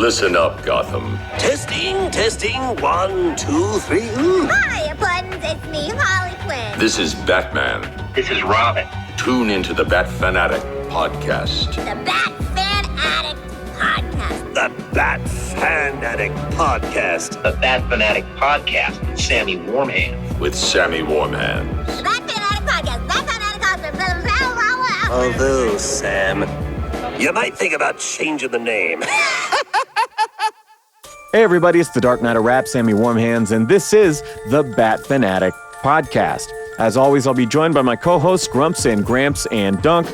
Listen up, Gotham. Testing, 1, 2, 3. Hiya, Buttons. It's me, Harley Quinn. This is Batman. This is Robin. Tune into the Bat Fanatic podcast. The Bat Fan Addict Podcast. The Bat Fanatic Podcast. The Bat Fanatic Podcast with Sammy Warmhands. With Sammy Warmhands. The Bat Fan Addict Podcast. Bat Fan Addict Podcast. Although, Sam, you might think about changing the name. Hey everybody, it's the Dark Knight of Rap, Sammy Warmhands, and this is the Bat Fanatic Podcast. As always, I'll be joined by my co-hosts, Grumps and Gramps and Dunk,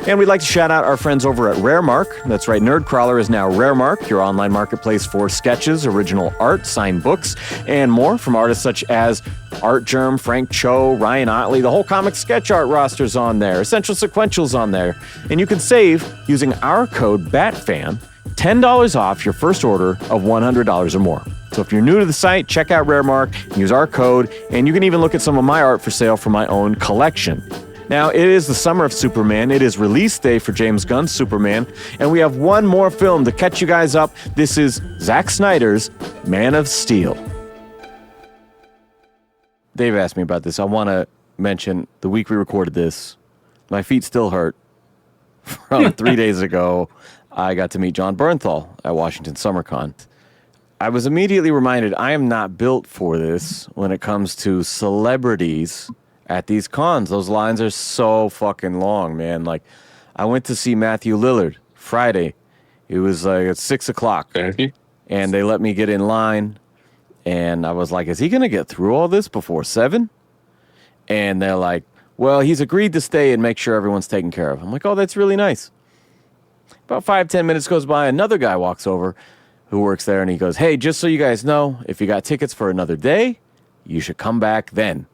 and we'd like to shout out our friends over at Raremark. That's right, Nerdcrawler is now Raremark, your online marketplace for sketches, original art, signed books, and more from artists such as Art Germ, Frank Cho, Ryan Otley. The whole comic sketch art roster's on there, Essential Sequential's on there, and you can save using our code BATFAN, $10 off your first order of $100 or more. So if you're new to the site, check out Raremark, use our code, and you can even look at some of my art for sale from my own collection. Now, it is the summer of Superman. It is release day for James Gunn's Superman, and we have one more film to catch you guys up. This is Zack Snyder's Man of Steel. Dave asked me about this. I want to mention the week we recorded this, my feet still hurt from 3 days ago. I got to meet John Bernthal at Washington SummerCon. I was immediately reminded I am not built for this when it comes to celebrities at these cons. Those lines are so fucking long, man. Like, I went to see Matthew Lillard Friday. It was like at 6 o'clock. And they let me get in line. And I was like, is he going to get through all this before 7? And they're like, well, he's agreed to stay and make sure everyone's taken care of. I'm like, oh, that's really nice. About 5-10 minutes goes by, another guy walks over who works there, and he goes, hey, just so you guys know, if you got tickets for another day, you should come back then.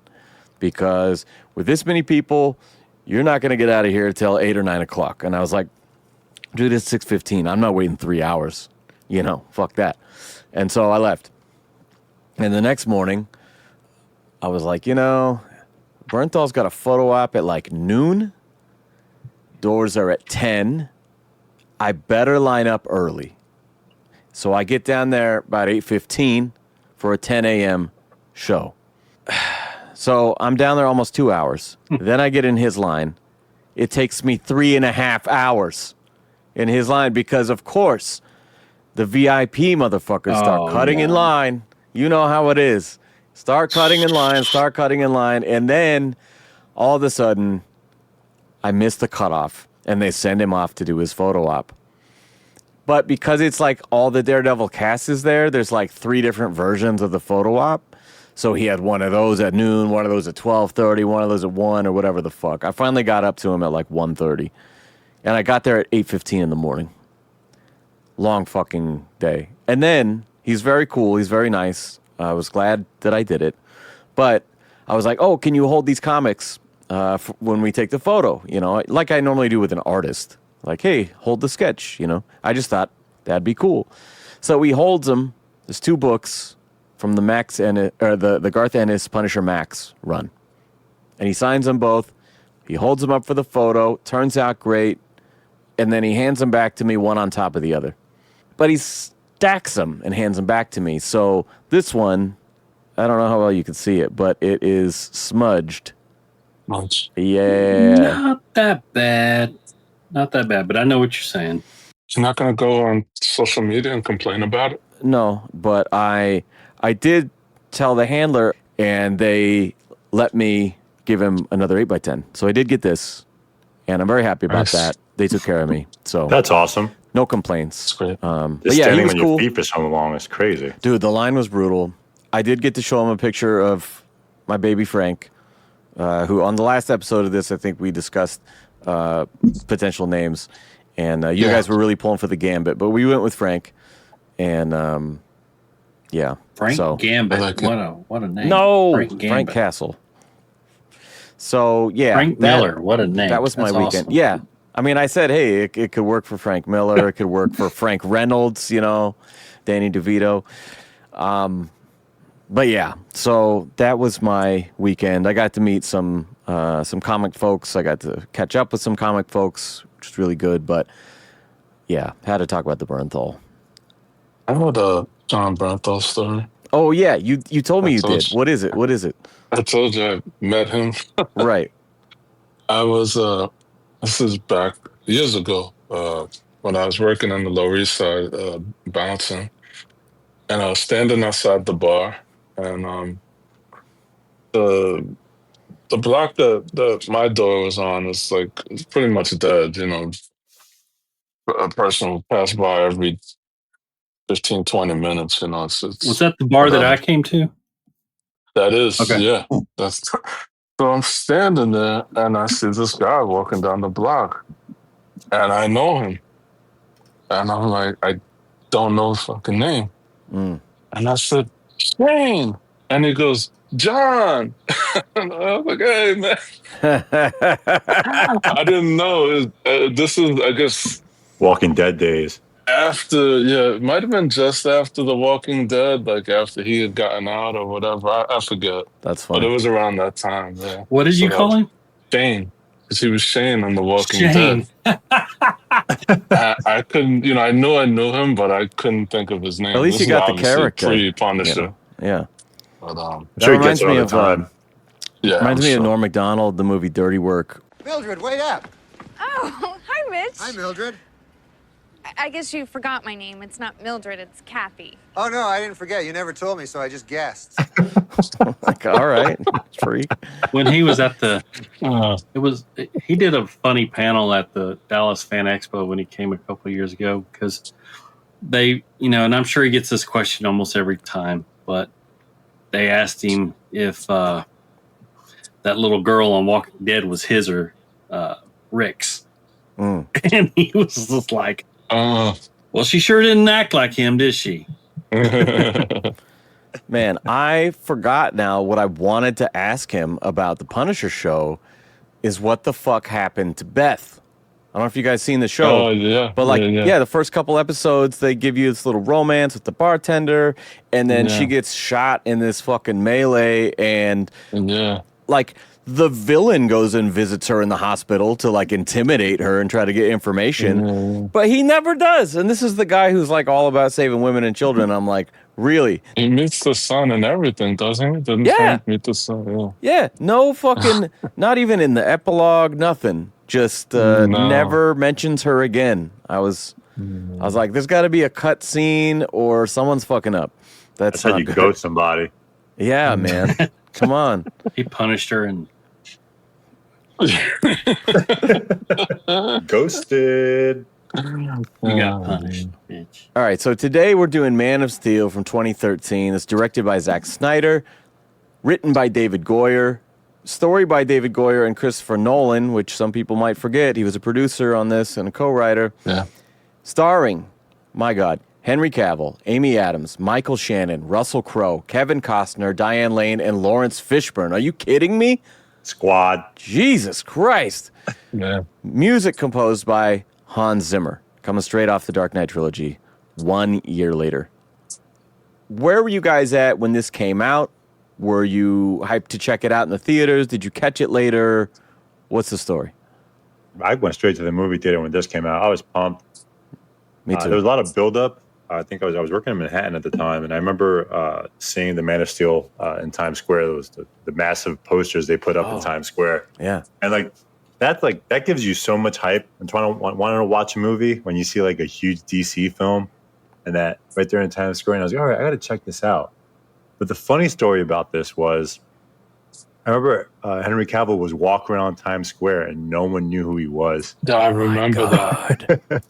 Because with this many people, you're not going to get out of here until 8 or 9 o'clock. And I was like, dude, it's 6:15. I'm not waiting 3 hours. You know, fuck that. And so I left. And the next morning, I was like, you know, Bernthal's got a photo op at like noon. Doors are at 10. I better line up early. So I get down there about 8:15 for a 10 a.m. show. So I'm down there almost 2 hours. Then I get in his line. It takes me 3.5 hours in his line because, of course, the VIP motherfuckers start cutting in line. You know how it is. Start cutting in line, and then all of a sudden, I miss the cutoff. And they send him off to do his photo op. But because it's like all the Daredevil cast is there, there's like 3 different versions of the photo op. So he had one of those at noon, one of those at 12:30, one of those at 1, or whatever the fuck. I finally got up to him at like 1:30. And I got there at 8:15 in the morning. Long fucking day. And then he's very cool. He's very nice. I was glad that I did it. But I was like, oh, can you hold these comics when we take the photo, you know, like I normally do with an artist. Like, hey, hold the sketch, you know. I just thought that'd be cool. So he holds them. There's 2 books from the the Garth Ennis Punisher Max run. And he signs them both. He holds them up for the photo. Turns out great. And then he hands them back to me, one on top of the other. But he stacks them and hands them back to me. So this one, I don't know how well you can see it, but it is smudged. Months. Yeah. Not that bad, but I know what you're saying. You're not going to go on social media and complain about it? No, but I did tell the handler, and they let me give him another 8x10. So I did get this, and I'm very happy about that. They took care of me. So that's awesome. No complaints. That's great. But yeah, he was on cool. Your feet for so long is crazy. Dude, the line was brutal. I did get to show him a picture of my baby Frank, who on the last episode of this, I think we discussed potential names, and you guys were really pulling for the Gambit, but we went with Frank, and Frank Gambit. Like what a name. No, Frank Castle. So yeah, Frank Miller. What a name. That was my weekend. Awesome. Yeah, I mean, I said, hey, it could work for Frank Miller. It could work for Frank Reynolds. You know, Danny DeVito. But yeah, so that was my weekend. I got to meet some comic folks. I got to catch up with some comic folks, which is really good. But yeah, had to talk about the Bernthal. I know the John Bernthal story. Oh yeah, you told me I you told did. you. What is it? What is it? I told you I met him. Right. I was this is back years ago, when I was working on the Lower East Side, bouncing, and I was standing outside the bar, and the the block that my door was on is like it's pretty much dead. A person will pass by every 15, 20 minutes. Was It's that the bar that whatever. I came to? That is, Okay. yeah. That's so I'm standing there and I see this guy walking down the block, and I know him, and I'm like, I don't know his fucking name, Mm. and I said, Shane, and he goes, John, and I was like, hey man, I didn't know. This is, I guess, Walking Dead days. after, yeah, it might have been just after The Walking Dead, like after he had gotten out or whatever. I forget. That's But it funny. was around that time, yeah. What did you that call was him? Shane. Because he was Shane on The Walking Shane. Dead. I couldn't, I knew him, but I couldn't think of his name. At least This you is got the obviously character. Pre-Punisher. Yeah. But, I'm That sure he gets reminds it me all of the time. yeah. reminds I'm me of sure. Norm Macdonald, the movie Dirty Work. Mildred, wait up. Oh, hi, Mitch. Hi, Mildred. I guess you forgot my name. It's not Mildred, it's Kathy. Oh, no, I didn't forget. You never told me, so I just guessed. Like, all right, freak. When he was at the, Uh, he did a funny panel at the Dallas Fan Expo when he came a couple of years ago because they, and I'm sure he gets this question almost every time, but they asked him if that little girl on Walking Dead was his or Rick's. Mm. And he was just like, uh, well, she sure didn't act like him, did she? Man, I forgot now what I wanted to ask him about the Punisher show is what the fuck happened to Beth? I don't know if you guys seen the show. Oh, yeah. But like, Yeah, yeah, the first couple episodes, they give you this little romance with the bartender, and then she gets shot in this fucking melee, and yeah. like the villain goes and visits her in the hospital to like intimidate her and try to get information, but he never does. And this is the guy who's like all about saving women and children. I'm like, really? He meets the son and everything, doesn't he? Didn't Yeah. Frank meet the son? Yeah. Yeah, no fucking, not even in the epilogue, nothing. Just never mentions her again. I was like, there's got to be a cut scene or someone's fucking up. That's how not you good. ghost somebody. Yeah, man. Come on. He punished her and Ghosted. you got punished, bitch. All right, so today we're doing Man of Steel from 2013. It's directed by Zack Snyder, written by David Goyer, story by David Goyer and Christopher Nolan, which some people might forget. He was a producer on this and a co-writer. Yeah. Starring, my God, Henry Cavill, Amy Adams, Michael Shannon, Russell Crowe, Kevin Costner, Diane Lane, and Lawrence Fishburne. Are you kidding me? Squad. Jesus Christ. Yeah. Music composed by Hans Zimmer, coming straight off the Dark Knight trilogy 1 year later. Where were you guys at when this came out? Were you hyped to check it out in the theaters? Did you catch it later? What's the story? I went straight to the movie theater when this came out. I was pumped. Me too. There was a lot of buildup. I think I was working in Manhattan at the time, and I remember seeing the Man of Steel in Times Square. There was the massive posters they put up in Times Square. Yeah. And that gives you so much hype and wanting to watch a movie when you see like a huge DC film and that right there in Times Square. And I was like, all right, I got to check this out. But the funny story about this was, I remember Henry Cavill was walking around Times Square and no one knew who he was. Yeah, I remember that.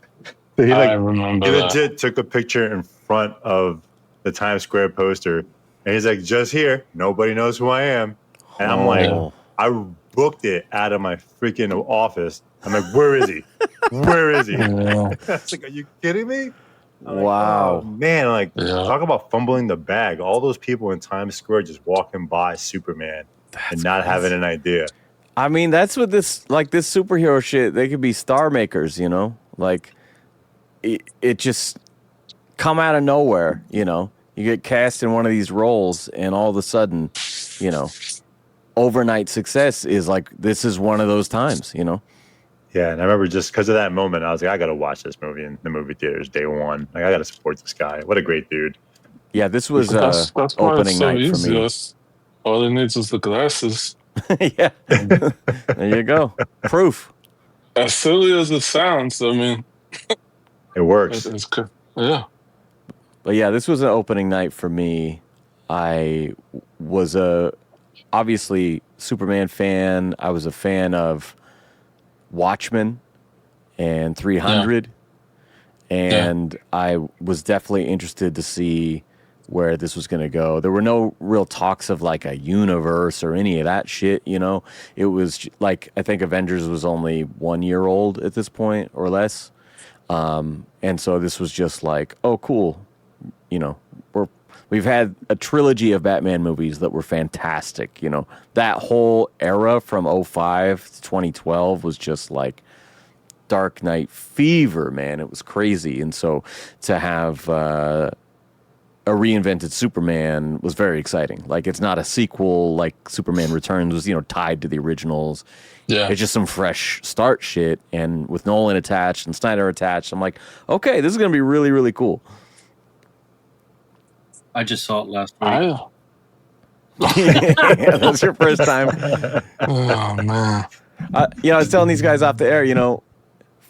So he I remember that. legit took a picture in front of the Times Square poster, and he's like, "Just here, nobody knows who I am." And I'm like, I booked it out of my freaking office. I'm like, "Where is he? Where is he?" Yeah. I was like, "Are you kidding me?" I'm like, Wow. oh, man, Yeah. talk about fumbling the bag. All those people in Times Square just walking by Superman and not having an idea. I mean, that's what this superhero shit, they could be star makers, Like, it just come out of nowhere, You get cast in one of these roles, and all of a sudden, overnight success is like, this is one of those times, Yeah, Yeah, and I remember just because of that moment, I was like, I got to watch this movie in the movie theaters day one. Like, I got to support this guy. What a great dude. Yeah, this was That's why opening it's so night for easy. me. All he needs is the glasses. Yeah, there you go. Proof. As silly as it sounds, I mean, It works. it's good. Yeah. But yeah, this was an opening night for me. I was obviously Superman fan. I was a fan of Watchmen and 300. And I was definitely interested to see where this was going to go. There were no real talks of like a universe or any of that shit, you know. It was like, I think Avengers was only 1 year old at this point or less. And so this was just like, oh, cool. You know, we've had a trilogy of Batman movies that were fantastic. You know, that whole era from 2005 to 2012 was just like Dark Knight fever, man. It was crazy. And so to have a reinvented Superman was very exciting. Like, it's not a sequel like Superman Returns was, you know, tied to the originals. Yeah. It's just some fresh start shit. And with Nolan attached and Snyder attached, I'm like, okay, this is going to be really, really cool. I just saw it last week. Yeah, that's your first time. Oh, man. You know, I was telling these guys off the air, you know,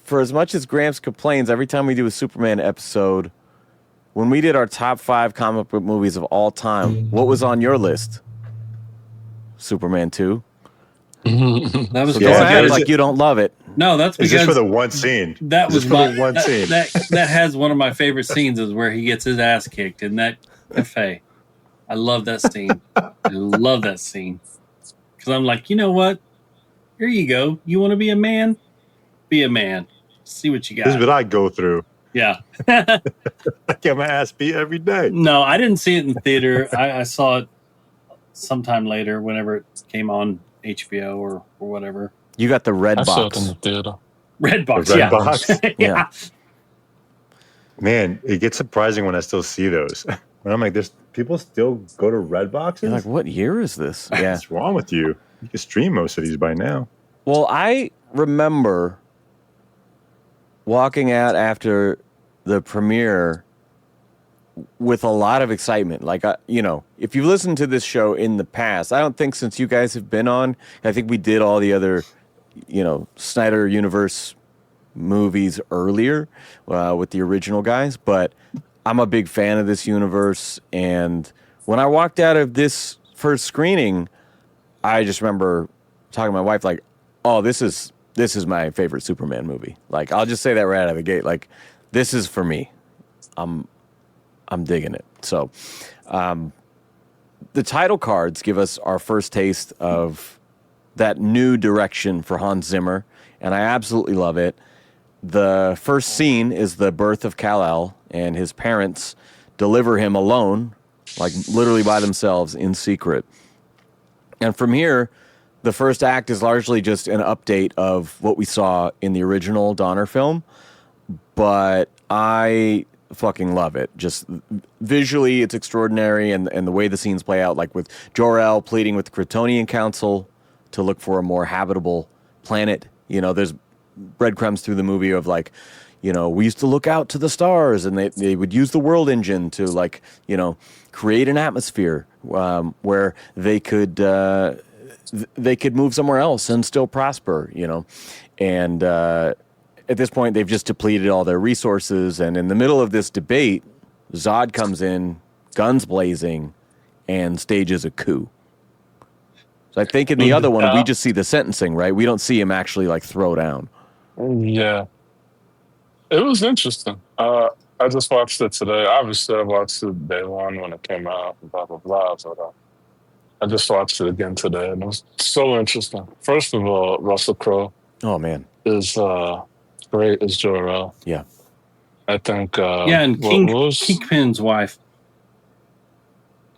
for as much as Gramps complains, every time we do a Superman episode, when we did our top 5 comic book movies of all time, what was on your list? Superman 2. That was So don't act like you don't love it. No, that's It's because just for the one scene. that was Just for the one scene. That has one of my favorite scenes is where he gets his ass kicked in that cafe. I love that scene. I love that scene because I'm like, you know what? Here you go. You want to be a man? Be a man. See what you got. This is what I go through. Yeah. I get my ass beat every day. No, I didn't see it in theater. I saw it sometime later, whenever it came on HBO or whatever. You got the red I saw it box. in the theater. Red box. The red Yeah. box. Yeah. Man, it gets surprising when I still see those. When I'm like, there's people still go to red boxes? You're like, what year is this? Yeah. What's wrong with you? You can stream most of these by now. Well, I remember walking out after the premiere with a lot of excitement. Like, you know, if you've listened to this show in the past, I don't think since you guys have been on, I think we did all the other, you know, Snyder Universe movies earlier with the original guys, but I'm a big fan of this universe. And when I walked out of this first screening, I just remember talking to my wife, like, oh, this is my favorite Superman movie. Like, I'll just say that right out of the gate. Like, this is for me. I'm digging it. So, the title cards give us our first taste of that new direction for Hans Zimmer, and I absolutely love it. The first scene is the birth of Kal-El, and his parents deliver him alone, like literally by themselves in secret. And from here, the first act is largely just an update of what we saw in the original Donner film, but I fucking love it. Just visually, it's extraordinary, and the way the scenes play out, like with Jor-El pleading with the Kryptonian Council to look for a more habitable planet. You know, there's breadcrumbs through the movie of like, you know, we used to look out to the stars, and they would use the world engine to, like, you know, create an atmosphere where they could move somewhere else and still prosper, you know. And at this point, they've just depleted all their resources. And in the middle of this debate, Zod comes in, guns blazing, and stages a coup. So I think in the other one, we just see the sentencing, right? We don't see him actually, like, throw down. Yeah. It was interesting. I just watched it today. Obviously, I watched it day one when it came out, and blah, blah, blah. But I just watched it again today, and it was so interesting. First of all, Russell Crowe Oh, man. is great as Jor-El. Yeah. I think... Yeah, and Kingpin's wife.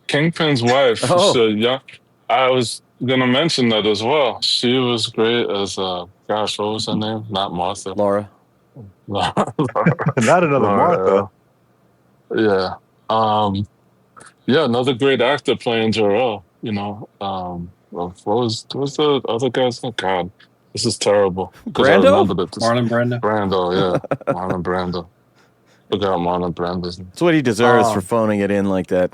Kingpin's wife. Oh. So, yeah, I was going to mention that as well. She was great as, gosh, what was her name? Not Martha. Laura. Not another Martha. Yeah. Yeah, another great actor playing Jor-El, you know. What was the other guy's name? God, This is terrible. 'Cause I Brando? remember that this Marlon Brando. Brando, yeah. Marlon Brando. Forgot Marlon Brando's name. That's what he deserves for phoning it in like that.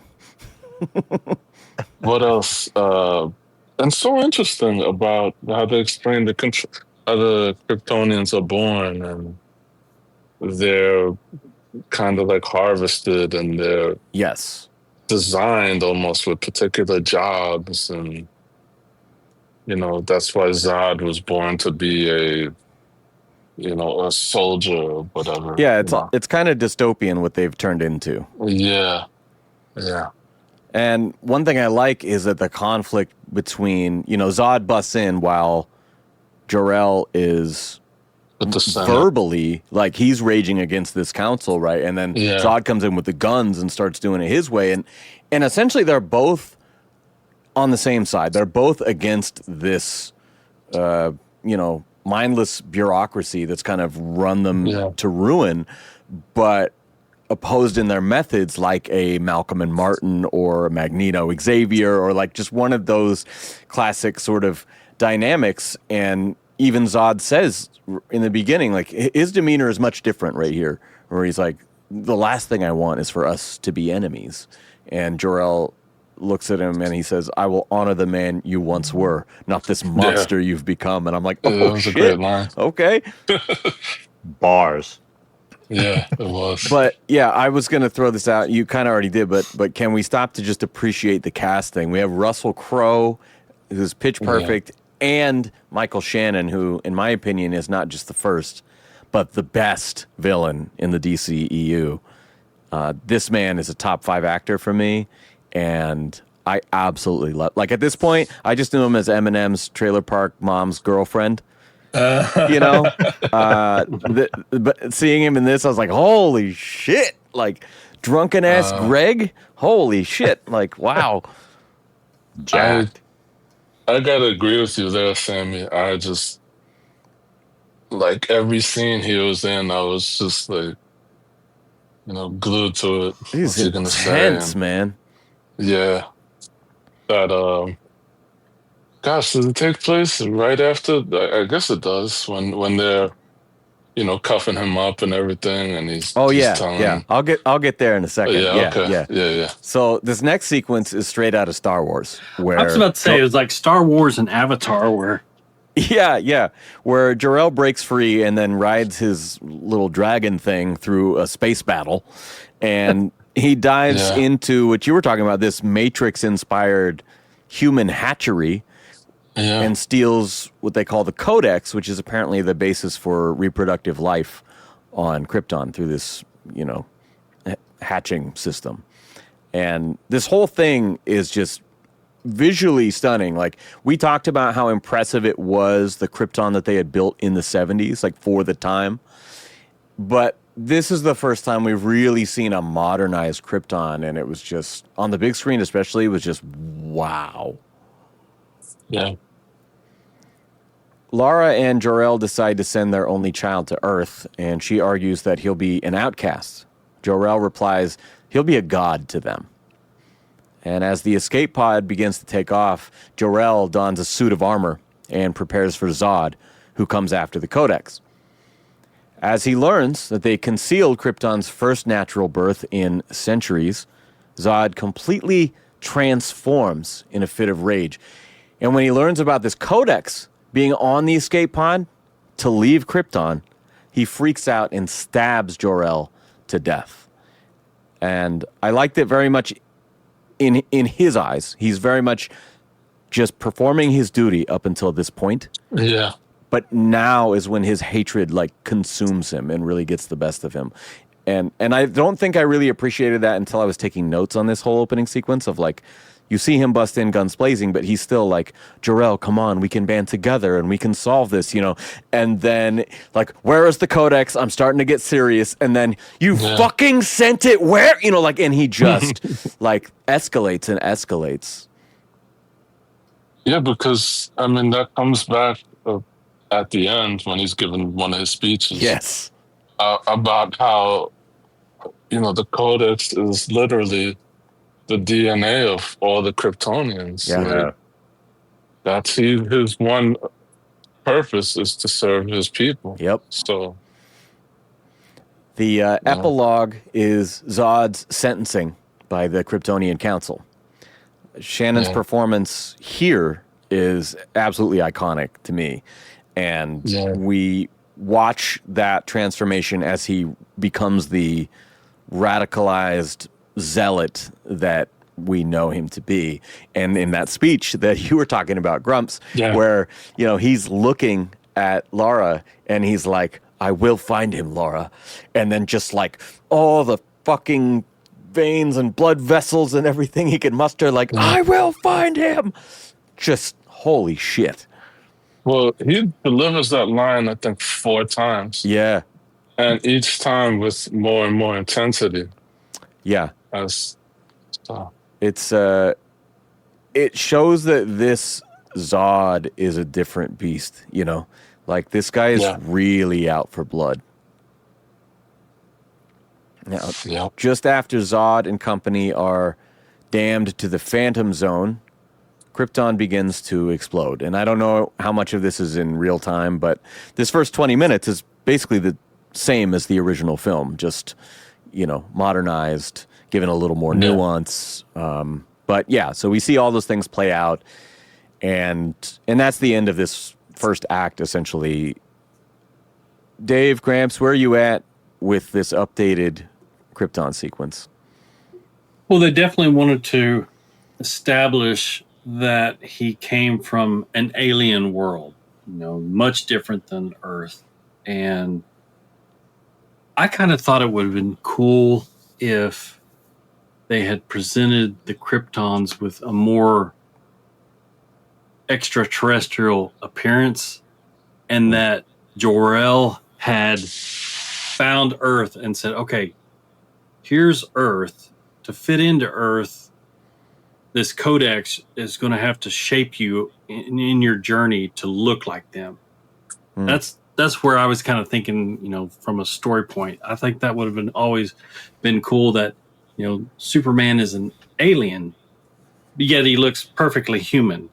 What else? And so interesting about how they explain how the Kryptonians are born, and they're kind of like harvested, and they're Yes. designed almost with particular jobs, and that's why Zod was born to be a soldier or whatever. Yeah, it's kind of dystopian what they've turned into. Yeah. And one thing I like is that the conflict between, Zod busts in while Jor-El is verbally, like, he's raging against this council, right? And then Zod comes in with the guns and starts doing it his way. And essentially they're both on the same side. They're both against this, mindless bureaucracy that's kind of run them to ruin, but opposed in their methods, like a Malcolm and Martin or a Magneto Xavier, or like just one of those classic sort of dynamics. And even Zod says in the beginning, like, his demeanor is much different right here, where he's like, the last thing I want is for us to be enemies. And Jor-El looks at him and he says, I will honor the man you once were, not this monster you've become. And I'm like, oh, was shit. a great line. Okay. Bars. Yeah, it was. But yeah, I was going to throw this out. You kind of already did, but can we stop to just appreciate the casting? We have Russell Crowe, who's pitch perfect, and Michael Shannon, who, in my opinion, is not just the first, but the best villain in the DCEU. This man is a top 5 actor for me, and I absolutely love. Like, at this point, I just knew him as Eminem's Trailer Park Mom's girlfriend. But seeing him in this, I was like, holy shit! Like, drunken ass Greg, holy shit! Like, wow. Jacked. I gotta agree with you there, Sammy. I just, like, every scene he was in, I was just like, glued to it. He's What's he gonna say? intense, man. Yeah. That gosh, does it take place right after? I guess it does, when they're, cuffing him up and everything, and he's telling him. I'll get there in a second. Yeah. So this next sequence is straight out of Star Wars. Where I was about to say it was like Star Wars and Avatar, where where Jor-El breaks free and then rides his little dragon thing through a space battle, and he dives into what you were talking about, this Matrix-inspired human hatchery. And steals what they call the Codex, which is apparently the basis for reproductive life on Krypton through this, hatching system. And this whole thing is just visually stunning. Like, we talked about how impressive it was, the Krypton that they had built in the 70s, like, for the time. But this is the first time we've really seen a modernized Krypton, and it was just, on the big screen especially, it was just wow. Yeah. Lara and Jor-El decide to send their only child to Earth, and she argues that he'll be an outcast. Jor-El replies he'll be a god to them. And as the escape pod begins to take off, Jor-El dons a suit of armor and prepares for Zod, who comes after the Codex. As he learns that they concealed Krypton's first natural birth in centuries, Zod completely transforms in a fit of rage. And when he learns about this Codex being on the escape pod to leave Krypton, he freaks out and stabs Jor-El to death. And I liked it very much in his eyes. He's very much just performing his duty up until this point. Yeah. But now is when his hatred, like, consumes him and really gets the best of him. And I don't think I really appreciated that until I was taking notes on this whole opening sequence of, like, you see him bust in guns blazing, but he's still like, Jor-El, come on, we can band together and we can solve this, And then, like, where is the Codex? I'm starting to get serious. And then, you fucking sent it where? And he just, like, escalates and escalates. Yeah, because, that comes back at the end when he's given one of his speeches. Yes. About how, the Codex is literally the DNA of all the Kryptonians. Yeah. Like, that's his one purpose is to serve his people. Yep. So The epilogue is Zod's sentencing by the Kryptonian Council. Shannon's performance here is absolutely iconic to me. And we watch that transformation as he becomes the radicalized zealot that we know him to be. And in that speech that you were talking about, Grumps, where, you know, he's looking at Laura and he's like, I will find him, Laura. And then just like all the fucking veins and blood vessels and everything he can muster, like, I will find him. Just holy shit. Well, he delivers that line, I think, 4 times. Yeah. And each time with more and more intensity. Yeah. It's it shows that this Zod is a different beast, you know? Like, this guy is really out for blood. Now, just after Zod and company are damned to the Phantom Zone, Krypton begins to explode. And I don't know how much of this is in real time, but this first 20 minutes is basically the same as the original film, just, you know, modernized, given a little more nuance. But yeah, so we see all those things play out, and that's the end of this first act, essentially. Dave, Gramps, where are you at with this updated Krypton sequence? Well, they definitely wanted to establish that he came from an alien world, you know, much different than Earth. And I kind of thought it would have been cool if they had presented the Kryptons with a more extraterrestrial appearance, and that Jor-El had found Earth and said, okay, here's Earth. To fit into Earth, this codex is going to have to shape you in your journey to look like them. That's where I was kind of thinking, you know, from a story point. I think that would have always been cool that, you know, Superman is an alien, yet he looks perfectly human.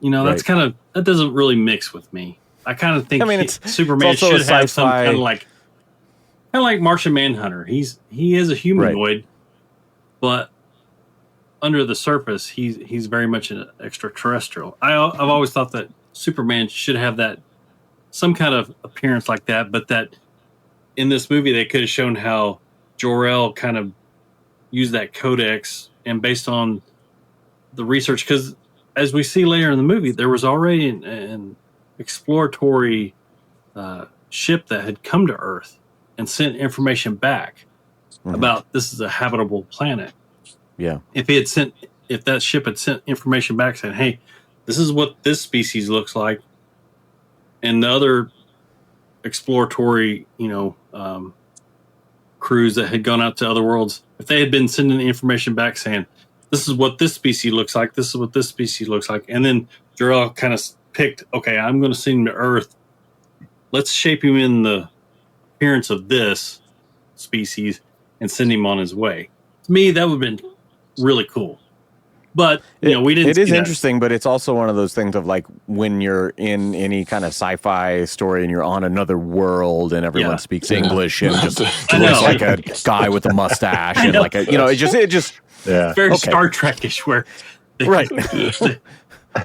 You know, that's kind of, that doesn't really mix with me. I kind of think Superman should have some kind of like Martian Manhunter. He is a humanoid, but under the surface, he's very much an extraterrestrial. I've always thought that Superman should have that some kind of appearance like that, but that in this movie they could have shown how Jor-El kind of used that codex, and based on the research, because as we see later in the movie, there was already an exploratory ship that had come to Earth and sent information back about this is a habitable planet. Yeah. If that ship had sent information back saying, hey, this is what this species looks like, and the other exploratory, you know, crews that had gone out to other worlds, if they had been sending information back saying, this is what this species looks like, this is what this species looks like, and then Jor-El kind of picked, okay, I'm going to send him to Earth. Let's shape him in the appearance of this species and send him on his way. To me, that would have been really cool. But, you know, we didn't. It is interesting, but it's also one of those things of like when you're in any kind of sci-fi story and you're on another world and everyone speaks English and just looks like a guy with a mustache and like a, you know, it just very Star Trek-ish where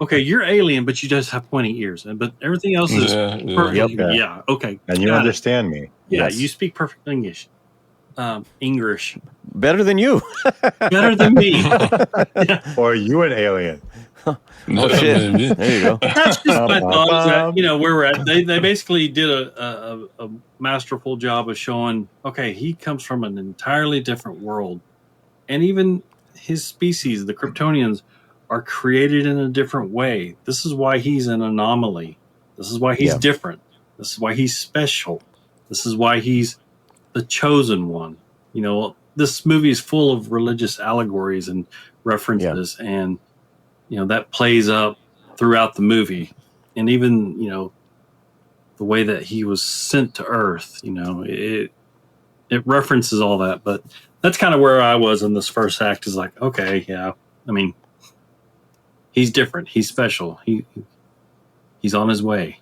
okay, you're alien, but you just have pointy ears, but everything else is perfect. Okay, and you understand me. Yeah, you speak perfect English. English. Better than you. Better than me. Or are you an alien? Oh shit! There you go. That's just my thought. Is that, you know, where we're at. They basically did a masterful job of showing. Okay, he comes from an entirely different world, and even his species, the Kryptonians, are created in a different way. This is why he's an anomaly. This is why he's different. This is why he's special. This is why he's the chosen one. You know, this movie is full of religious allegories and references, and you know that plays up throughout the movie. And even, you know, the way that he was sent to Earth, you know, it references all that. But that's kind of where I was in this first act. Is like, okay, yeah, I mean, he's different. He's special. He's on his way.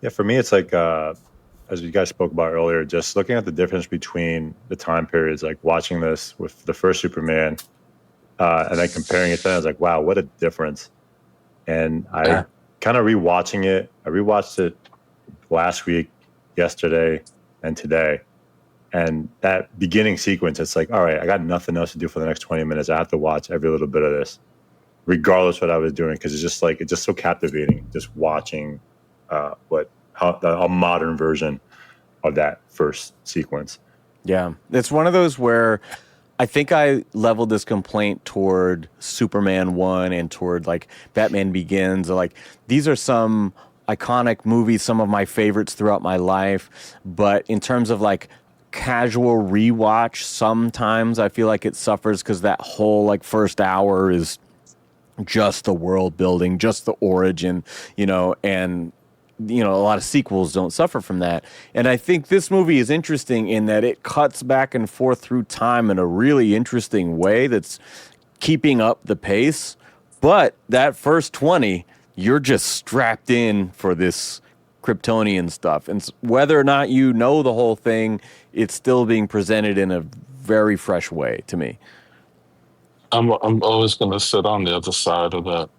Yeah, for me, it's like, as you guys spoke about earlier, just looking at the difference between the time periods, like watching this with the first Superman, and then comparing it to that, I was like, wow, what a difference. And I kind of rewatching it. I rewatched it last week, yesterday, and today. And that beginning sequence, it's like, all right, I got nothing else to do for the next 20 minutes. I have to watch every little bit of this, regardless what I was doing, because it's just so captivating, just watching a modern version of that first sequence. Yeah, it's one of those where I think I leveled this complaint toward Superman 1 and toward like Batman Begins. Or like these are some iconic movies, some of my favorites throughout my life. But in terms of like casual rewatch, sometimes I feel like it suffers because that whole like first hour is just the world building, just the origin, and a lot of sequels don't suffer from that. And I think this movie is interesting in that it cuts back and forth through time in a really interesting way that's keeping up the pace. But that first 20, you're just strapped in for this Kryptonian stuff. And whether or not you know the whole thing, it's still being presented in a very fresh way to me. I'm always going to sit on the other side of that.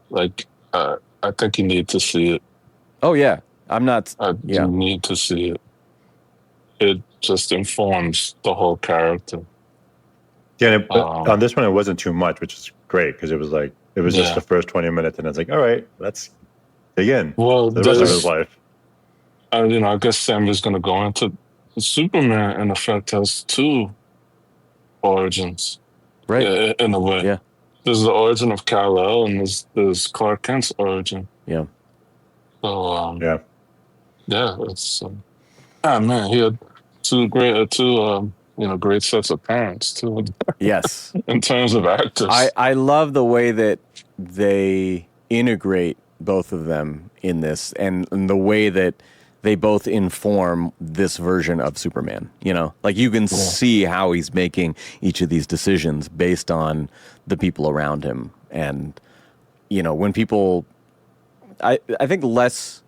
Like, I think you need to see it. Oh, yeah. I'm not... You need to see it. It just informs the whole character. Yeah, on this one, it wasn't too much, which is great, because it was just the first 20 minutes, and it's like, all right, let's dig in. Well, the rest of his life. I guess Sammy's going to go into Superman, in effect, has two origins. Right. In a way. Yeah. There's the origin of Kal-El, and there's Clark Kent's origin. Yeah. So, yeah, it's... man, he had two great sets of parents, too. Yes. In terms of actors. I love the way that they integrate both of them in this, and the way that they both inform this version of Superman. Like you can see how he's making each of these decisions based on the people around him. And, when people, I think less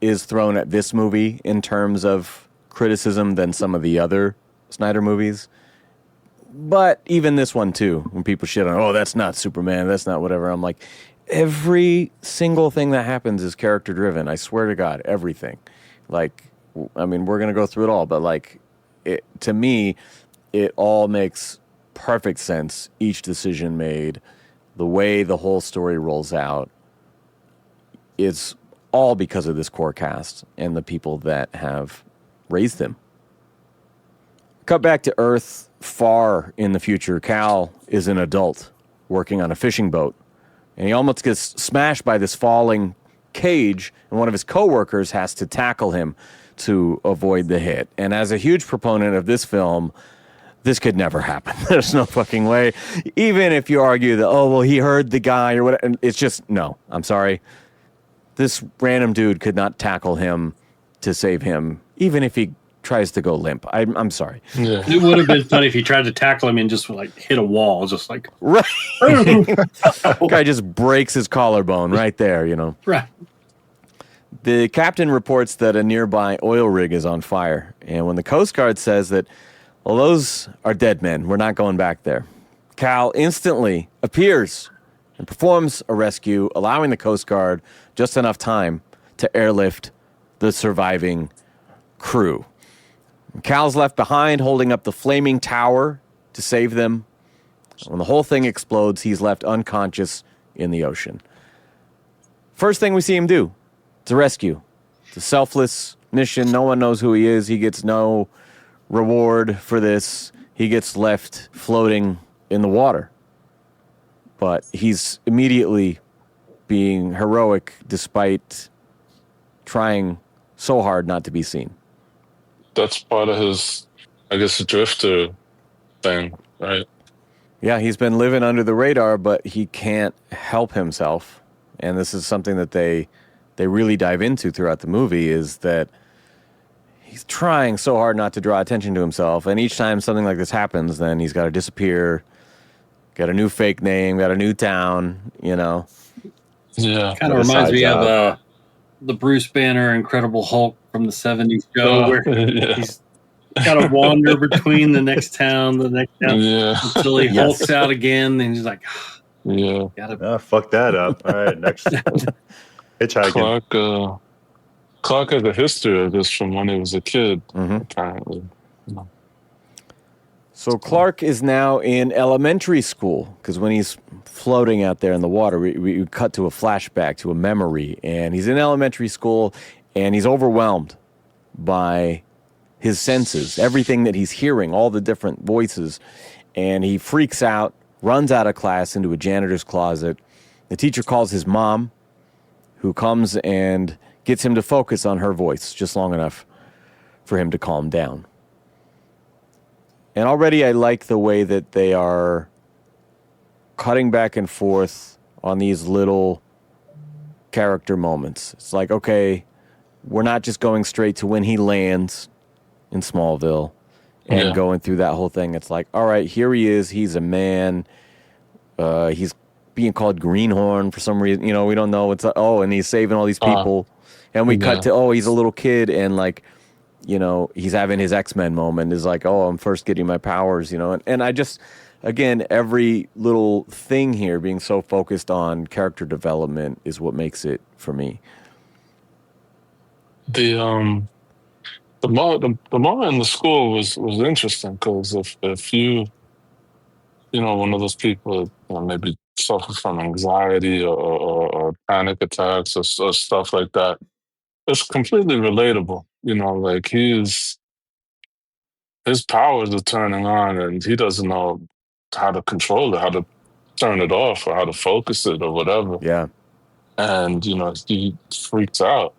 is thrown at this movie in terms of criticism than some of the other Snyder movies. But even this one too, when people shit on, oh, that's not Superman, that's not whatever. I'm like, every single thing that happens is character driven. I swear to God, everything. Like, I mean, we're going to go through it all, but like, to me, it all makes perfect sense. Each decision made, the way the whole story rolls out, it's all because of this core cast and the people that have raised them. Cut back to Earth, far in the future. Cal is an adult working on a fishing boat, and he almost gets smashed by this falling cage, and one of his coworkers has to tackle him to avoid the hit. And as a huge proponent of this film, this could never happen. There's no fucking way. Even if you argue that, oh, well, he heard the guy or whatever, it's just, no, I'm sorry. This random dude could not tackle him to save him, even if he tries to go limp. I'm sorry. Yeah. It would have been funny if he tried to tackle him and just like hit a wall, just like right. Guy just breaks his collarbone right there, Right. The captain reports that a nearby oil rig is on fire, and when the Coast Guard says that, well, those are dead men, we're not going back there, Cal instantly appears and performs a rescue, allowing the Coast Guard just enough time to airlift the surviving crew. Cal's left behind holding up the flaming tower to save them. When the whole thing explodes, he's left unconscious in the ocean. First thing we see him do, it's a rescue. It's a selfless mission. No one knows who he is. He gets no reward for this. He gets left floating in the water. But he's immediately being heroic despite trying so hard not to be seen. That's part of his, I guess, drifter thing, right? Yeah, he's been living under the radar, but he can't help himself. And this is something that they really dive into throughout the movie, is that he's trying so hard not to draw attention to himself. And each time something like this happens, then he's got to disappear, get a new fake name, got a new town, Yeah. Kind of reminds me of the Bruce Banner Incredible Hulk from the 70s show where yeah. he's got to wander between the next town Yeah. until he hulks out again, and he's like, Yeah. Fuck that up. All right, next. Hitchhiking. Clark has a history of this from when he was a kid, Mm-hmm. apparently. So Clark is now in elementary school because when he's floating out there in the water, we cut to a flashback to a memory, and he's in elementary school, and he's overwhelmed by his senses, everything that he's hearing, all the different voices, and he freaks out, runs out of class into a janitor's closet. The teacher calls his mom, who comes and gets him to focus on her voice just long enough for him to calm down. And already I like the way that they are cutting back and forth on these little character moments. It's like, okay, we're not just going straight to when he lands in Smallville and going through that whole thing. It's like, all right, here he is. He's a man. He's being called Greenhorn for some reason. You know, we don't know what's... and he's saving all these people. And we cut to, he's a little kid, and like, you know, he's having his X-Men moment. Is like, I'm first getting my powers, you know. And I just, again, every little thing here being so focused on character development is what makes it for me. The moment in the school was interesting because if you know, one of those people, you know, maybe suffer from anxiety or panic attacks or stuff like that, it's completely relatable. You know, like his powers are turning on and he doesn't know how to control it, how to turn it off or how to focus it or whatever. Yeah. And, you know, he freaks out.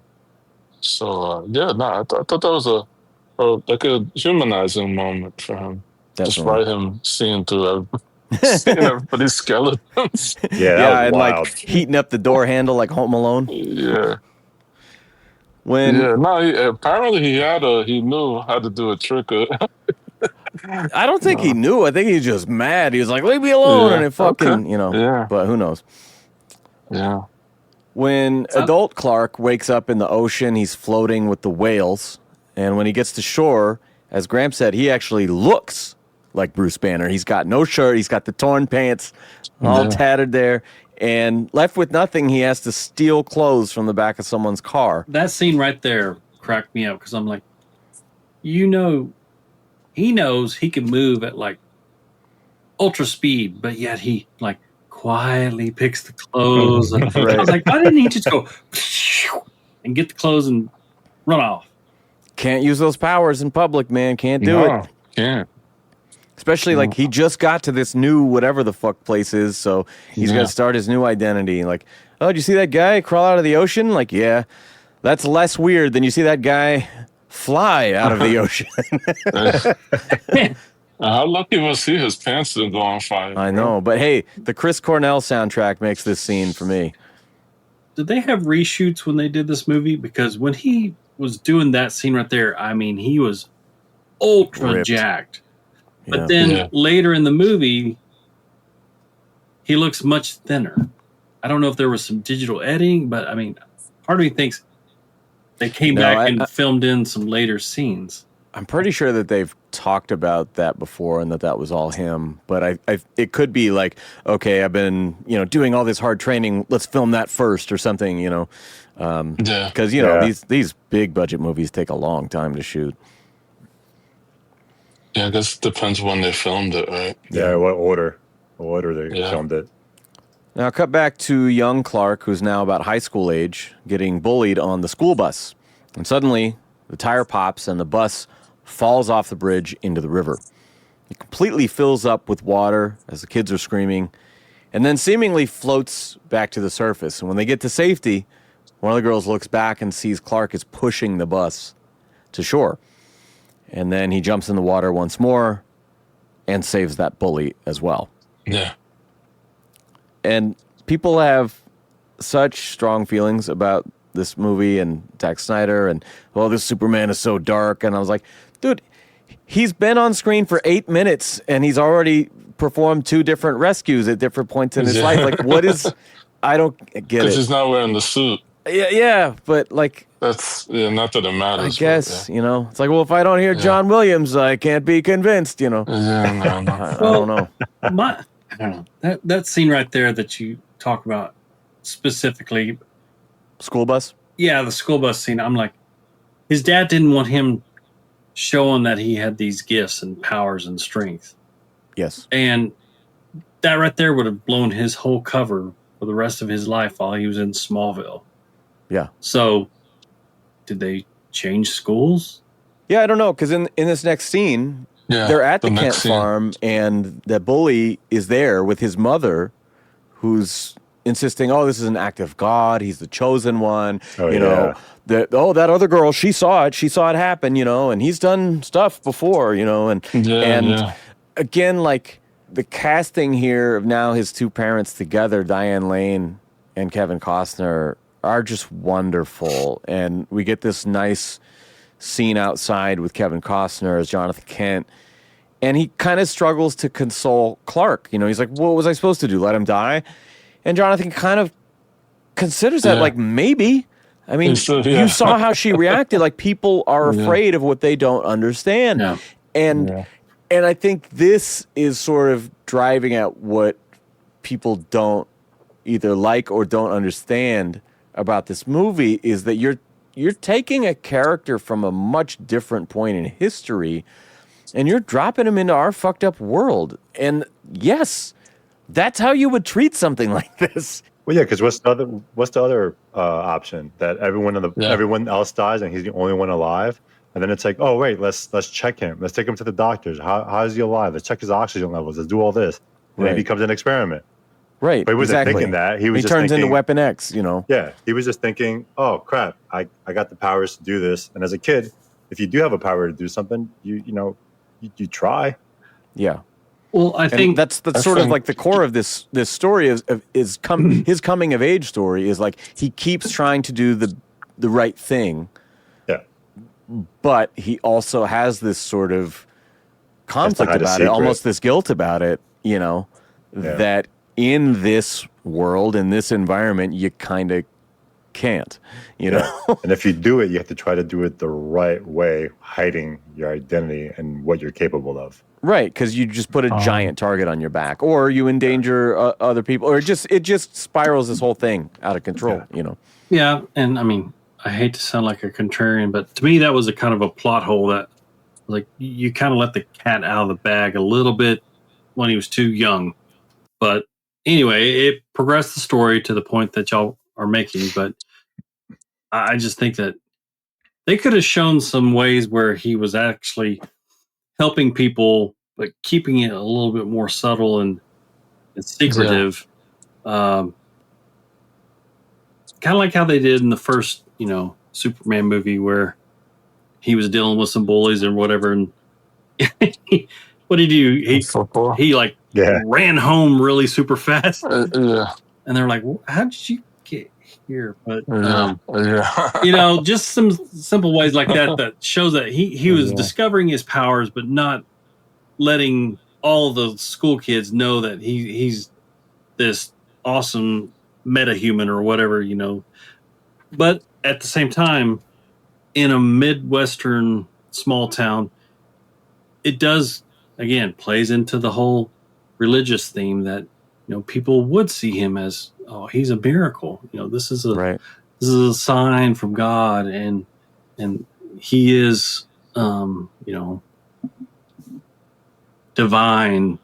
So, I thought that was a humanizing moment for him. Definitely. Despite him seeing through everybody's skeletons. Yeah, and wild. like heating up the door handle like Home Alone. Yeah. When apparently he knew how to do a trick. I don't think he knew. I think he's just mad. He was like, leave me alone. And it fucking, you know. Yeah. But who knows? Yeah. When adult Clark wakes up in the ocean, he's floating with the whales. And when he gets to shore, as Gramps said, he actually looks like Bruce Banner. He's got no shirt. He's got the torn pants all tattered there. And left with nothing, he has to steal clothes from the back of someone's car. That scene right there cracked me up because I'm like, you know, he knows he can move at like ultra speed, but yet he like quietly picks the clothes. And I was like, why didn't he just go and get the clothes and run off? Can't use those powers in public, man. Can't do it. Can't. Especially like he just got to this new whatever the fuck place is, so he's got to start his new identity. Like, oh, did you see that guy crawl out of the ocean? Like, yeah, that's less weird than you see that guy fly out of the ocean. How lucky was he? His pants didn't go on fire. I know, but hey, the Chris Cornell soundtrack makes this scene for me. Did they have reshoots when they did this movie? Because when he was doing that scene right there, I mean, he was ultra jacked. But then later in the movie, he looks much thinner. I don't know if there was some digital editing, but I mean, part of me thinks they came back and filmed in some later scenes. I'm pretty sure that they've talked about that before and that was all him. But it could be like, okay, I've been, you know, doing all this hard training. Let's film that first or something, you know. Because, you know, these big budget movies take a long time to shoot. Yeah, I guess it depends when they filmed it, right? Yeah, what order they filmed it. Now, cut back to young Clark, who's now about high school age, getting bullied on the school bus. And suddenly, the tire pops and the bus falls off the bridge into the river. It completely fills up with water as the kids are screaming, and then seemingly floats back to the surface. And when they get to safety, one of the girls looks back and sees Clark is pushing the bus to shore. And then he jumps in the water once more and saves that bully as well. Yeah. And people have such strong feelings about this movie and Zack Snyder and, well, this Superman is so dark. And I was like, dude, he's been on screen for 8 minutes and he's already performed 2 different rescues at different points in his life. Like, what is... I don't get it. Because he's not wearing the suit. Yeah, but like, That's not that it I matters. guess, But, you know, it's like, well, if I don't hear John Williams, I can't be convinced, you know. no. I don't know. I don't know. That scene right there that you talk about specifically. School bus? Yeah, the school bus scene. I'm like, his dad didn't want him showing that he had these gifts and powers and strength. Yes. And that right there would have blown his whole cover for the rest of his life while he was in Smallville. Yeah. So, did they change schools? Yeah, I don't know, because in this next scene, they're at the Kent farm, and the bully is there with his mother, who's insisting, oh, this is an act of God. He's the chosen one. You know, that other girl, she saw it happen, you know, and he's done stuff before, you know, and again, like the casting here of now his two parents together, Diane Lane and Kevin Costner, are just wonderful. And we get this nice scene outside with Kevin Costner as Jonathan Kent. And he kind of struggles to console Clark. You know, he's like, what was I supposed to do? Let him die? And Jonathan kind of considers that like, maybe. I mean, you saw how she reacted. Like, people are afraid of what they don't understand. Yeah. And I think this is sort of driving at what people don't either like or don't understand about this movie, is that you're taking a character from a much different point in history and you're dropping him into our fucked up world. And yes, that's how you would treat something like this. Well, yeah, because what's the other option? That everyone else dies and he's the only one alive, and then it's like, oh wait, let's check him. Let's take him to the doctors. How is he alive? Let's check his oxygen levels. Let's do all this. And it becomes an experiment. Right. But he wasn't thinking that. He was just turns thinking, into Weapon X, you know. Yeah, he was just thinking, oh crap, I got the powers to do this. And as a kid, if you do have a power to do something, you try. Yeah. Well, I think that's sort of like the core of this story is his coming of age story is like he keeps trying to do the right thing. Yeah. But he also has this sort of conflict about it, almost this guilt about it, you know, that in this world, in this environment, you kind of can't, you know. And if you do it, you have to try to do it the right way, hiding your identity and what you're capable of. Right, because you just put a giant target on your back, or you endanger other people, or it just spirals this whole thing out of control, you know. Yeah, and I mean, I hate to sound like a contrarian, but to me that was a kind of a plot hole that, like, you kind of let the cat out of the bag a little bit when he was too young. But anyway, it progressed the story to the point that y'all are making, but I just think that they could have shown some ways where he was actually helping people, but keeping it a little bit more subtle and secretive. Kind of like how they did in the first, Superman movie where he was dealing with some bullies or whatever. And what did he do? He ran home really super fast. And they're like, how did you get here? But, just some simple ways like that shows that he was discovering his powers, but not letting all the school kids know that he's this awesome metahuman or whatever, But at the same time, in a Midwestern small town, it does, again, plays into the whole religious theme that, people would see him as, oh, he's a miracle. This is a sign from God, and he is, divine.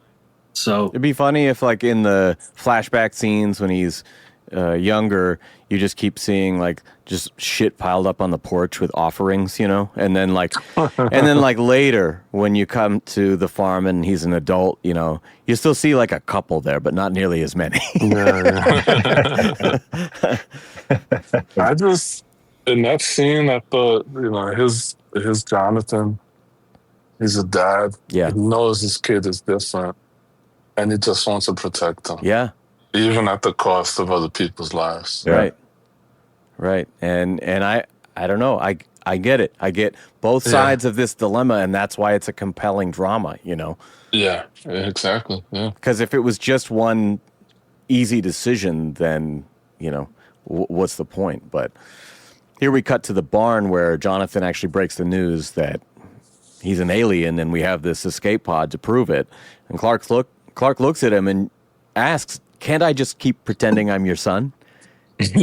So it'd be funny if, like, in the flashback scenes when he's younger, you just keep seeing like just shit piled up on the porch with offerings, and then like later when you come to the farm and he's an adult, you still see like a couple there, but not nearly as many. I just, in that scene, I thought, his Jonathan, he's a dad. Yeah. He knows his kid is different and he just wants to protect him. Yeah. Even at the cost of other people's lives. Yeah. Right. And I don't know. I get it. I get both sides of this dilemma, and that's why it's a compelling drama, Yeah, exactly. Yeah. Because if it was just one easy decision, then, what's the point? But here we cut to the barn where Jonathan actually breaks the news that he's an alien and we have this escape pod to prove it. And Clark looks at him and asks, "Can't I just keep pretending I'm your son?"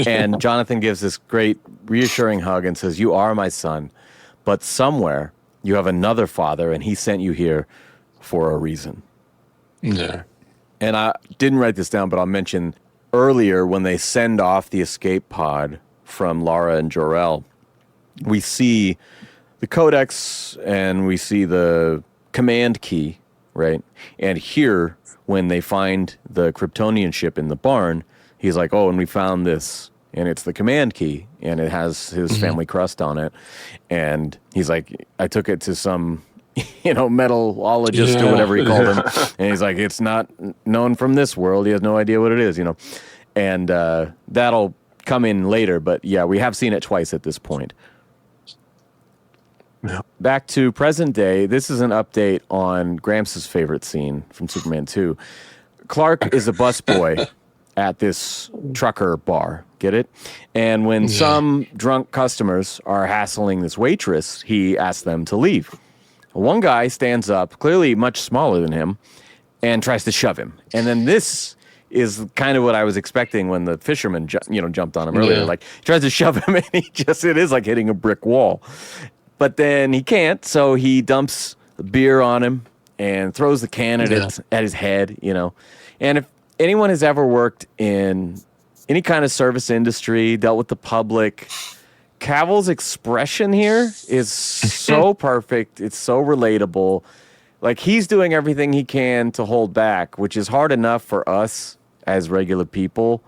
And Jonathan gives this great reassuring hug and says, "You are my son, but somewhere you have another father and he sent you here for a reason." Yeah. And I didn't write this down, but I'll mention earlier when they send off the escape pod from Lara and Jor-El, we see the codex and we see the command key, right? And here, when they find the Kryptonian ship in the barn, he's like, "Oh, and we found this, and it's the command key, and it has his family crest on it." And he's like, "I took it to some, metallologist or whatever he called him." And he's like, "It's not known from this world. He has no idea what it is, And that'll come in later, but yeah, we have seen it twice at this point. Yeah. Back to present day, this is an update on Gramps' favorite scene from Superman 2. Clark is a busboy at this trucker bar, get it? And when some drunk customers are hassling this waitress, he asks them to leave. One guy stands up, clearly much smaller than him, and tries to shove him. And then this is kind of what I was expecting when the fisherman jumped on him earlier. Yeah. Like, he tries to shove him, and it is like hitting a brick wall. But then he can't, so he dumps the beer on him and throws the can at his head, And if anyone has ever worked in any kind of service industry, dealt with the public, Cavill's expression here is so perfect. It's so relatable. Like, he's doing everything he can to hold back, which is hard enough for us as regular people.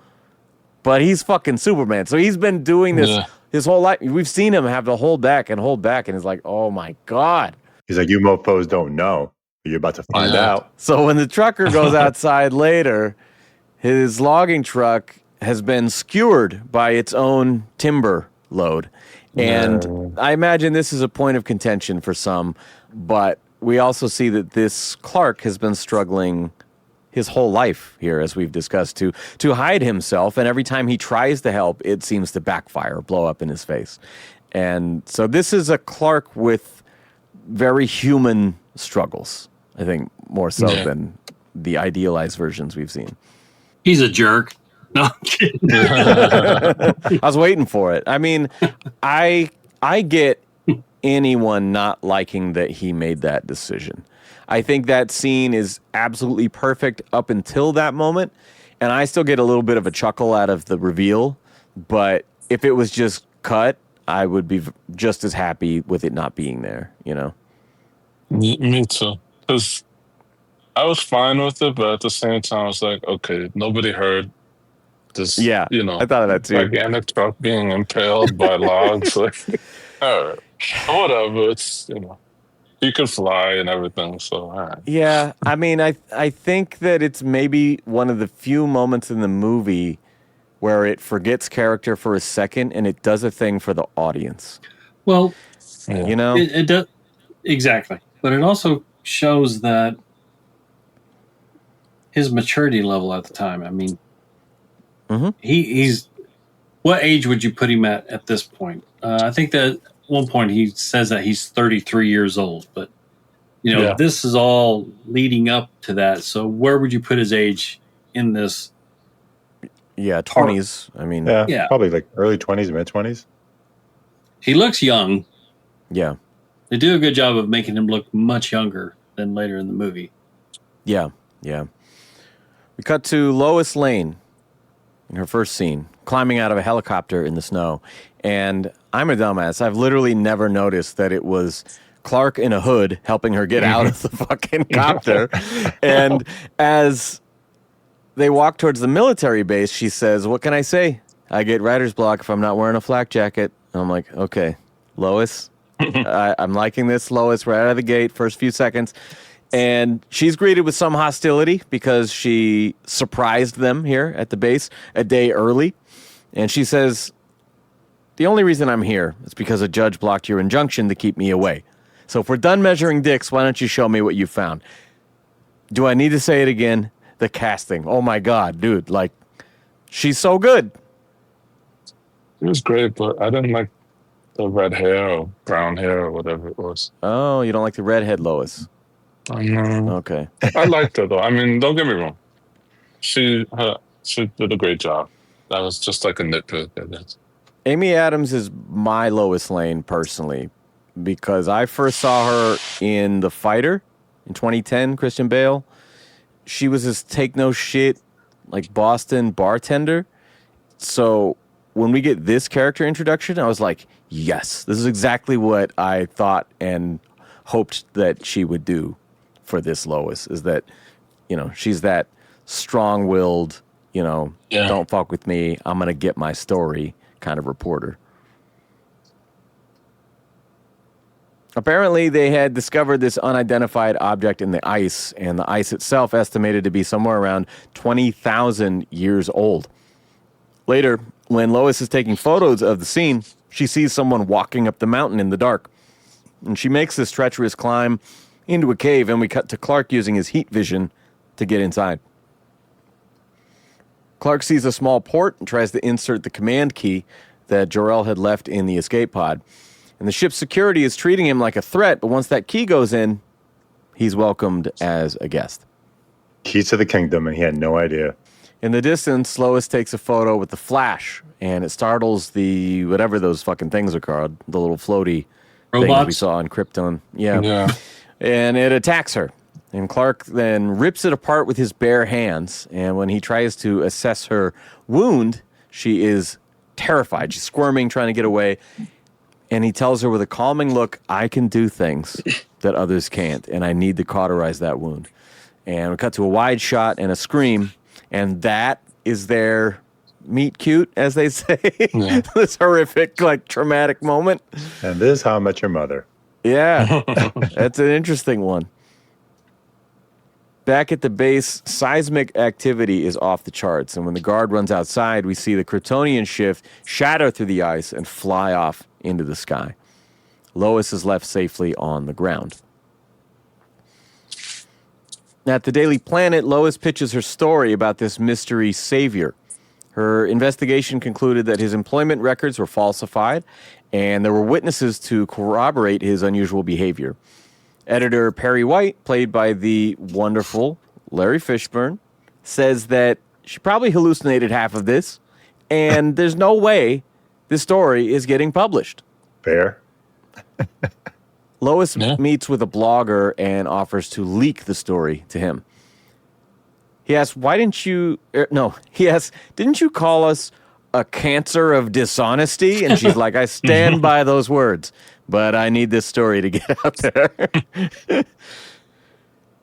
But he's fucking Superman. So he's been doing this his whole life. We've seen him have to hold back. And it's like, oh my God. He's like, "You mofos don't know, but you're about to find out." So when the trucker goes outside later, his logging truck has been skewered by its own timber load. And I imagine this is a point of contention for some, but we also see that this Clark has been struggling his whole life here, as we've discussed, to hide himself. And every time he tries to help, it seems to backfire, blow up in his face. And so this is a Clark with very human struggles, I think, more so than the idealized versions we've seen. He's a jerk. No, I'm kidding. I was waiting for it. I mean, I get anyone not liking that he made that decision. I think that scene is absolutely perfect up until that moment, and I still get a little bit of a chuckle out of the reveal, but if it was just cut, I would be just as happy with it not being there, Me too. Because I was fine with it, but at the same time, I was like, okay, nobody heard this. Yeah, I thought of that too. Gigantic truck being impaled by logs. Like, all right, whatever. It's you can fly and everything. So all right. Yeah, I mean, I think that it's maybe one of the few moments in the movie where it forgets character for a second and it does a thing for the audience. Well, it does exactly, but it also shows that his maturity level at the time. I mean, he's what age would you put him at this point? I think that at one point he says that he's 33 years old, but this is all leading up to that. So where would you put his age in this? Yeah, 20s. I mean, yeah, probably like early 20s, mid 20s. He looks young. Yeah, they do a good job of making him look much younger than later in the movie. Yeah. We cut to Lois Lane in her first scene, climbing out of a helicopter in the snow. And I'm a dumbass. I've literally never noticed that it was Clark in a hood helping her get out of the fucking copter. And as they walk towards the military base, she says, "What can I say? I get writer's block if I'm not wearing a flak jacket." And I'm like, okay, Lois, I'm liking this, Lois, right out of the gate, first few seconds. And she's greeted with some hostility because she surprised them here at the base a day early. And she says, "The only reason I'm here is because a judge blocked your injunction to keep me away. So if we're done measuring dicks, why don't you show me what you found?" Do I need to say it again? The casting. Oh my God, dude. Like, she's so good. It was great, but I didn't like the red hair or brown hair or whatever it was. Oh, you don't like the redhead Lois? Okay. I liked her though. I mean, don't get me wrong. She did a great job. That was just like a nitpick, I guess. Amy Adams is my Lois Lane personally, because I first saw her in The Fighter in 2010, Christian Bale. She was this take no shit, like Boston bartender. So when we get this character introduction, I was like, yes, this is exactly what I thought and hoped that she would do for this Lois, is that, you know, she's that strong-willed, you know, don't fuck with me, I'm going to get my story kind of reporter. Apparently, they had discovered this unidentified object in the ice, and the ice itself estimated to be somewhere around 20,000 years old. Later, when Lois is taking photos of the scene, she sees someone walking up the mountain in the dark. And she makes this treacherous climb into a cave, and we cut to Clark using his heat vision to get inside. Clark sees a small port and tries to insert the command key that Jor-El had left in the escape pod. And the ship's security is treating him like a threat, but once that key goes in, he's welcomed as a guest. Key to the kingdom, and he had no idea. In the distance, Lois takes a photo with the flash, and it startles the, whatever those fucking things are called, the little floaty robots things we saw on Krypton. Yeah. And it attacks her. And Clark then rips it apart with his bare hands, and when he tries to assess her wound, she is terrified. She's squirming, trying to get away. And he tells her with a calming look, I can do things that others can't, and I need to cauterize that wound. And we cut to a wide shot and a scream, and that is their meet cute, as they say. Yeah. This horrific, like, traumatic moment. And this is How I Met Your Mother. Yeah, that's an interesting one. Back at the base, seismic activity is off the charts, and when the guard runs outside, we see the Kryptonian ship shatter through the ice and fly off into the sky. Lois is left safely on the ground. At the Daily Planet, Lois pitches her story about this mystery savior. Her investigation concluded that his employment records were falsified, and there were witnesses to corroborate his unusual behavior. Editor Perry White, played by the wonderful Larry Fishburne, says that she probably hallucinated half of this, and there's no way this story is getting published. Fair. Lois meets with a blogger and offers to leak the story to him. He asks, why didn't you... he asks, didn't you call us a cancer of dishonesty? And she's like, I stand by those words, but I need this story to get out there.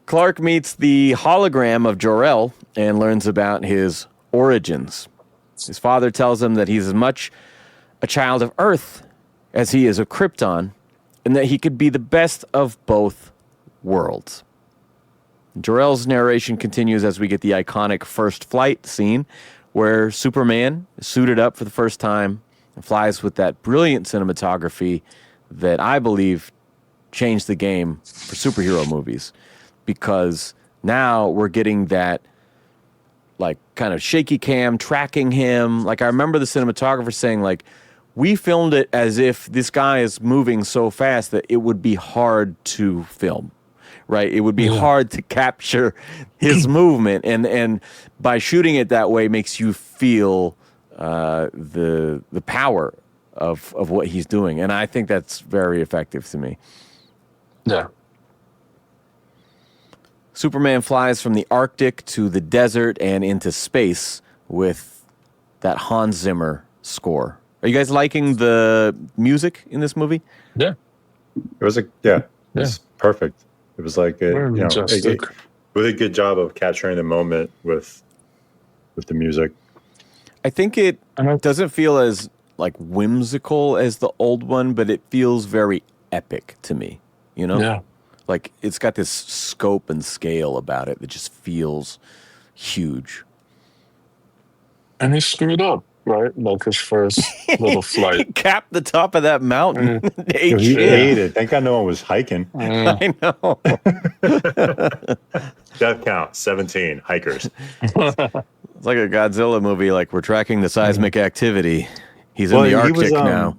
Clark meets the hologram of Jor-El and learns about his origins. His father tells him that he's as much a child of Earth as he is of Krypton, and that he could be the best of both worlds. Jor-El's narration continues as we get the iconic first flight scene where Superman is suited up for the first time and flies with that brilliant cinematography that I believe changed the game for superhero movies, because now we're getting that like kind of shaky cam tracking him. Like I remember the cinematographer saying, like, we filmed it as if this guy is moving so fast that it would be hard to film. Right, it would be hard to capture his movement, and by shooting it that way makes you feel the power of what he's doing, and I think that's very effective to me. Yeah. Superman flies from the Arctic to the desert and into space with that Hans Zimmer score. Are you guys liking the music in this movie? Yeah, it was it's perfect. It was like a really good job of capturing the moment with the music. I think it doesn't feel as like whimsical as the old one, but it feels very epic to me. You know, like it's got this scope and scale about it that just feels huge. And he screwed up, right? Like his first little flight. He capped the top of that mountain. He ate it. Thank God no one was hiking. I know. Death count 17 hikers. It's like a Godzilla movie. Like, we're tracking the seismic activity. He's in the he Arctic was, now.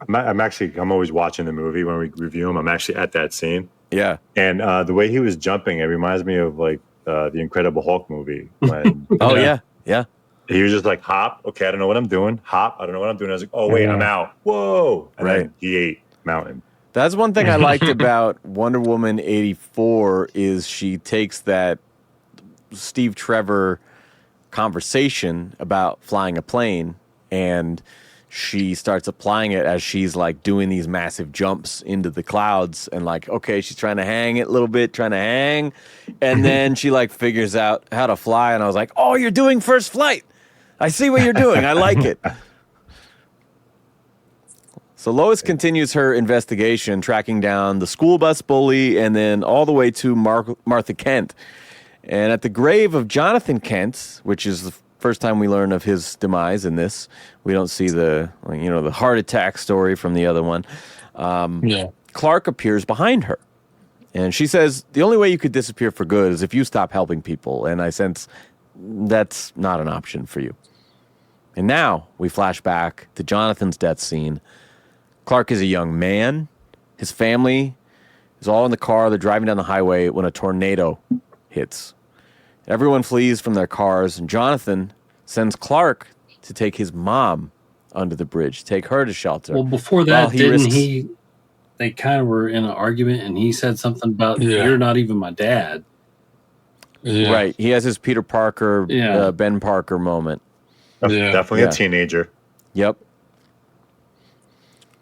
I'm always watching the movie when we review him. I'm actually at that scene. Yeah. And the way he was jumping, it reminds me of like the Incredible Hulk movie. When Oh, yeah. Yeah. he was just like, hop. Okay, I don't know what I'm doing. Hop. I don't know what I'm doing. I was like, oh, wait, I'm out. Whoa. And Right. then he ate Mountain. That's one thing I liked about Wonder Woman 84 is she takes that Steve Trevor conversation about flying a plane and she starts applying it as she's like doing these massive jumps into the clouds and like, okay, she's trying to hang it a little bit, trying to hang. And then she like figures out how to fly. And I was like, oh, you're doing first flight. I see what you're doing. I like it. So Lois continues her investigation, tracking down the school bus bully and then all the way to Martha Kent. And at the grave of Jonathan Kent, which is the first time we learn of his demise in this, we don't see the heart attack story from the other one. Clark appears behind her. And she says, the only way you could disappear for good is if you stop helping people. And I sense that's not an option for you. And now we flash back to Jonathan's death scene. Clark is a young man. His family is all in the car. They're driving down the highway when a tornado hits. Everyone flees from their cars, and Jonathan sends Clark to take his mom under the bridge, take her to shelter. Well, before that, they kind of were in an argument, and he said something about, you're not even my dad. Yeah. Right. He has his Peter Parker, Ben Parker moment. Definitely a teenager. Yep.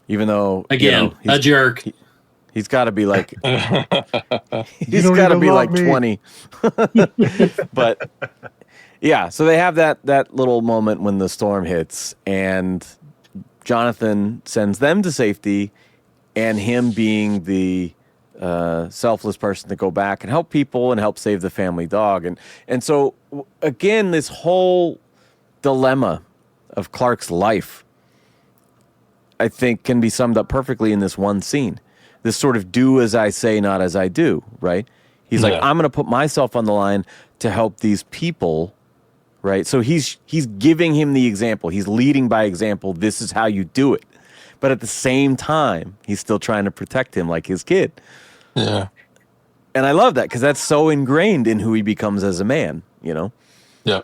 Even though again, a jerk. He's got to be like he's got to be like 20. But yeah, so they have that little moment when the storm hits and Jonathan sends them to safety and him being the selfless person to go back and help people and help save the family dog. And so again, this whole dilemma of Clark's life I think can be summed up perfectly in this one scene. This sort of do as I say, not as I do, right? He's like, I'm going to put myself on the line to help these people, right? So he's giving him the example. He's leading by example. This is how you do it. But at the same time, he's still trying to protect him like his kid. Yeah. And I love that because that's so ingrained in who he becomes as a man, you know? Yeah.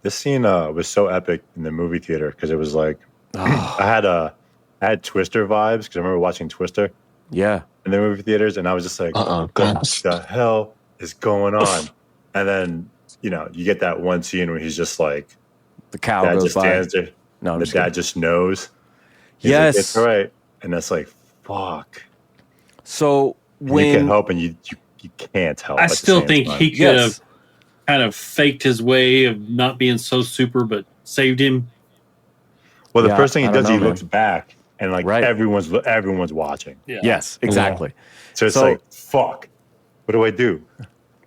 This scene was so epic in the movie theater because it was like, I had Twister vibes because I remember watching Twister. Yeah. In the movie theaters, and I was just like, what the hell is going on? And then, you get that one scene where he's just like, the cow dad goes just by. stands there. No, the dad just knows. He's yes. like, it's all right. And that's like, fuck. So when you can help and you can't help. I still think he could have kind of faked his way of not being so super, but saved him. Well, the first thing he does, he looks back and like everyone's watching. Yeah. Yes, exactly. Yeah. So it's like, fuck. What do I do?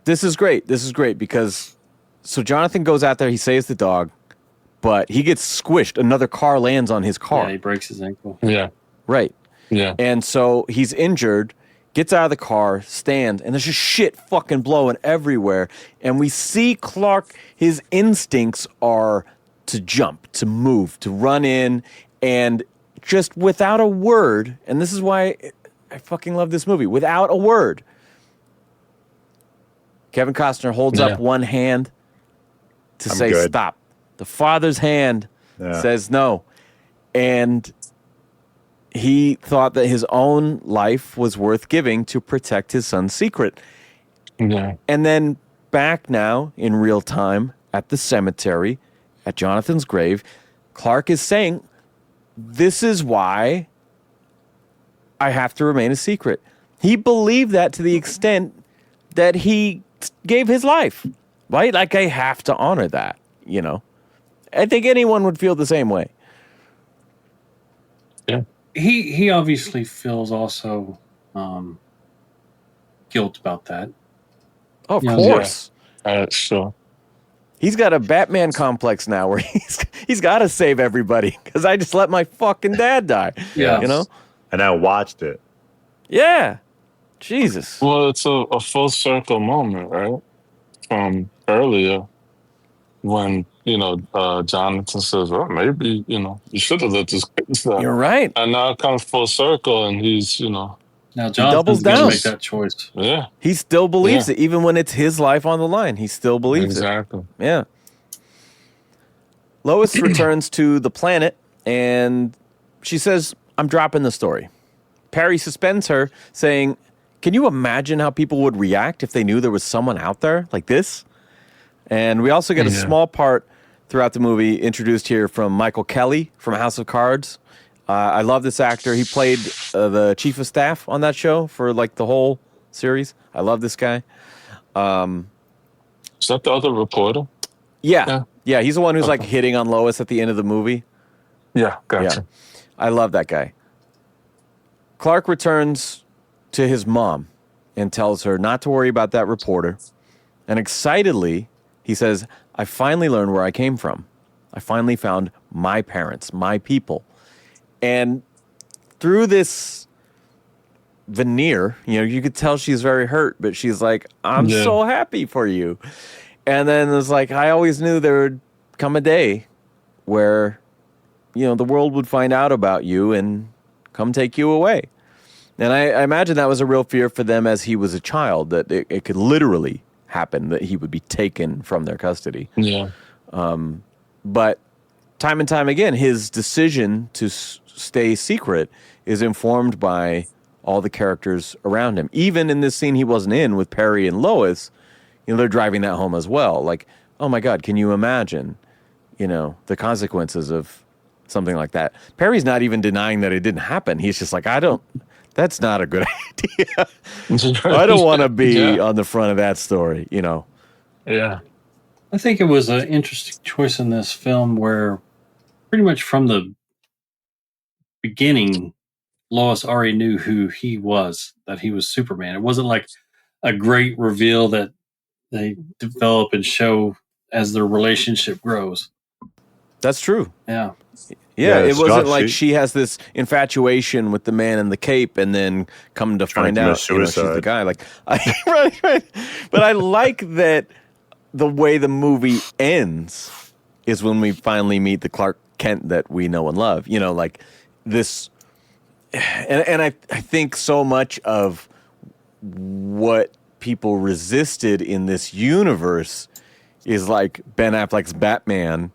This is great. This is great because so Jonathan goes out there, he saves the dog, but he gets squished. Another car lands on his car. Yeah, he breaks his ankle. Yeah. Right. Yeah. And so he's injured, gets out of the car, stands, and there's just shit fucking blowing everywhere. And we see Clark, his instincts are to jump, to move, to run in, and just without a word, and this is why I fucking love this movie, without a word, Kevin Costner holds up one hand to say stop. The father's hand says no. And he thought that his own life was worth giving to protect his son's secret. Yeah. And then back now in real time at the cemetery, at Jonathan's grave, Clark is saying, this is why I have to remain a secret. He believed that to the extent that he gave his life, right? Like, I have to honor that, I think anyone would feel the same way. Yeah. He obviously feels also guilt about that. Oh, of course. Sure. He's got a Batman complex now where he's got to save everybody because I just let my fucking dad die. Yeah. And I watched it. Yeah. Jesus. Well, it's a full circle moment, right? From earlier. when Jonathan says, "Well, maybe you should have let this kid stop." You're right. And now it comes full circle, and he's Now doubles Jonathan's going to down. make that choice. yeah, He still believes it, even when it's his life on the line. He still believes exactly. it. Yeah. Lois returns to the planet, and she says, "I'm dropping the story." Perry suspends her, saying, "Can you imagine how people would react if they knew there was someone out there like this?" And we also get a small part throughout the movie introduced here from Michael Kelly from House of Cards. I love this actor. He played the chief of staff on that show for like the whole series. I love this guy. Is that the other reporter? Yeah. He's the one who's like hitting on Lois at the end of the movie. Yeah, gotcha. Yeah. I love that guy. Clark returns to his mom and tells her not to worry about that reporter. And excitedly, he says, "I finally learned where I came from. I finally found my parents, my people." And through this veneer, you could tell she's very hurt, but she's like, "I'm so happy for you." And then it's like, I always knew there would come a day where, the world would find out about you and come take you away. And I imagine that was a real fear for them as he was a child, that it could literally happen, that he would be taken from their custody. Yeah. But time and time again, his decision to stay secret is informed by all the characters around him. Even in this scene he wasn't in with Perry and Lois, they're driving that home as well. Like, oh my God, can you imagine, the consequences of something like that? Perry's not even denying that it didn't happen. He's just like, that's not a good idea. I don't want to be on the front of that story, Yeah. I think it was an interesting choice in this film where pretty much from the beginning, Lois already knew who he was, that he was Superman. It wasn't like a great reveal that they develop and show as their relationship grows. That's true. Yeah. Yeah, it wasn't like she has this infatuation with the man in the cape and then come to find out she's the guy. Like, right. But I like that the way the movie ends is when we finally meet the Clark Kent that we know and love. Like this, and I think so much of what people resisted in this universe is like Ben Affleck's Batman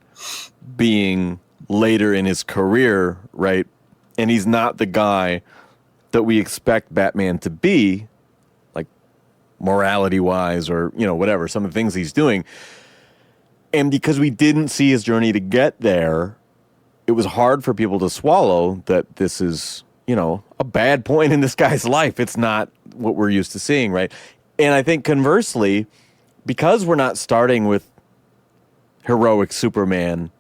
being later in his career, right? And he's not the guy that we expect Batman to be, like morality-wise or, whatever, some of the things he's doing. And because we didn't see his journey to get there, it was hard for people to swallow that this is, a bad point in this guy's life. It's not what we're used to seeing, right? And I think conversely, because we're not starting with heroic Superman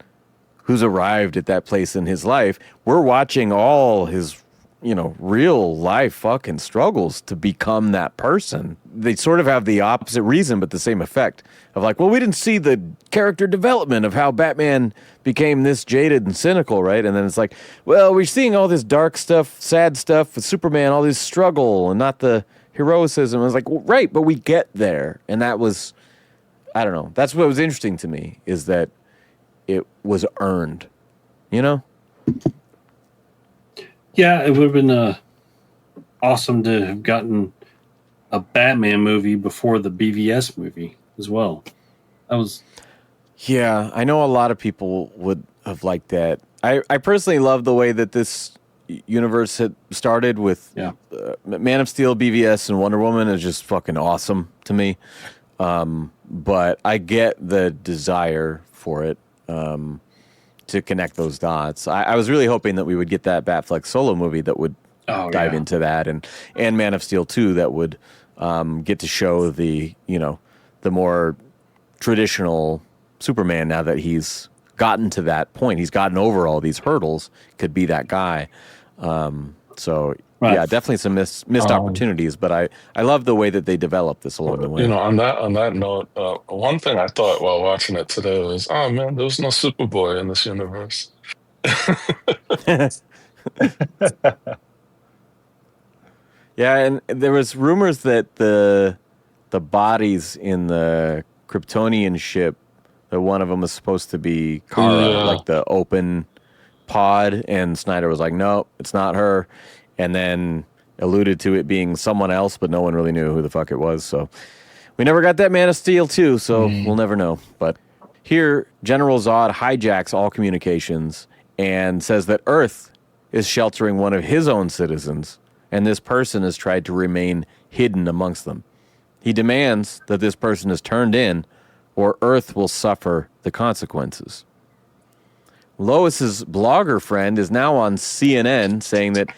who's arrived at that place in his life, we're watching all his, real life fucking struggles to become that person. They sort of have the opposite reason, but the same effect of like, well, we didn't see the character development of how Batman became this jaded and cynical, right? And then it's like, well, we're seeing all this dark stuff, sad stuff with Superman, all this struggle and not the heroicism. I was like, well, right, but we get there. And that was, I don't know. That's what was interesting to me, is that it was earned, Yeah, it would have been awesome to have gotten a Batman movie before the BVS movie as well. Yeah, I know a lot of people would have liked that. I personally love the way that this universe had started with Man of Steel, BVS, and Wonder Woman is just fucking awesome to me. But I get the desire for it. To connect those dots. I was really hoping that we would get that Batfleck solo movie that would dive into that, and Man of Steel 2 that would get to show the more traditional Superman, now that he's gotten to that point. He's gotten over all these hurdles, could be that guy. Yeah, definitely some missed opportunities, but I love the way that they developed this along the way. On that note, one thing I thought while watching it today was, oh man, there was no Superboy in this universe. Yeah, and there was rumors that the bodies in the Kryptonian ship that one of them was supposed to be Kara, like the open pod, and Snyder was like, no, it's not her, and then alluded to it being someone else, but no one really knew who the fuck it was. So we never got that Man of Steel 2, so we'll never know. But here, General Zod hijacks all communications and says that Earth is sheltering one of his own citizens, and this person has tried to remain hidden amongst them. He demands that this person is turned in, or Earth will suffer the consequences. Lois's blogger friend is now on CNN saying that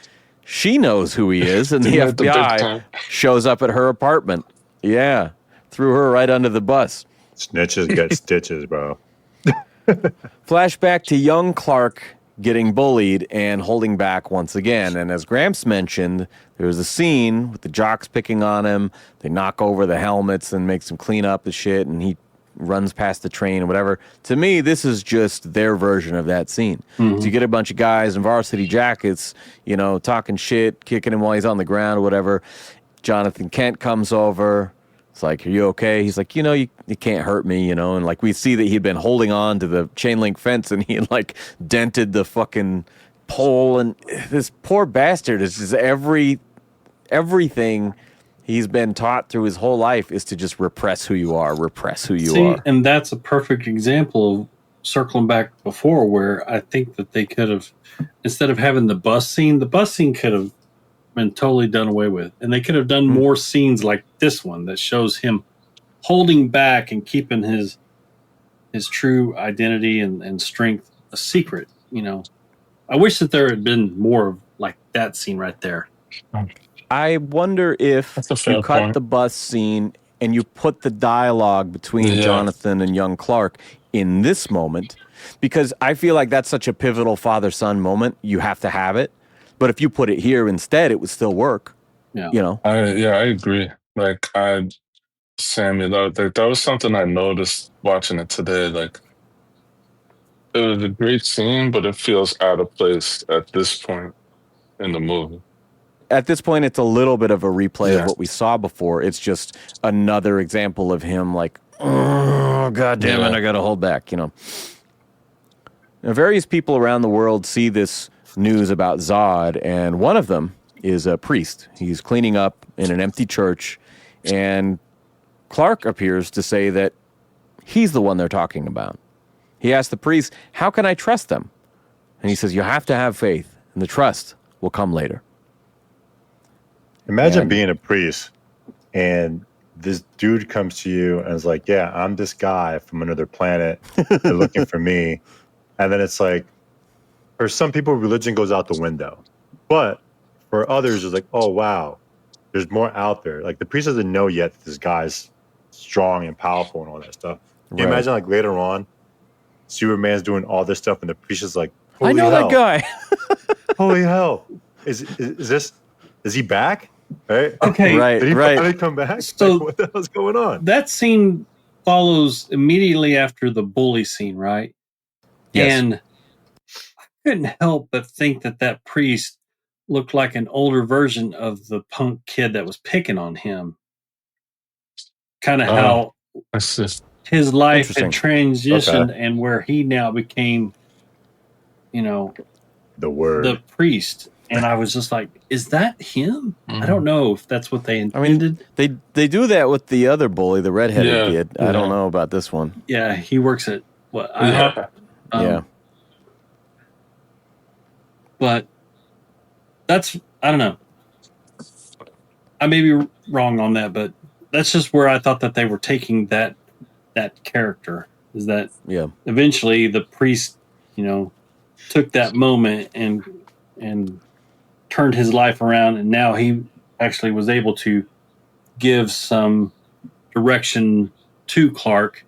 she knows who he is, and the FBI shows up at her apartment. Yeah, threw her right under the bus. Snitches get stitches, bro. Flashback to young Clark getting bullied and holding back once again. And as Gramps mentioned, there was a scene with the jocks picking on him. They knock over the helmets and makes him clean up the shit, and he runs past the train or whatever. To me, this is just their version of that scene. So you get a bunch of guys in varsity jackets, you know, talking shit, kicking him while he's on the ground or whatever. Jonathan Kent comes over. It's like, are you okay? He's like, you know, you can't hurt me, you know. And like we see that he'd been holding on to the chain link fence and he had like dented the fucking pole. And this poor bastard is just everything he's been taught through his whole life is to just repress who you are, And that's a perfect example of circling back before, where I think that they could have, instead of having the bus scene could have been totally done away with. And they could have done more scenes like this one that shows him holding back and keeping his true identity and strength a secret, you know. I wish that there had been more of like that scene right there. I wonder if you cut the bus scene and you put the dialogue between Jonathan and young Clark in this moment, because I feel like that's such a pivotal father-son moment. You have to have it. But if you put it here instead, it would still work. Yeah. You know? I agree. Like, Sammy, that was something I noticed watching it today. Like, it was a great scene, but it feels out of place at this point in the movie. At this point, it's a little bit of a replay of what we saw before. It's just another example of him like, oh, God damn it, I got to hold back, you know. Now, various people around the world see this news about Zod, and one of them is a priest. He's cleaning up in an empty church, and Clark appears to say that he's the one they're talking about. He asks the priest, how can I trust them? And he says, you have to have faith, and the trust will come later. Imagine being a priest, and this dude comes to you and is like, yeah, I'm this guy from another planet. They're looking for me. And then it's like, for some people, religion goes out the window. But for others, it's like, oh, wow, there's more out there. Like, the priest doesn't know yet that this guy's strong and powerful and all that stuff. Can you imagine, like, later on, Superman's doing all this stuff, and the priest is like, holy I know hell. that guy. Holy hell. Is he back? Right? Okay. Did he finally come back? So like, what the hell's going on? That scene follows immediately after the bully scene, right? Yes. And I couldn't help but think that priest looked like an older version of the punk kid that was picking on him. Kind of how his life had transitioned and where he now became, you know, the priest. And I was just like, is that him? I don't know if that's what they intended. I mean, they do that with the other bully, the redheaded kid. I don't know about this one. Yeah, he works at what? Yeah. But that's, I don't know. I may be wrong on that, but that's just where I thought that they were taking that character. Is that eventually the priest, you know, took that moment and turned his life around, and now he actually was able to give some direction to Clark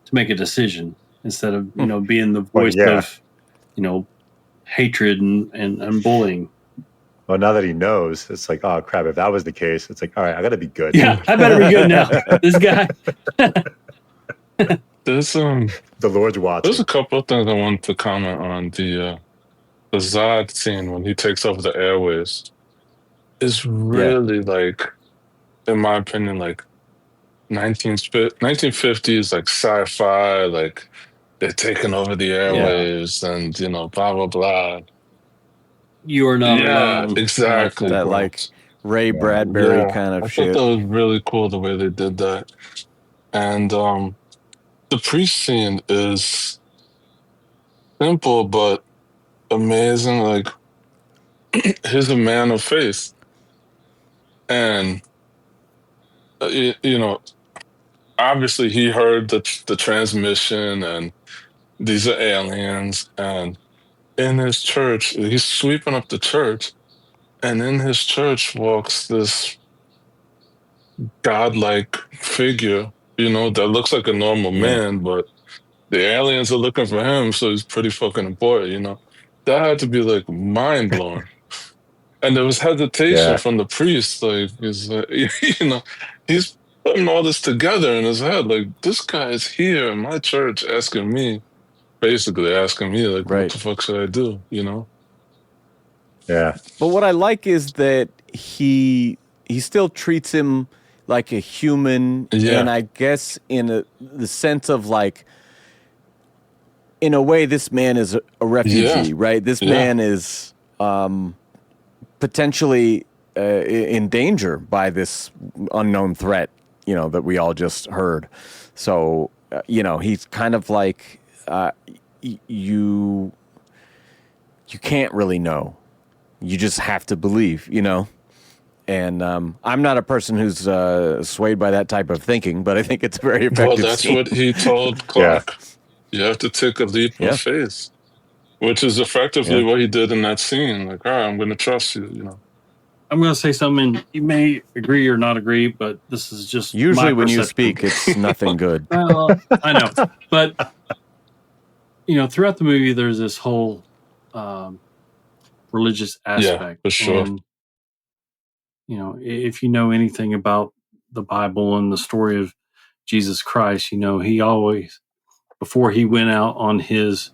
to make a decision instead of, you know, being the voice of, you know, hatred and bullying. Well, now that he knows, it's like, oh crap, if that was the case, it's like, all right, I gotta be good. Yeah, I better be good now. This guy. There's the Lord's watching. There's a couple of things I wanted to comment on. The Zod scene when he takes over the airways is really like, in my opinion, like 1950s, like sci-fi, like they're taking over the airwaves and, blah, blah, blah. You are not Yeah, alone. exactly. That bro. like Ray Bradbury kind I of thought shit. that was really cool the way they did that. And the priest scene is simple but amazing. Like, he's a man of faith. And, obviously he heard the transmission and these are aliens. And in his church, he's sweeping up the church. And in his church walks this godlike figure, that looks like a normal man, but the aliens are looking for him, so he's pretty fucking important. That had to be like mind blowing. And there was hesitation from the priest, like, he's putting all this together in his head. Like, this guy is here in my church basically asking me, like, what the fuck should I do, Yeah. But what I like is that he still treats him like a human, and I guess in the sense of like, in a way, this man is a refugee, right? This man is potentially in danger by this unknown threat, that we all just heard. So, he's kind of like you can't really know. You just have to believe, And I'm not a person who's swayed by that type of thinking, but I think it's very effective. Well, that's what he told Clark. You have to take a leap of faith, which is effectively what he did in that scene. Like, all right, I'm going to trust you, I'm going to say something. You may agree or not agree, but this is just usually my when you perception. speak, it's nothing good. Well, I know, but throughout the movie, there's this whole religious aspect. Yeah, for sure. And, if you know anything about the Bible and the story of Jesus Christ, he always, before he went out on his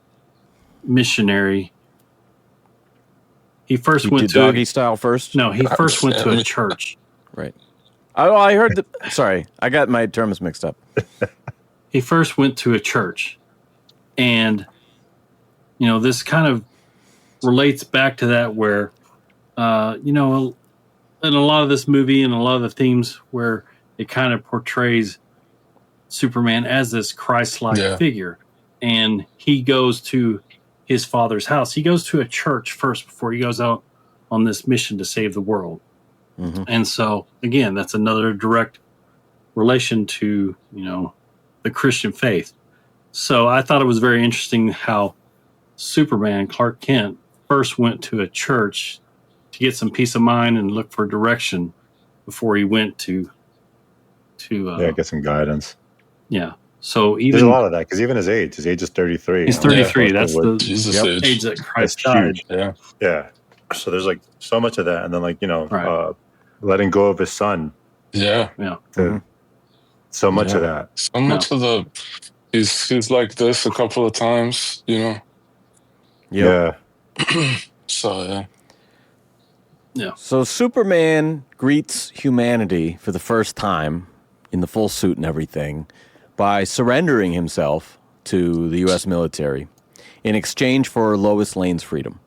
missionary, he first went did to doggy style first. No, he first went to a church. Right. Oh, I heard sorry, I got my terms mixed up. He first went to a church, and this kind of relates back to that where, in a lot of this movie and a lot of the themes where it kind of portrays Superman as this Christ-like figure, and he goes to his father's house. He goes to a church first before he goes out on this mission to save the world. Mm-hmm. And so, again, that's another direct relation to, the Christian faith. So I thought it was very interesting how Superman, Clark Kent, first went to a church to get some peace of mind and look for direction before he went to get some guidance. Yeah. So even there's a lot of that because even his age is 33. He's 33. That's the Jesus age that Christ died. Yeah. So there's like so much of that, and then like letting go of his son. Yeah. So much of that. So much of the he's like this a couple of times, Yeah. So yeah. So Superman greets humanity for the first time in the full suit and everything by surrendering himself to the U.S. military in exchange for Lois Lane's freedom.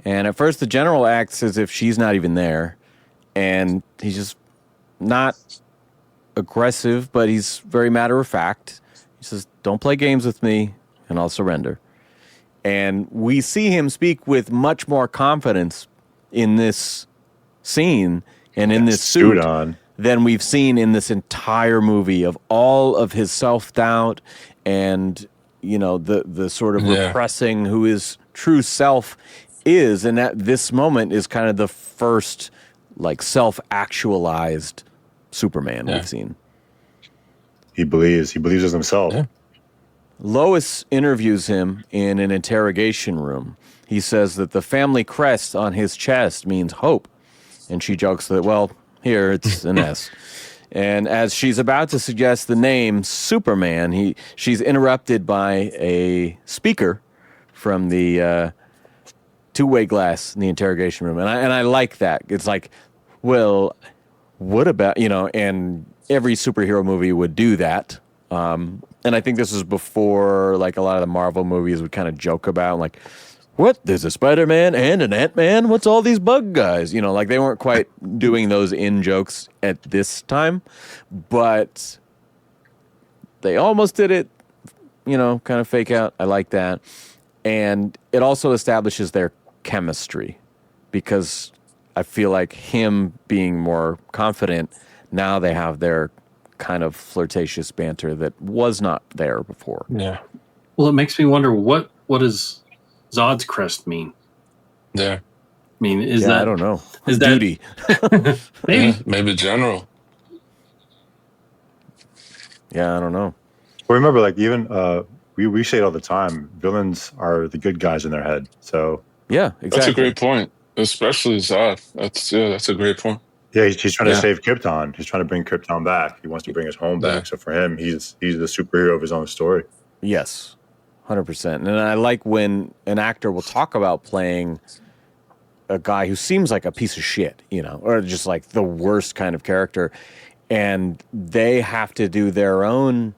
And at first the general acts as if she's not even there, and he's just not aggressive, but he's very matter of fact. He says, "Don't play games with me, and I'll surrender." And we see him speak with much more confidence in this scene and in this suit on than we've seen in this entire movie, of all of his self-doubt and, the sort of repressing who his true self is. And at this moment is kind of the first, like, self-actualized Superman we've seen. He believes as himself. Yeah. Lois interviews him in an interrogation room. He says that the family crest on his chest means hope. And she jokes that, well, here it's an S. And as she's about to suggest the name Superman, she's interrupted by a speaker from the two-way glass in the interrogation room. And I like that. It's like, well, what about, and every superhero movie would do that. And I think this was before, like, a lot of the Marvel movies would kind of joke about, like, what? There's a Spider-Man and an Ant-Man? What's all these bug guys? You know, like, they weren't quite doing those in-jokes at this time, but they almost did it, you know, kind of fake out. I like that. And it also establishes their chemistry, because I feel like him being more confident, now they have their kind of flirtatious banter that was not there before. Yeah. Well, it makes me wonder what does Zod's crest mean? Yeah. I mean, is that I don't know. Is Duty. that maybe? Maybe general. Yeah, I don't know. Well, remember, like, even we say it all the time. Villains are the good guys in their head. So yeah, exactly. That's a great point, especially Zod. That's a great point. yeah, he's trying to save Krypton. He's trying to bring Krypton back. He wants to bring his home back. So for him, he's the superhero of his own story. Yes, 100%. And I like when an actor will talk about playing a guy who seems like a piece of shit, you know, or just like the worst kind of character, and they have to do their own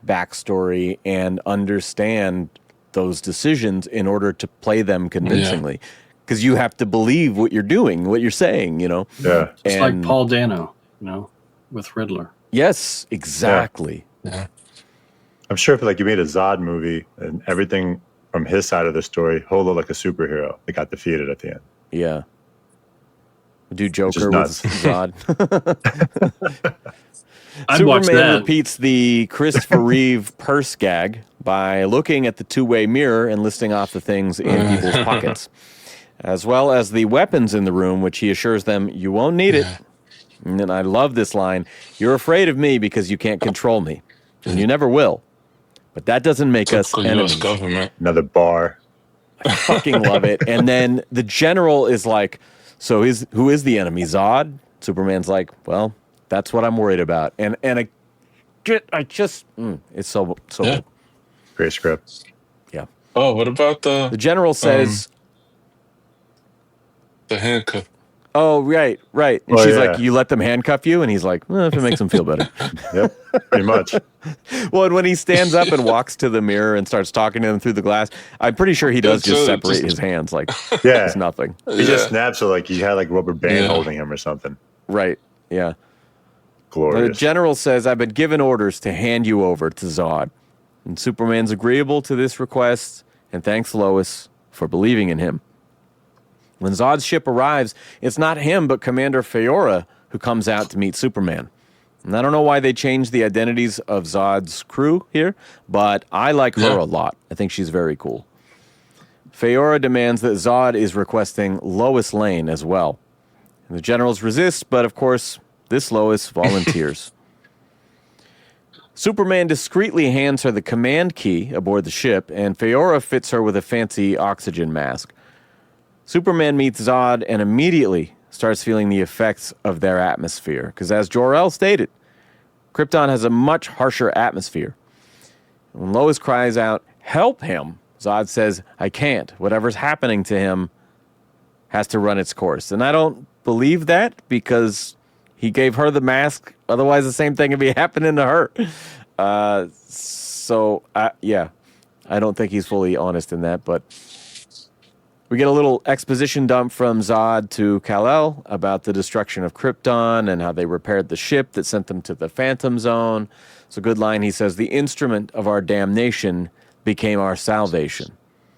backstory and understand those decisions in order to play them convincingly. Because you have to believe what you're doing, what you're saying, you know? Yeah. It's like Paul Dano, you know, with Riddler. Yes, exactly. Yeah. I'm sure if, like, you made a Zod movie and everything from his side of the story, he'll look like a superhero that got defeated at the end. Yeah. Do Joker with nuts. Zod. I'd watch Superman that. repeats the Christopher Reeve purse gag by looking at the two-way mirror and listing off the things in people's pockets, as well as the weapons in the room, which he assures them, you won't need it. And then I love this line, you're afraid of me because you can't control me, and you never will. But that doesn't make us Typical enemies. U.S. government. Another bar. I fucking love it. And then the general is like, so who is the enemy, Zod? Superman's like, well, that's what I'm worried about. And it's so Yeah. Great script. yeah. Oh, what about The general says, the handcuff? oh, right. And Oh, she's yeah. like, you let them handcuff you? And he's like, well, if it makes them feel better. Yep, pretty much. Well, and when he stands up and walks to the mirror and starts talking to them through the glass, I'm pretty sure he does just separate his hands like Yeah. it's nothing. He just snapped, so like he had like rubber band holding him or something. Right, yeah. The Glorious. general says, I've been given orders to hand you over to Zod. And Superman's agreeable to this request and thanks Lois for believing in him. When Zod's ship arrives, it's not him but Commander Feora who comes out to meet Superman. And I don't know why they changed the identities of Zod's crew here, but I like her a lot. I think she's very cool. Feora demands that Zod is requesting Lois Lane as well. And the generals resist, but of course, this Lois volunteers. Superman discreetly hands her the command key aboard the ship, and Feora fits her with a fancy oxygen mask. Superman meets Zod and immediately starts feeling the effects of their atmosphere. Because as Jor-El stated, Krypton has a much harsher atmosphere. When Lois cries out, help him, Zod says, I can't. Whatever's happening to him has to run its course. And I don't believe that because he gave her the mask. Otherwise, the same thing would be happening to her. I don't think he's fully honest in that, but we get a little exposition dump from Zod to Kal-El about the destruction of Krypton and how they repaired the ship that sent them to the Phantom Zone. It's a good line. He says, the instrument of our damnation became our salvation.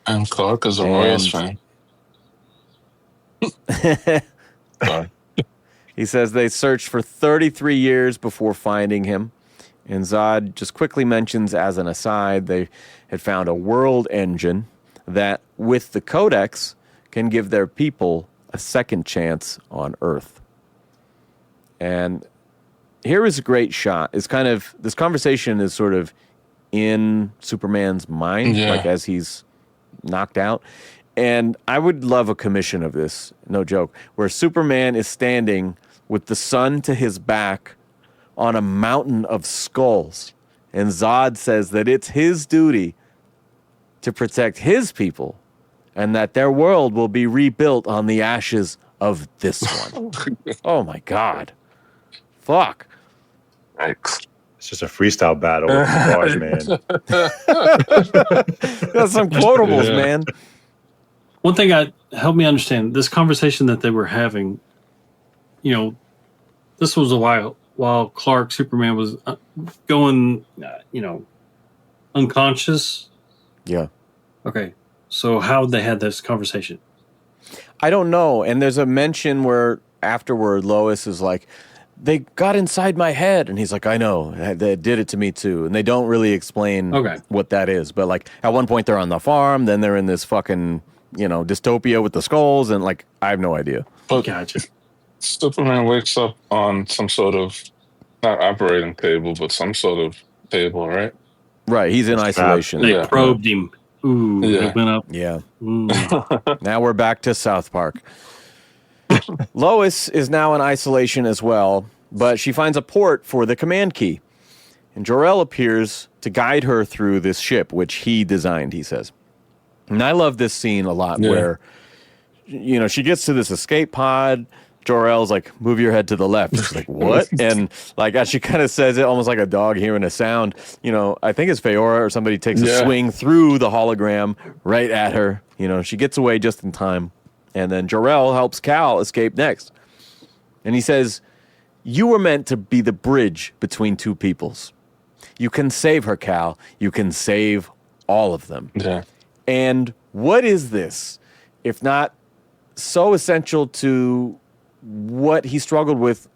And Clark is a Royals fan. Sorry. He says they searched for 33 years before finding him. And Zod just quickly mentions, as an aside, they had found a world engine that, with the Codex, can give their people a second chance on Earth. And here is a great shot. It's kind of, this conversation is sort of in Superman's mind, like as he's knocked out. And I would love a commission of this, no joke, where Superman is standing with the sun to his back on a mountain of skulls. And Zod says that it's his duty to protect his people and that their world will be rebuilt on the ashes of this one. Oh my God. Fuck. Yikes. It's just a freestyle battle with bars, man. That's some quotables, man. One thing help me understand this conversation that they were having. You know, this was a while Clark Superman was going, unconscious. Yeah. Okay, so how they had this conversation? I don't know. And there's a mention where afterward Lois is like, they got inside my head. And he's like, I know. They did it to me too. And they don't really explain what that is. But like at one point they're on the farm. Then they're in this fucking, dystopia with the skulls. And like, I have no idea. But Gotcha. Superman wakes up on some sort of, not operating table, but some sort of table, right? Right. He's in isolation. They probed him. Ooh, they went up. Yeah. Now we're back to South Park. Lois is now in isolation as well, but she finds a port for the command key. And Jor-El appears to guide her through this ship, which he designed, he says. And I love this scene a lot where, she gets to this escape pod. Jor-El's like, move your head to the left. She's like, what? And like, as she kind of says it, almost like a dog hearing a sound, I think it's Feora or somebody takes a swing through the hologram right at her. She gets away just in time. And then Jor-El helps Cal escape next. And he says, you were meant to be the bridge between two peoples. You can save her, Cal. You can save all of them. Yeah. And what is this, if not so essential to what he struggled with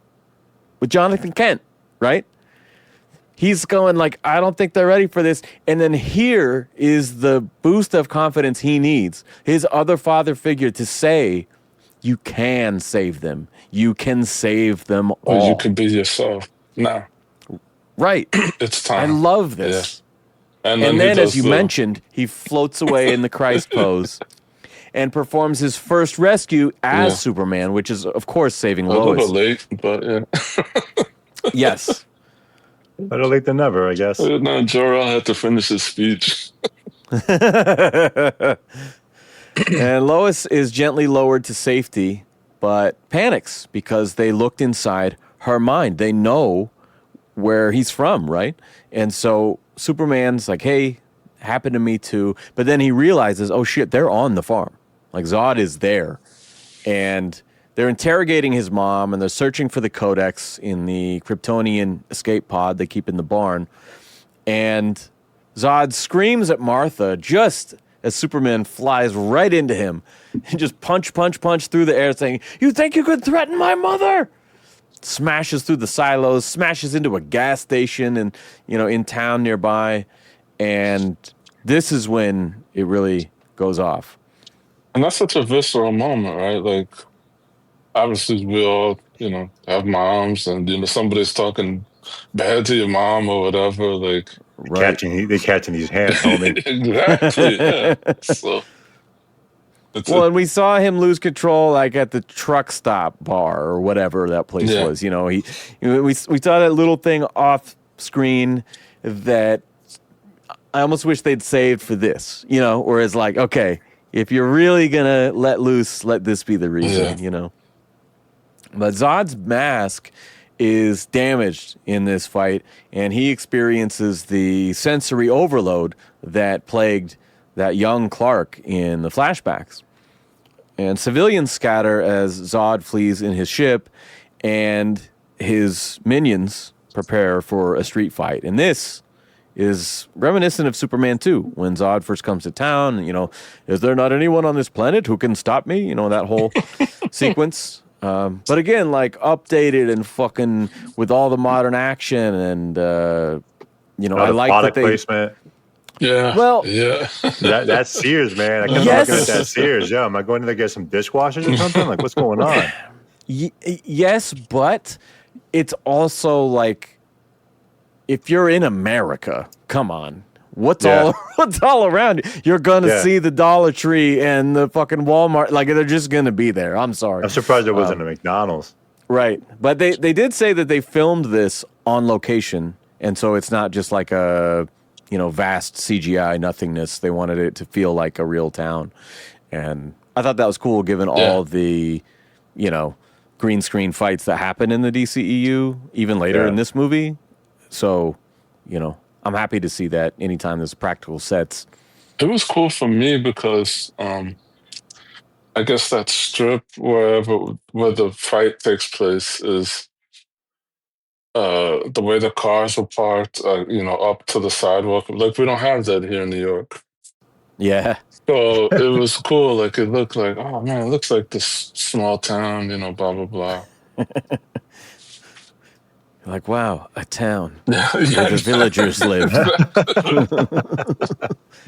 Jonathan Kent, right? He's going like, I don't think they're ready for this. And then here is the boost of confidence he needs. His other father figure to say, you can save them. You can save them all. Or you can be yourself. No. Right. It's time. I love this. Yeah. And then as you mentioned, he floats away in the Christ pose and performs his first rescue as Superman, which is, of course, saving Lois. A little late, but yeah. Yes. Better late than never, I guess. No, Jor-El had to finish his speech. And Lois is gently lowered to safety, but panics because they looked inside her mind. They know where he's from, right? And so Superman's like, hey, happened to me too. But then he realizes, oh shit, they're on the farm. Like Zod is there. And they're interrogating his mom and they're searching for the codex in the Kryptonian escape pod they keep in the barn. And Zod screams at Martha just as Superman flies right into him and just punch through the air saying, you think you could threaten my mother? Smashes through the silos, smashes into a gas station and, in town nearby. And this is when it really goes off. And that's such a visceral moment, right? Like, obviously we all, have moms and, somebody's talking bad to your mom or whatever, like. Right. They're catching these hands, homie. Exactly, yeah. So. And we saw him lose control, like at the truck stop bar or whatever that place was. We saw that little thing off screen that I almost wish they'd saved for this. Whereas like, okay, if you're really gonna let loose, let this be the reason. But Zod's mask is damaged in this fight, and he experiences the sensory overload that plagued that young Clark in the flashbacks. And civilians scatter as Zod flees in his ship, and his minions prepare for a street fight. And this is reminiscent of Superman 2, when Zod first comes to town, and, is there not anyone on this planet who can stop me? That whole sequence. But again, like updated and fucking with all the modern action and, I like that they placement. Yeah. Well, yeah. That's Sears, man. I kept looking at that Sears. Yeah, am I going to get some dishwashers or something? Like, what's going on? Yes, but it's also like, if you're in America, come on. What's all around you? You're gonna see the Dollar Tree and the fucking Walmart. Like they're just gonna be there. I'm sorry. I'm surprised there wasn't a McDonald's. Right, but they did say that they filmed this on location, and so it's not just like a vast CGI nothingness. They wanted it to feel like a real town, and I thought that was cool given all the green screen fights that happen in the DCEU, even later in this movie. So, I'm happy to see that anytime there's practical sets. It was cool for me because I guess that strip where the fight takes place is the way the cars are parked, up to the sidewalk. Like we don't have that here in New York. Yeah. So it was cool. Like it looked like, oh man, it looks like this small town, blah blah blah. Like, wow, a town Yeah, where the villagers live.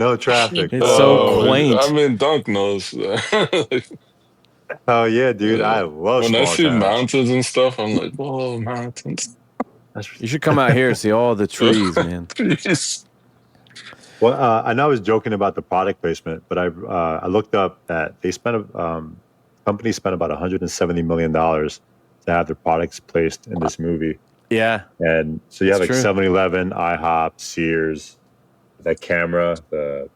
No traffic. It's so quaint. I mean, Dunk knows. Oh yeah, dude, I love when I small see towns. mountains and stuff, I'm like, whoa, mountains. You should come out here and see all the trees, man. Trees. Well, I know I was joking about the product placement, but I looked up that they company spent about $170 million to have their products placed in this movie. Yeah. And so you have It's like true. 7-Eleven, IHOP, Sears, that camera, the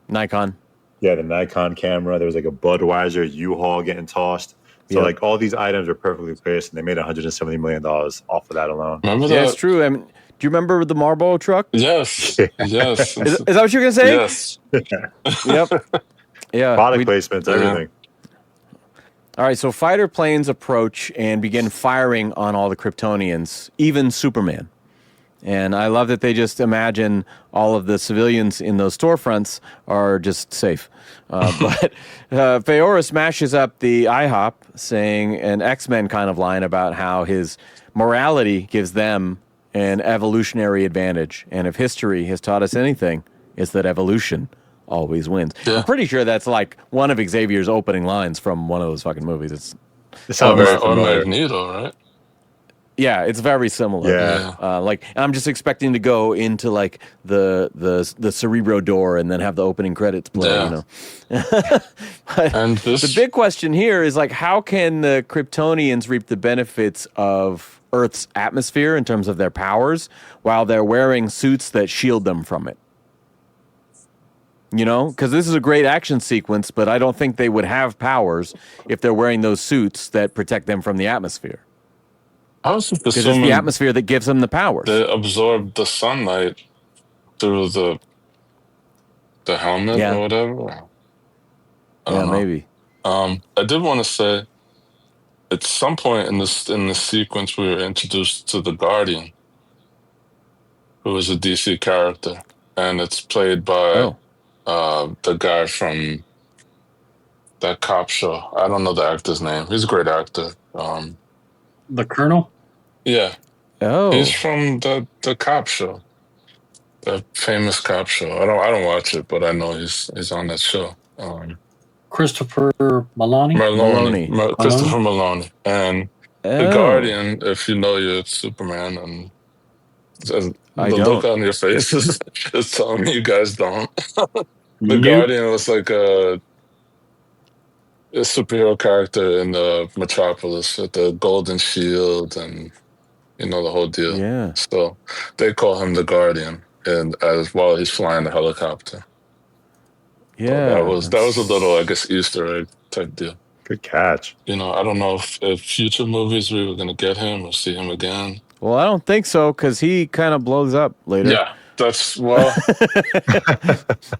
Nikon. Nikon camera. There was like a Budweiser U-Haul getting tossed. So Yep. like all these items are perfectly placed, and they made $170 million off of that alone. Remember Yeah, that? it's true. I mean, do you remember the Marlboro truck? Yes. Yes. Is that what you were going to say? Yes. Yep. Yeah. Product placements, everything. All right, so fighter planes approach and begin firing on all the Kryptonians, even Superman. And I love that they just imagine all of the civilians in those storefronts are just safe. But Feora smashes up the IHOP, saying an X-Men kind of line about how his morality gives them an evolutionary advantage. And if history has taught us anything, it's that evolution always wins. Yeah. I'm pretty sure that's like one of Xavier's opening lines from one of those fucking movies. It sounds very Or familiar. Magneto, right? Yeah, it's very similar. Yeah. Like I'm just expecting to go into like the Cerebro door and then have the opening credits play. Yeah. But And the big question here is like, how can the Kryptonians reap the benefits of Earth's atmosphere in terms of their powers while they're wearing suits that shield them from it? Because this is a great action sequence, but I don't think they would have powers if they're wearing those suits that protect them from the atmosphere. I was just Because it's assuming the atmosphere that gives them the powers. they absorb the sunlight through the helmet Yeah. or whatever. I Yeah, don't know. maybe. I did want to say, at some point in this sequence, we were introduced to the Guardian, who is a DC character, and it's played by the guy from that cop show. I don't know the actor's name. He's a great actor. The Colonel? Yeah, Oh. he's from the cop show, the famous cop show. I don't watch it, but I know he's on that show. Christopher Maloney? Maloney. Christopher Maloney, and the Oh. Guardian. If you know you're Superman, and the I look don't. on your face is telling me you guys don't. The Nope. Guardian was like a superhero character in the Metropolis with the golden shield and the whole deal. Yeah. So they call him the Guardian, and while he's flying the helicopter. Yeah. That was a little, I guess, Easter egg type deal. Good catch. I don't know if future movies we were gonna get him or see him again. Well, I don't think so, because he kind of blows up later. Yeah, that's Might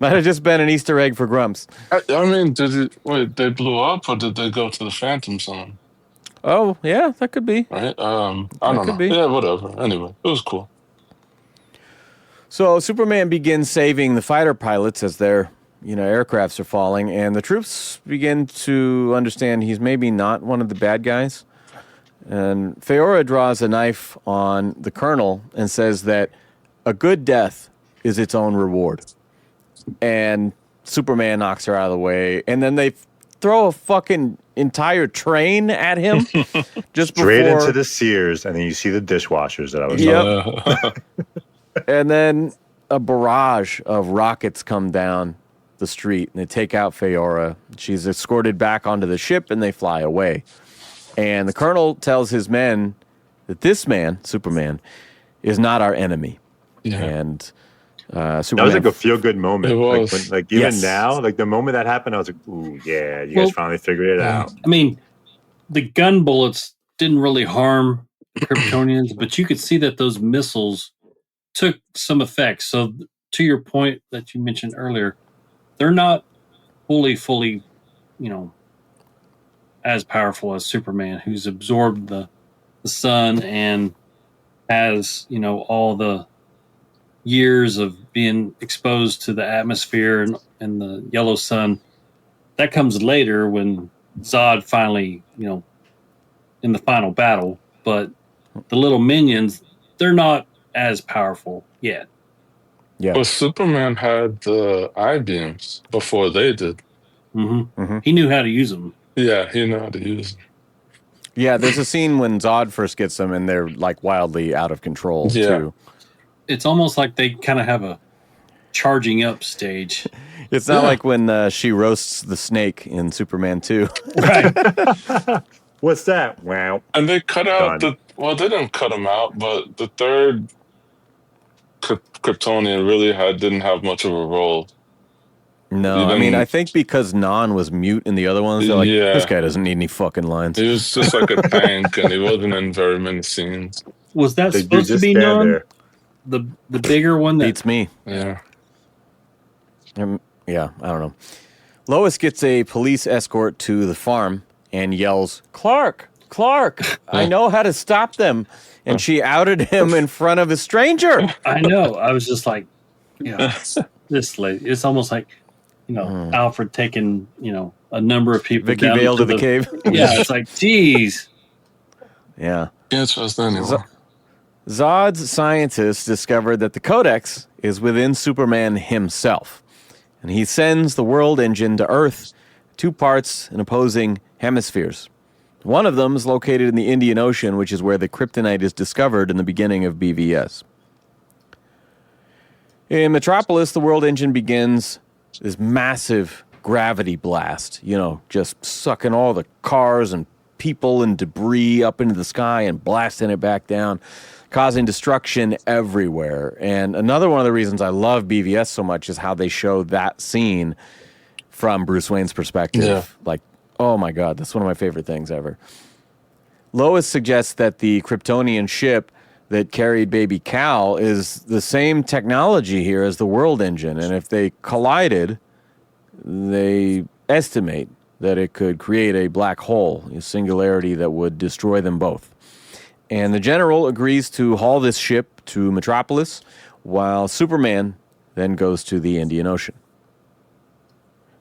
have just been an Easter egg for Grumps. I mean, they blew up, or did they go to the Phantom Zone? Oh, yeah, that could be. Right? I don't know. could be. Yeah, whatever. Anyway, it was cool. So Superman begins saving the fighter pilots as their aircrafts are falling, and the troops begin to understand he's maybe not one of the bad guys. And Feora draws a knife on the colonel and says that a good death is its own reward. And Superman knocks her out of the way, and then they throw a fucking entire train at him just Straight before. into the Sears, and then you see the dishwashers that I was Yep. And then a barrage of rockets come down the street, and they take out Feora. She's escorted back onto the ship, and they fly away. And the colonel tells his men that this man, Superman, is not our enemy. Yeah. And That Superman. was like a feel-good moment. It was. Even Yes. now, like the moment that happened, I was like, "Ooh, yeah, you guys Well, finally figured it out." I mean, the gun bullets didn't really harm the Kryptonians, but you could see that those missiles took some effects. So to your point that you mentioned earlier, they're not fully, as powerful as Superman, who's absorbed the sun and has, all the years of being exposed to the atmosphere and the yellow sun. That comes later when Zod finally, in the final battle. But the little minions, they're not as powerful yet. Yeah. But Superman had the I-beams before they did. He knew how to use them. Yeah, he knew how to use them. Yeah, there's a scene when Zod first gets them and they're like wildly out of control too. It's almost like they kind of have a charging up stage. It's not like when she roasts the snake in Superman 2. Right. What's that? Wow. And they cut out Done. they didn't cut him out, but the third Kryptonian really didn't have much of a role. No, I mean, I think because Non was mute in the other ones, they're like, this guy doesn't need any fucking lines. He was just like a tank, and he wasn't in very many scenes. Was that supposed to be Non? The bigger one that beats me. Yeah. Yeah, I don't know. Lois gets a police escort to the farm and yells, Clark, I know how to stop them. And she outed him in front of a stranger. I know. I was just like, this lady. It's almost like, Alfred taking, a number of people Vicky down Vale to the cave. Yeah, it's like, geez. Yeah. Can't trust anyone. Zod's scientists discovered that the Codex is within Superman himself. And he sends the world engine to Earth, 2 parts in opposing hemispheres. One of them is located in the Indian Ocean, which is where the kryptonite is discovered in the beginning of BVS. In Metropolis, the world engine begins this massive gravity blast, just sucking all the cars and people and debris up into the sky and blasting it back down, causing destruction everywhere. And another one of the reasons I love BVS so much is how they show that scene from Bruce Wayne's perspective. Yeah. Like, oh my God, that's one of my favorite things ever. Lois suggests that the Kryptonian ship that carried baby Cal is the same technology here as the world engine. And if they collided, they estimate that it could create a black hole, a singularity that would destroy them both. And the general agrees to haul this ship to Metropolis, while Superman then goes to the Indian Ocean.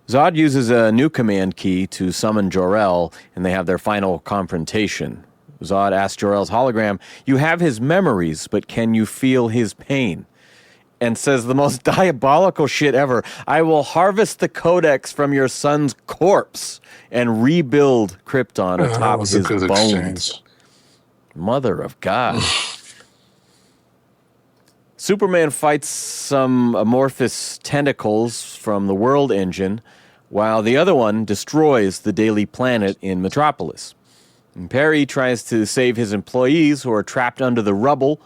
Zod uses a new command key to summon Jor-El, and they have their final confrontation. Zod asks Jor-El's hologram, you have his memories, but can you feel his pain? And says the most diabolical shit ever. I will harvest the Codex from your son's corpse and rebuild Krypton atop his bones. Exchange. Mother of God. Superman fights some amorphous tentacles from the world engine, while the other one destroys the Daily Planet in Metropolis. And Perry tries to save his employees who are trapped under the rubble.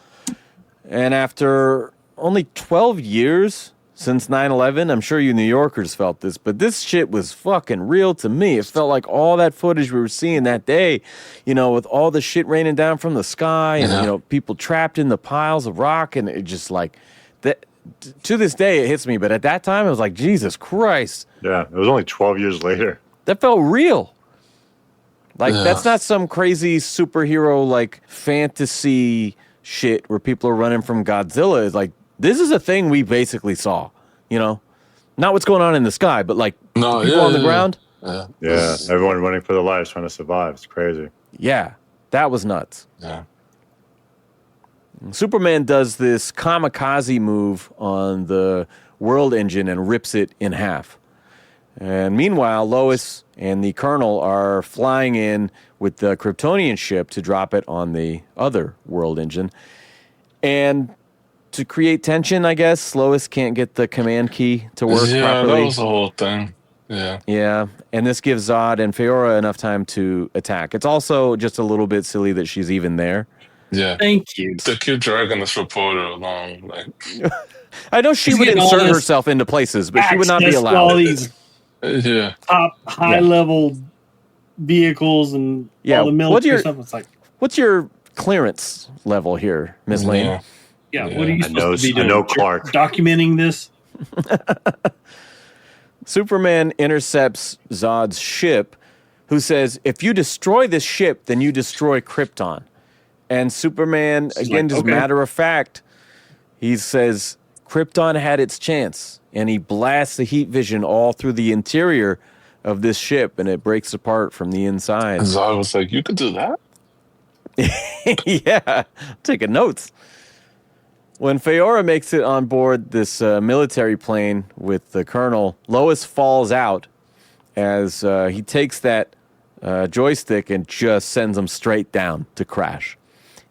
And after only 12 years since 9/11, I'm sure you New Yorkers felt this, but this shit was fucking real to me. It felt like all that footage we were seeing that day, with all the shit raining down from the sky and, people trapped in the piles of rock. And it just like, that. To this day, it hits me. But at that time, I was like, Jesus Christ. Yeah, it was only 12 years later. That felt real. Like, that's not some crazy superhero, like, fantasy shit where people are running from Godzilla. It's like, this is a thing we basically saw, Not what's going on in the sky, but, like, people on the ground. Yeah, everyone running for their lives, trying to survive. It's crazy. Yeah, that was nuts. Yeah. Superman does this kamikaze move on the world engine and rips it in half. And meanwhile, Lois and the Colonel are flying in with the Kryptonian ship to drop it on the other world engine. And to create tension, I guess, Lois can't get the command key to work properly. Yeah, that was the whole thing. Yeah. Yeah, and this gives Zod and Feora enough time to attack. It's also just a little bit silly that she's even there. Yeah. Thank you. They keep dragging this reporter along. I know she would insert herself into places, but she would not be allowed. All these top Yeah. high-level vehicles and all the military stuff. It's like, what's your clearance level here, Ms. Lane? Yeah, what are you I supposed to be doing? know Clark. Documenting this? Superman intercepts Zod's ship, who says, if you destroy this ship, then you destroy Krypton. And Superman, again, just matter of fact, he says, Krypton had its chance. And he blasts the heat vision all through the interior of this ship, and it breaks apart from the inside. And Zod was like, you could do that? Yeah, taking notes. When Feora makes it on board this military plane with the colonel, Lois falls out as he takes that joystick and just sends him straight down to crash.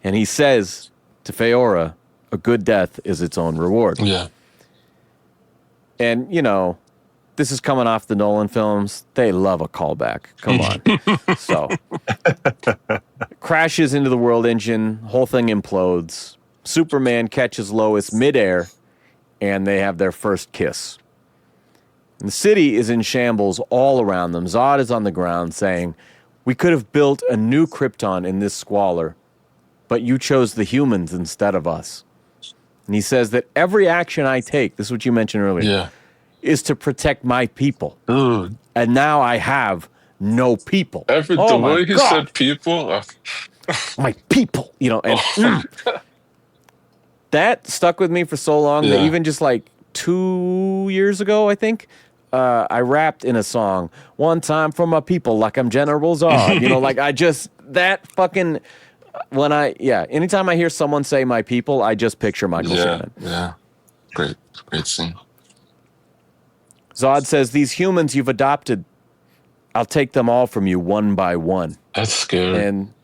And he says to Feora, a good death is its own reward. Yeah. And, you know, this is coming off the Nolan films. They love a callback. Come on. So, crashes into the world engine. Whole thing implodes. Superman catches Lois midair, and they have their first kiss. And the city is in shambles all around them. Zod is on the ground saying, we could have built a new Krypton in this squalor, but you chose the humans instead of us. And he says that every action I take, this is what you mentioned earlier, is to protect my people. Dude. And now I have no people. The way he said people. My people, you know, and that stuck with me for so long that even just like 2 years ago, I think, I rapped in a song, one time for my people, like I'm General Zod. You know, like I just, that fucking, anytime I hear someone say my people, I just picture Michael Shannon. Yeah, great scene. Zod says, these humans you've adopted, I'll take them all from you one by one. That's scary. And,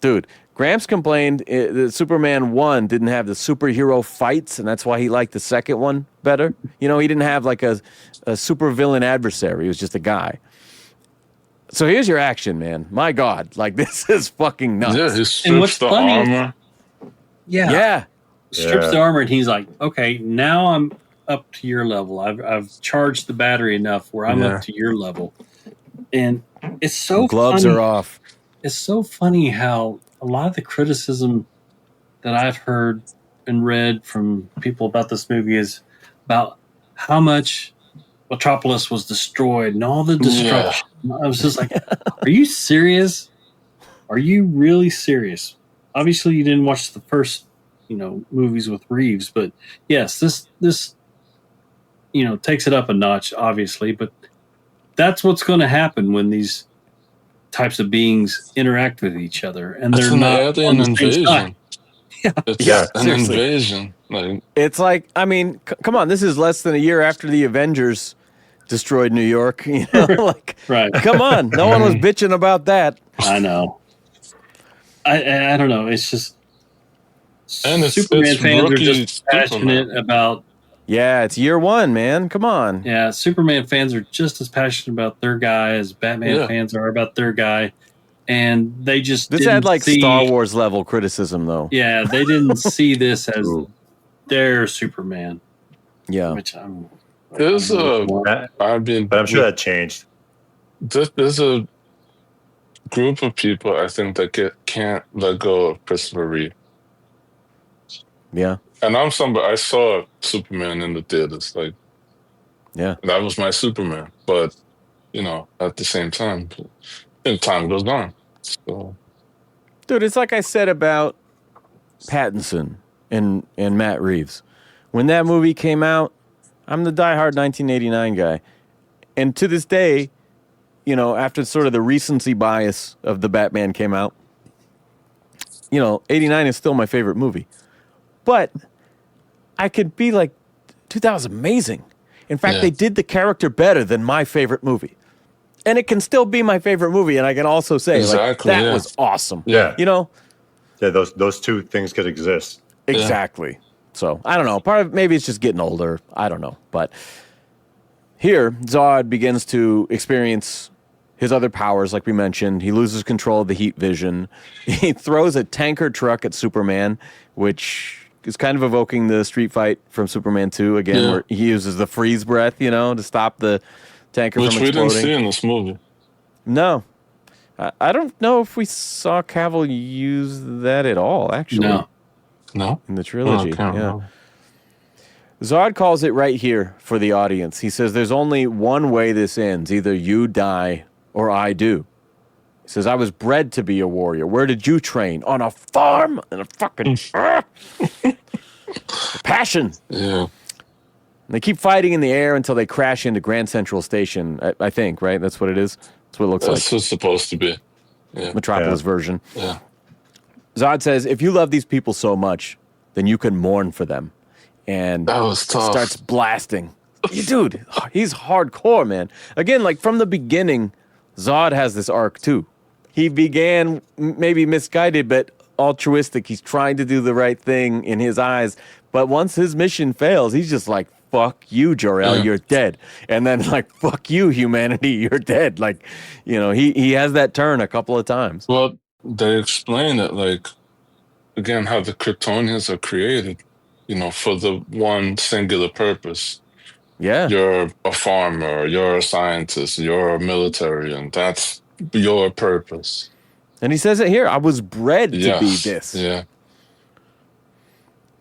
dude, Gramps complained that Superman 1 didn't have the superhero fights, and that's why he liked the second one better. You know, he didn't have like a supervillain adversary. He was just a guy. So here's your action, man. My God, like this is fucking nuts. Yeah, he strips the armor. Yeah. Strips the armor, and he's like, okay, now I'm up to your level. I've charged the battery enough where I'm up to your level. And it's so gloves funny. Are off. It's so funny how a lot of the criticism that I've heard and read from people about this movie is about how much Metropolis was destroyed and all the destruction. Yeah. I was just like, are you serious? Are you really serious? Obviously, you didn't watch the first, movies with Reeves, but yes, this takes it up a notch, obviously, but that's what's going to happen when these types of beings interact with each other, and they're not on the same side. It's an invasion. It's like, I mean, come on, this is less than a year after the Avengers destroyed New York. Right? Come on, no one was bitching about that. I know. I don't know. It's just, and Superman fans are just passionate about. Yeah, it's year one, man. Come on. Yeah, Superman fans are just as passionate about their guy as Batman fans are about their guy. And they just this had like Star Wars level criticism, though. Yeah, they didn't see this as their Superman. Yeah. Which I'm but I'm sure that changed. There's a group of people, I think, that can't let go of Christopher Reeve. Yeah. And I'm somebody, I saw Superman in the theaters. Like, yeah, that was my Superman. But, at the same time, time goes on. So, dude, it's like I said about Pattinson and Matt Reeves. When that movie came out, I'm the diehard 1989 guy. And to this day, after sort of the recency bias of the Batman came out, 89 is still my favorite movie. But I could be like, dude, that was amazing. In fact, they did the character better than my favorite movie. And it can still be my favorite movie, and I can also say, that was awesome. Yeah. Yeah, those two things could exist. Exactly. Yeah. So, I don't know. Part of maybe it's just getting older. I don't know. But here, Zod begins to experience his other powers, like we mentioned. He loses control of the heat vision. He throws a tanker truck at Superman, which is kind of evoking the street fight from Superman 2 again, where he uses the freeze breath, to stop the tanker from exploding. Which we didn't see in this movie. No. I don't know if we saw Cavill use that at all, actually. No. No? in the trilogy. I can't Yeah. remember. Zod calls it right here for the audience. He says, there's only one way this ends. Either you die or I do. He says, I was bred to be a warrior. Where did you train? On a farm? And a fucking... passion. Yeah. And they keep fighting in the air until they crash into Grand Central Station, I think, right? That's what it is? That's what it looks That's like. what's supposed to be. Yeah. Metropolis version. Yeah. Zod says, if you love these people so much, then you can mourn for them. And That was tough. starts blasting. Dude, he's hardcore, man. Again, like from the beginning, Zod has this arc too. He began maybe misguided, but altruistic. He's trying to do the right thing in his eyes. But once his mission fails, he's just like, fuck you, Jor-El, you're dead. And then like, fuck you, humanity, you're dead. Like, you know, he has that turn a couple of times. Well, they explain it like, again, how the Kryptonians are created, you know, for the one singular purpose. Yeah. You're a farmer, you're a scientist, you're a military, and that's your purpose. And he says it here, I was bred to be this. Yeah.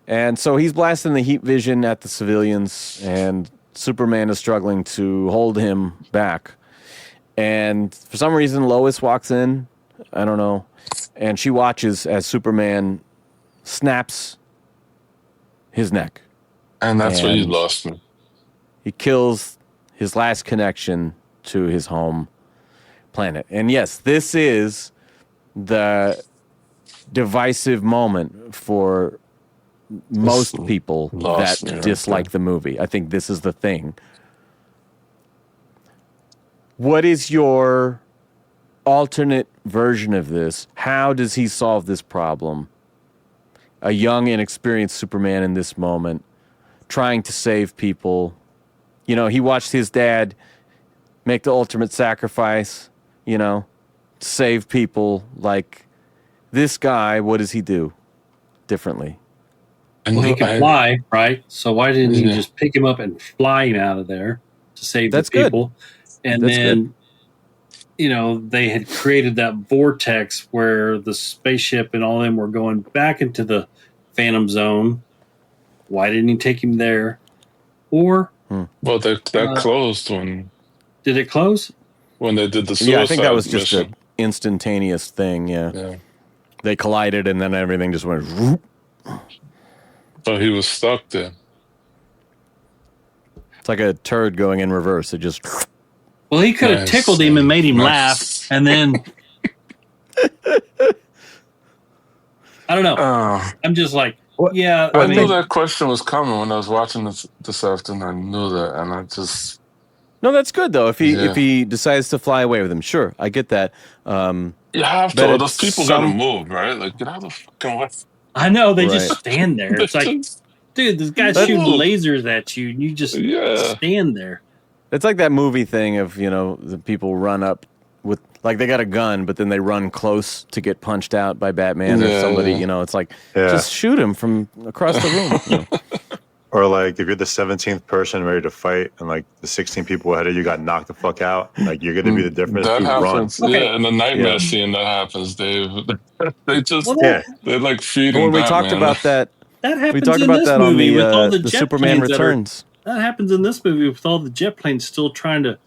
And so he's blasting the heat vision at the civilians, and Superman is struggling to hold him back. And for some reason, Lois walks in. I don't know. And she watches as Superman snaps his neck. And that's where you lost me. He kills his last connection to his home planet. And yes, this is the divisive moment for most people that dislike the movie. I think this is the thing. What is your alternate version of this? How does he solve this problem? A young, inexperienced Superman in this moment, trying to save people. You know, he watched his dad make the ultimate sacrifice, you know, save people. Like, this guy, what does he do differently? Well, he can fly, right? So why didn't you just pick him up and fly him out of there to save the people? And then, you know, they had created that vortex where the spaceship and all of them were going back into the Phantom Zone. Why didn't he take him there? Or... Well, that closed when... Did it close? When they did the suicide Yeah, I think that was just mission. an instantaneous thing, yeah. They collided and then everything just went... Whoop. So he was stuck there. It's like a turd going in reverse. It just... Well, he could have tickled him and made him laugh, and then... I don't know. I'm just like, yeah. I knew that question was coming when I was watching this afternoon. I knew that, and I just... No, that's good, though. If he decides to fly away with him, sure, I get that. You have to. Those people got to move, right? Like, get out of the fucking way. I know, they just stand there. It's like, dude, this guy's shooting lasers at you, and you just stand there. It's like that movie thing of, you know, the people run up with, like, they got a gun, but then they run close to get punched out by Batman or somebody, you know. It's like, just shoot him from across the room. You know? Or, like, if you're the 17th person ready to fight and, like, the 16 people ahead of you got knocked the fuck out, like, you're going to be the difference. That happens. Run. Yeah, in the nightmare scene that happens, Dave. They just, they're like feeding When we Batman. talked about that, That happens we talked in about this that movie on with all the the jet Superman planes Returns. That happens in this movie with all the jet planes still trying to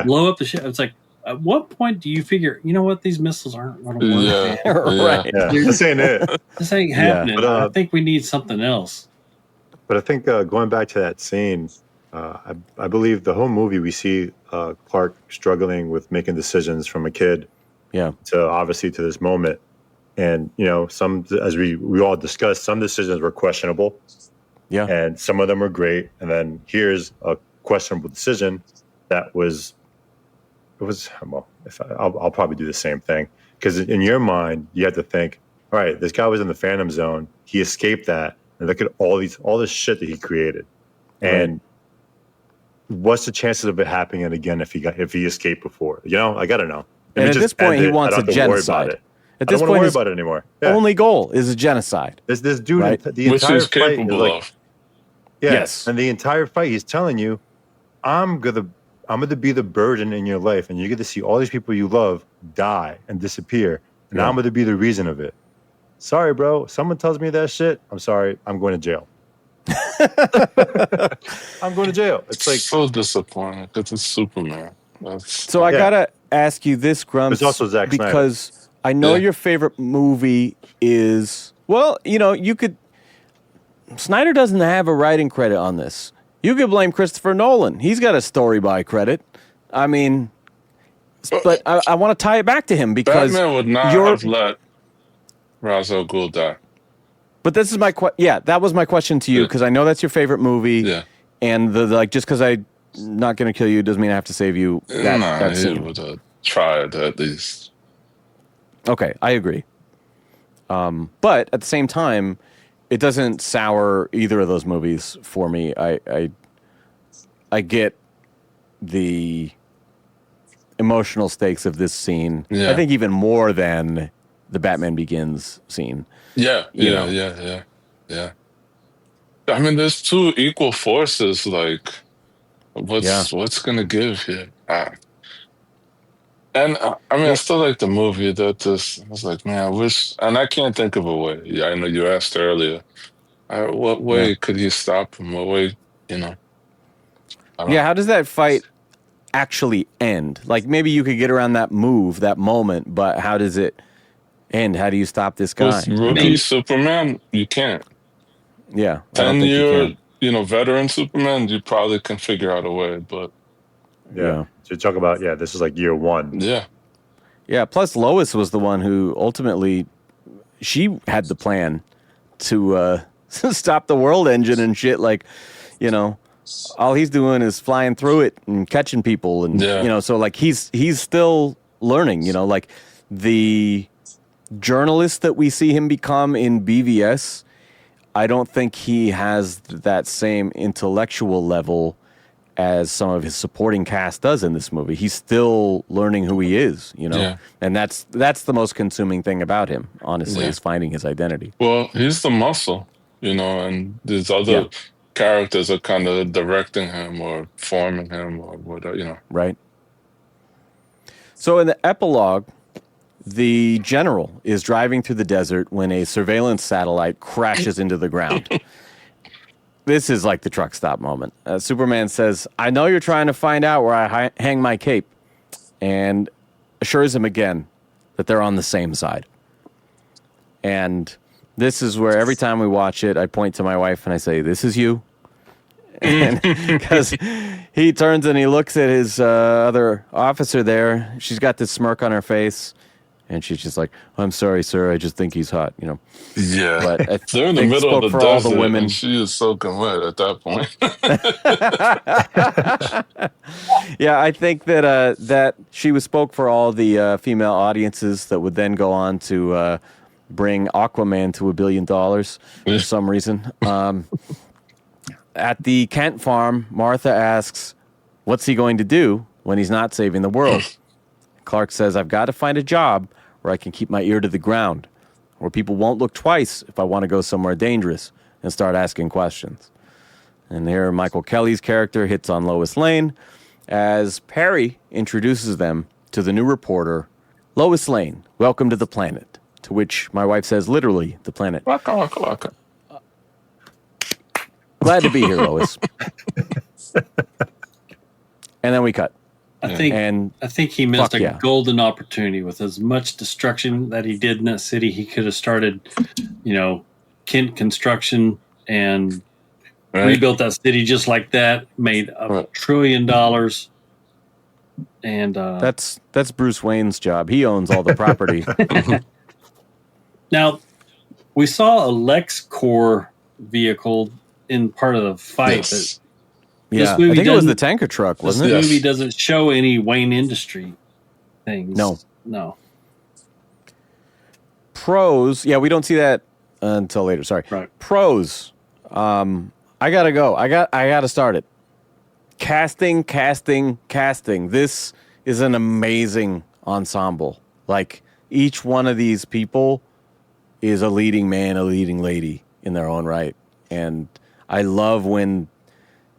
blow up the ship. It's like, at what point do you figure, you know what, these missiles aren't going to work? Right. Yeah. This ain't it. This ain't happening. But, I think we need something else. But I think going back to that scene, I believe the whole movie we see Clark struggling with making decisions from a kid to obviously to this moment. And, you know, some, as we all discussed, some decisions were questionable. Yeah. And some of them were great. And then here's a questionable decision that was, well, I'll probably do the same thing. Because in your mind, you have to think, all right, this guy was in the Phantom Zone. He escaped that. And look at all this shit that he created. And what's the chances of it happening again if he escaped before? You know, I got to know. And at this point, he wants a genocide. At this point, his about it anymore. only goal is a genocide. This dude, right? the Which entire he's fight, capable like, of. Yes. And the entire fight, he's telling you, I'm gonna be the burden in your life, and you're gonna see all these people you love die and disappear, and I'm gonna be the reason of it. sorry, bro. Someone tells me that shit. I'm sorry. I'm going to jail. I'm going to jail. It's like so disappointing because it's Superman. So I gotta ask you this, Grumps, There's also Zack Snyder. because I know your favorite movie is, well, you could. Snyder doesn't have a writing credit on this. You could blame Christopher Nolan. He's got a story by credit. I mean, but I want to tie it back to him because Batman would not have let Ra's al Ghul die. But this is my that was my question to you because I know that's your favorite movie. Yeah. And just because I'm not going to kill you doesn't mean I have to save you. That he scene. would have tried at least. Okay, I agree. But at the same time, it doesn't sour either of those movies for me. I get the emotional stakes of this scene. Yeah. I think even more than the Batman Begins scene. Yeah. I mean, there's two equal forces. Like, what's gonna give here? And I still like the movie. I was like, man, I wish, and I can't think of a way. Yeah, I know you asked earlier. What way could he stop him? What way, How does that fight actually end? Like, maybe you could get around that moment, but how does it end? How do you stop this guy? With rookie Superman, you can't. Yeah. 10-year, veteran Superman, you probably can figure out a way, but. Yeah. So talk about, this is like year one. Yeah. Yeah. Plus, Lois was the one who ultimately, she had the plan to stop the world engine and shit. Like, all he's doing is flying through it and catching people. And, so like he's still learning, like the journalist that we see him become in BVS, I don't think he has that same intellectual level as some of his supporting cast does in this movie. He's still learning who he is, and that's the most consuming thing about him, honestly, is finding his identity. Well, he's the muscle, and these other characters are kind of directing him or forming him or whatever, Right. So in the epilogue, the general is driving through the desert when a surveillance satellite crashes into the ground. This is like the truck stop moment. Superman says, I know you're trying to find out where I hang my cape, and assures him again that they're on the same side. And this is where every time we watch it, I point to my wife and I say, this is you. Because he turns and he looks at his other officer there. She's got this smirk on her face. And she's just like, I'm sorry, sir. I just think he's hot, Yeah. But they're in the middle of the all desert the women. and she is soaking wet at that point. Yeah, I think that she spoke for all the female audiences that would then go on to bring Aquaman to $1 billion for some reason. At the Kent farm, Martha asks, what's he going to do when he's not saving the world? Clark says, I've got to find a job where I can keep my ear to the ground, where people won't look twice if I want to go somewhere dangerous and start asking questions. And here Michael Kelly's character hits on Lois Lane as Perry introduces them to the new reporter, Lois Lane, welcome to the planet. To which my wife says, literally, the planet. Waka, waka, waka. Glad to be here, Lois. And then we cut. I think he missed a golden opportunity with as much destruction that he did in that city. He could have started, Kent construction and rebuilt that city just like that, made $1 trillion. And that's Bruce Wayne's job. He owns all the property. Now, we saw a LexCorp vehicle in part of the fight. Yes. Yeah, I think it was the tanker truck, wasn't it? This movie doesn't show any Wayne Industry things. No. Pros, we don't see that until later. Sorry. Right. Pros, I gotta go. I gotta start it. Casting. This is an amazing ensemble. Like, each one of these people is a leading man, a leading lady in their own right. And I love when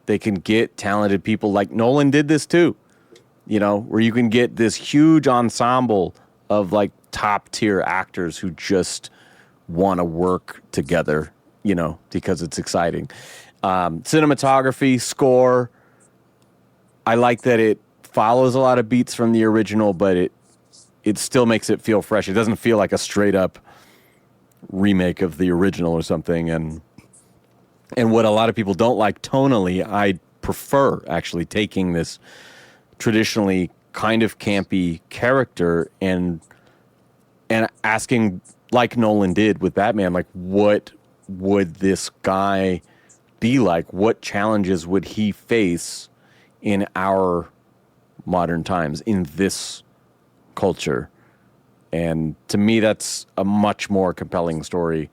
they can get talented people like Nolan did this too, where you can get this huge ensemble of like top tier actors who just want to work together, because it's exciting. Cinematography, score, I like that it follows a lot of beats from the original, but it still makes it feel fresh. It doesn't feel like a straight up remake of the original or something. And what a lot of people don't like tonally, I prefer actually taking this traditionally kind of campy character and asking, like Nolan did with Batman, like, what would this guy be like? What challenges would he face in our modern times, in this culture? And to me, that's a much more compelling story.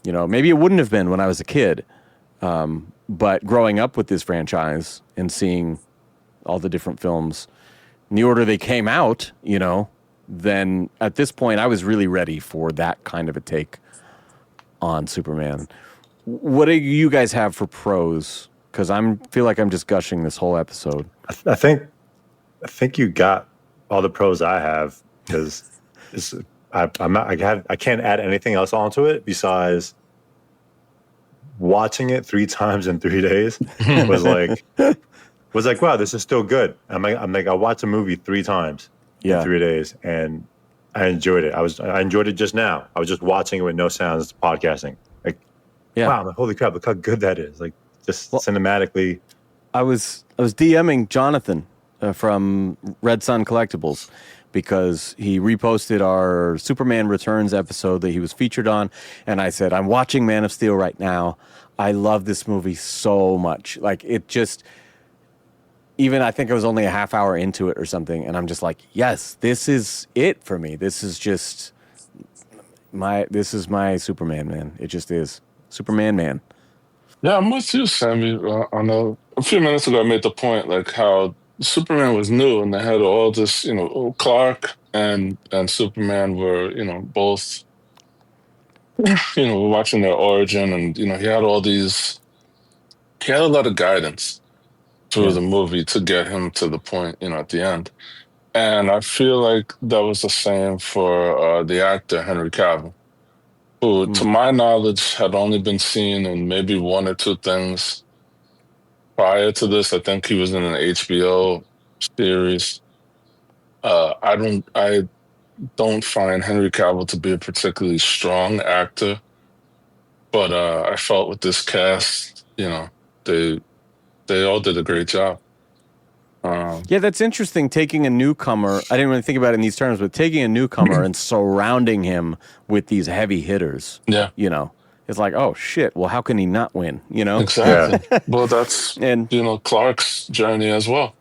Maybe it wouldn't have been when I was a kid, but growing up with this franchise and seeing all the different films in the order they came out, then at this point I was really ready for that kind of a take on Superman. What do you guys have for pros? Because I feel like I'm just gushing this whole episode. I think you got all the pros I have, because I can't add anything else onto it besides watching it 3 times in 3 days was like wow, this is still good. I'm like I watched a movie 3 times in 3 days, and I enjoyed it. I enjoyed it just now. I was just watching it with no sounds, podcasting. Wow, I'm like, holy crap, look how good that is. Like, just cinematically. I was DMing Jonathan from Red Sun Collectibles because he reposted our Superman Returns episode that he was featured on, and I said, I'm watching Man of Steel right now. I love this movie so much. Like, it just, even I think I was only a half hour into it or something, and I'm just like, yes, this is it for me. This is just my Superman, man. It just is. Superman, man. Yeah, I'm with you, Sammy. I know a few minutes ago I made the point, like, how Superman was new and they had all this, Clark and Superman were, both, watching their origin, and, he had a lot of guidance through the movie to get him to the point, at the end. And I feel like that was the same for the actor, Henry Cavill, who, to my knowledge, had only been seen in maybe 1 or 2 things prior to this. I think he was in an HBO series. I don't find Henry Cavill to be a particularly strong actor, but I felt with this cast, they all did a great job. That's interesting, taking a newcomer. I didn't really think about it in these terms, but taking a newcomer and surrounding him with these heavy hitters. Yeah. It's like, oh, shit, well, how can he not win, Exactly. Yeah. Well, that's, Clark's journey as well.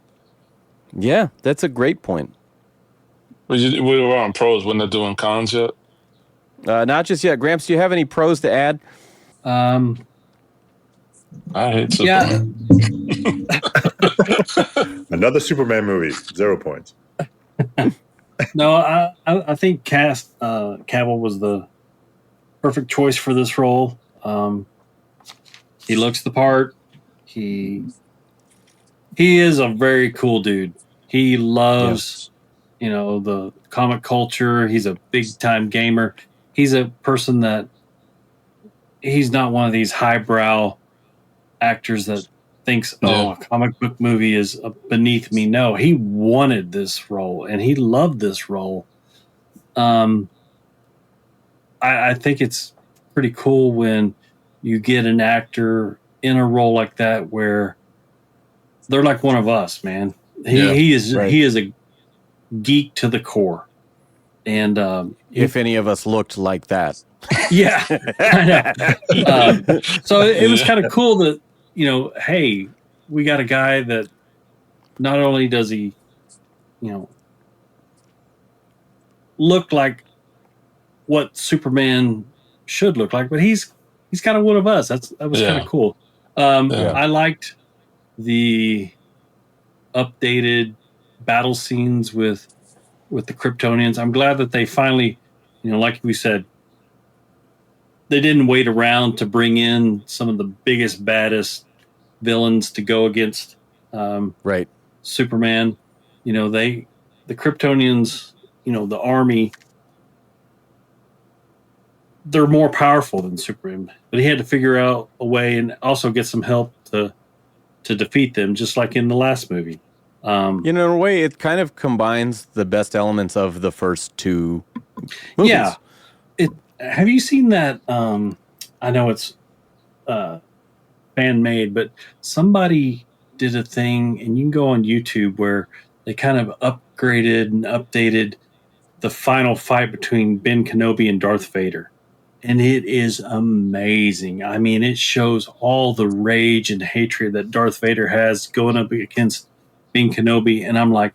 Yeah, that's a great point. We were on pros when they're doing cons yet? Not just yet. Gramps, do you have any pros to add? I hate Superman. Another Superman movie, 0 points. No, I think Cavill was the perfect choice for this role. He looks the part. He is a very cool dude. He loves, the comic culture. He's a big time gamer. He's a person that he's not one of these highbrow actors that thinks, a comic book movie is beneath me. No, he wanted this role and he loved this role. I think it's pretty cool when you get an actor in a role like that where they're like one of us, man. He is a geek to the core. And if any of us looked like that. Yeah. I know. So it was kind of cool that, hey, we got a guy that not only does he, look like what Superman should look like, but he's kind of one of us. That was kind of cool. I liked the updated battle scenes with the Kryptonians. I'm glad that they finally, like we said, they didn't wait around to bring in some of the biggest, baddest villains to go against Superman. The Kryptonians, the army, they're more powerful than Superman. But he had to figure out a way and also get some help to defeat them, just like in the last movie. In a way, it kind of combines the best elements of the first two movies. Yeah. Have you seen that? I know it's fan made, but somebody did a thing, and you can go on YouTube where they kind of upgraded and updated the final fight between Ben Kenobi and Darth Vader. And it is amazing. I mean, it shows all the rage and hatred that Darth Vader has going up against Ben Kenobi. And I'm like,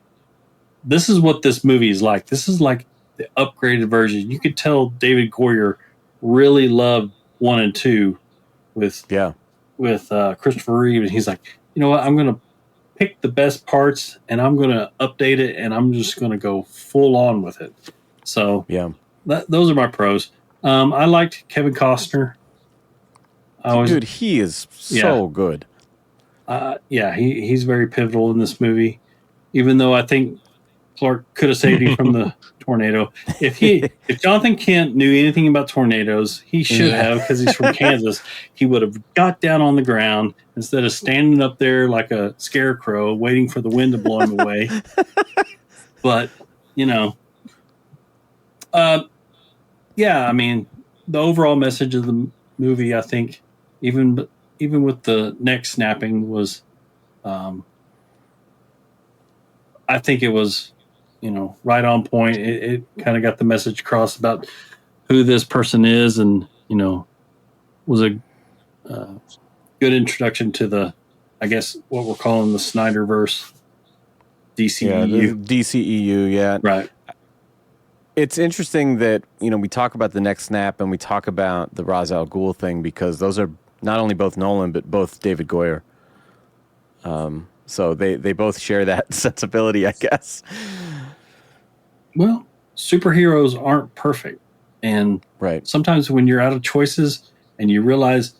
this is what this movie is like. This is like the upgraded version. You could tell David Goyer really loved 1 and 2 with Christopher Reeve. And he's like, you know what? I'm going to pick the best parts and I'm going to update it and I'm just going to go full on with it. So those are my pros. I liked Kevin Costner. Dude, he is so good. He's very pivotal in this movie. Even though I think Clark could have saved him from the tornado. If Jonathan Kent knew anything about tornadoes, he should have, because he's from Kansas. He would have got down on the ground instead of standing up there like a scarecrow waiting for the wind to blow him away. But, I mean, the overall message of the movie, I think, even with the neck snapping, was, I think it was, right on point. It kind of got the message across about who this person is, and was a good introduction to the, I guess, what we're calling the Snyderverse, DCEU. DCEU, right. It's interesting that, we talk about the neck snap and we talk about the Ra's al Ghul thing, because those are not only both Nolan, but both David Goyer. So they both share that sensibility, I guess. Well, superheroes aren't perfect. And sometimes when you're out of choices and you realize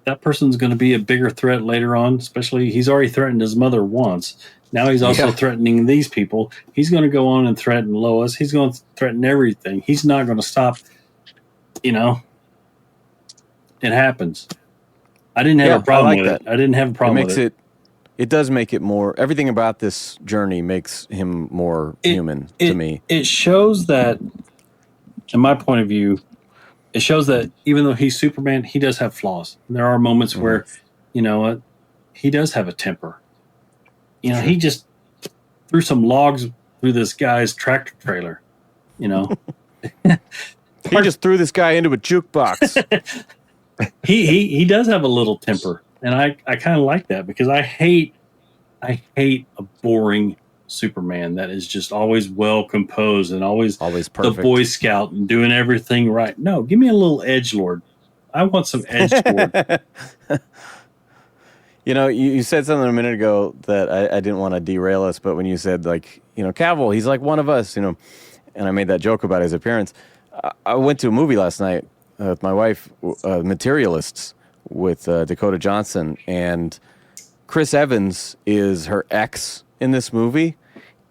that person's going to be a bigger threat later on, especially he's already threatened his mother once. Now he's also threatening these people. He's going to go on and threaten Lois. He's going to threaten everything. He's not going to stop. It happens. I didn't have a problem with it. I didn't have a problem with it. It does make it more. Everything about this journey makes him more human to me. It shows that, in my point of view, it shows that even though he's Superman, he does have flaws. And there are moments where, he does have a temper. He just threw some logs through this guy's tractor trailer. He just threw this guy into a jukebox. he does have a little temper, and I kind of like that, because I hate a boring Superman that is just always well composed and always perfect. The Boy Scout and doing everything right. No, give me a little edgelord. I want some edgelord. You said something a minute ago that I didn't want to derail us, but when you said, Cavill, he's like one of us, and I made that joke about his appearance. I went to a movie last night with my wife, Materialists, with Dakota Johnson, and Chris Evans is her ex in this movie,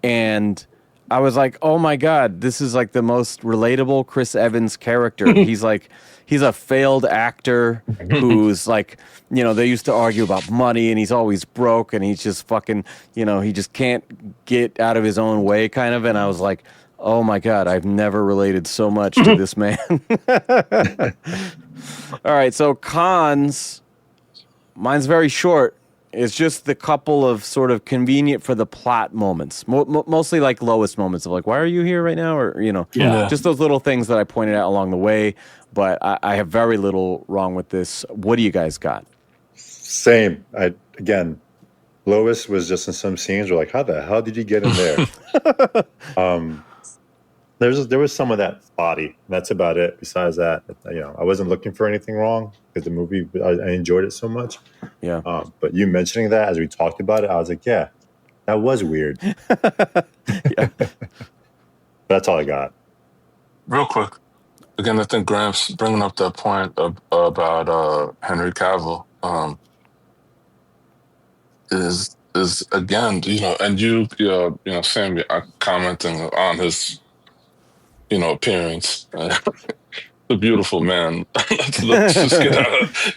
and I was like, oh my God, this is like the most relatable Chris Evans character. He's a failed actor who's like, they used to argue about money and he's always broke and he's just fucking, he just can't get out of his own way kind of. And I was like, oh my God, I've never related so much to this man. All right. So cons, mine's very short. It's just the couple of sort of convenient for the plot moments, mostly like Lois moments of like, why are you here right now? Or, just those little things that I pointed out along the way. But I have very little wrong with this. What do you guys got? Same. Lois was just in some scenes where like, how the hell did you get in there? There was some of that spotty. That's about it. Besides that, I wasn't looking for anything wrong because the movie, I enjoyed it so much. Yeah. But you mentioning that as we talked about it, I was like, yeah, that was weird. Yeah. That's all I got. Real quick. Again, I think Gramps bringing up that point about Henry Cavill is again, and you Sammy commenting on his, appearance. The a beautiful man. Let's just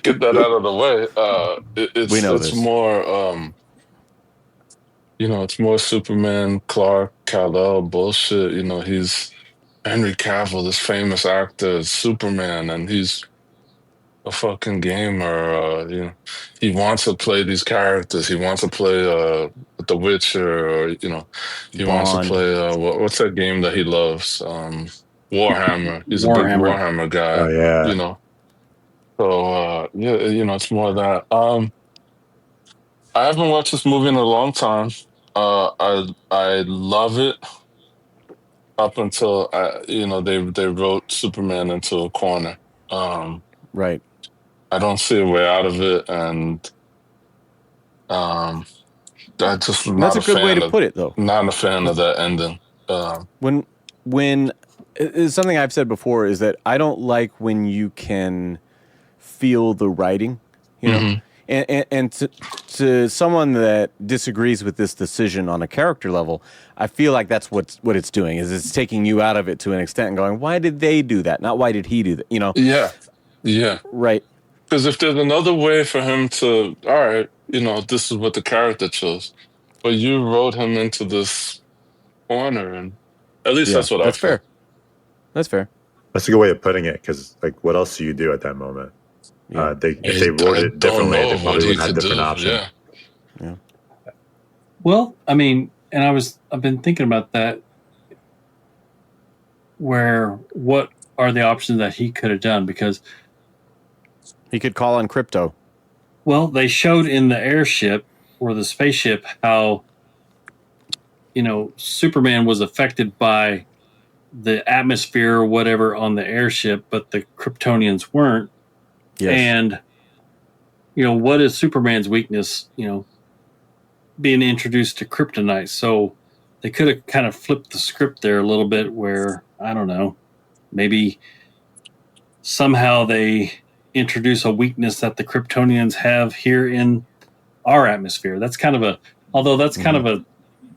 get that out of the way. We know it's this. more it's more Superman, Clark, Kal-El bullshit. He's Henry Cavill, this famous actor, is Superman, and he's a fucking gamer. He wants to play these characters. He wants to play The Witcher, or he wants to Bond. play what's that game that he loves? Warhammer. He's a big Warhammer guy. Oh yeah. So it's more of that. I haven't watched this movie in a long time. I love it up until they wrote Superman into a corner. Right. I don't see a way out of it, and I just not That's a good way to put it, though. Not a fan of that ending. When it's something I've said before is that I don't like when you can feel the writing, you know. And to someone that disagrees with this decision on a character level, I feel like that's what it's doing, is it's taking you out of it to an extent and going, why did they do that? Not why did he do that? Yeah. Right. Because if there's another way for him to, all right, this is what the character chose, but you wrote him into this corner, and at least that's what I feel. Fair. That's fair. That's a good way of putting it, because like, what else do you do at that moment? Yeah. If they wrote it differently, they probably would have had a different option. Yeah. Well, I mean, and I've been thinking about that. What are the options that he could have done? Because he could call on Krypto. Well, they showed in the airship or the spaceship how, Superman was affected by the atmosphere or whatever on the airship, but the Kryptonians weren't. Yes. And, what is Superman's weakness, being introduced to kryptonite? So they could have kind of flipped the script there a little bit where, I don't know, maybe somehow they introduce a weakness that the Kryptonians have here in our atmosphere. That's kind of a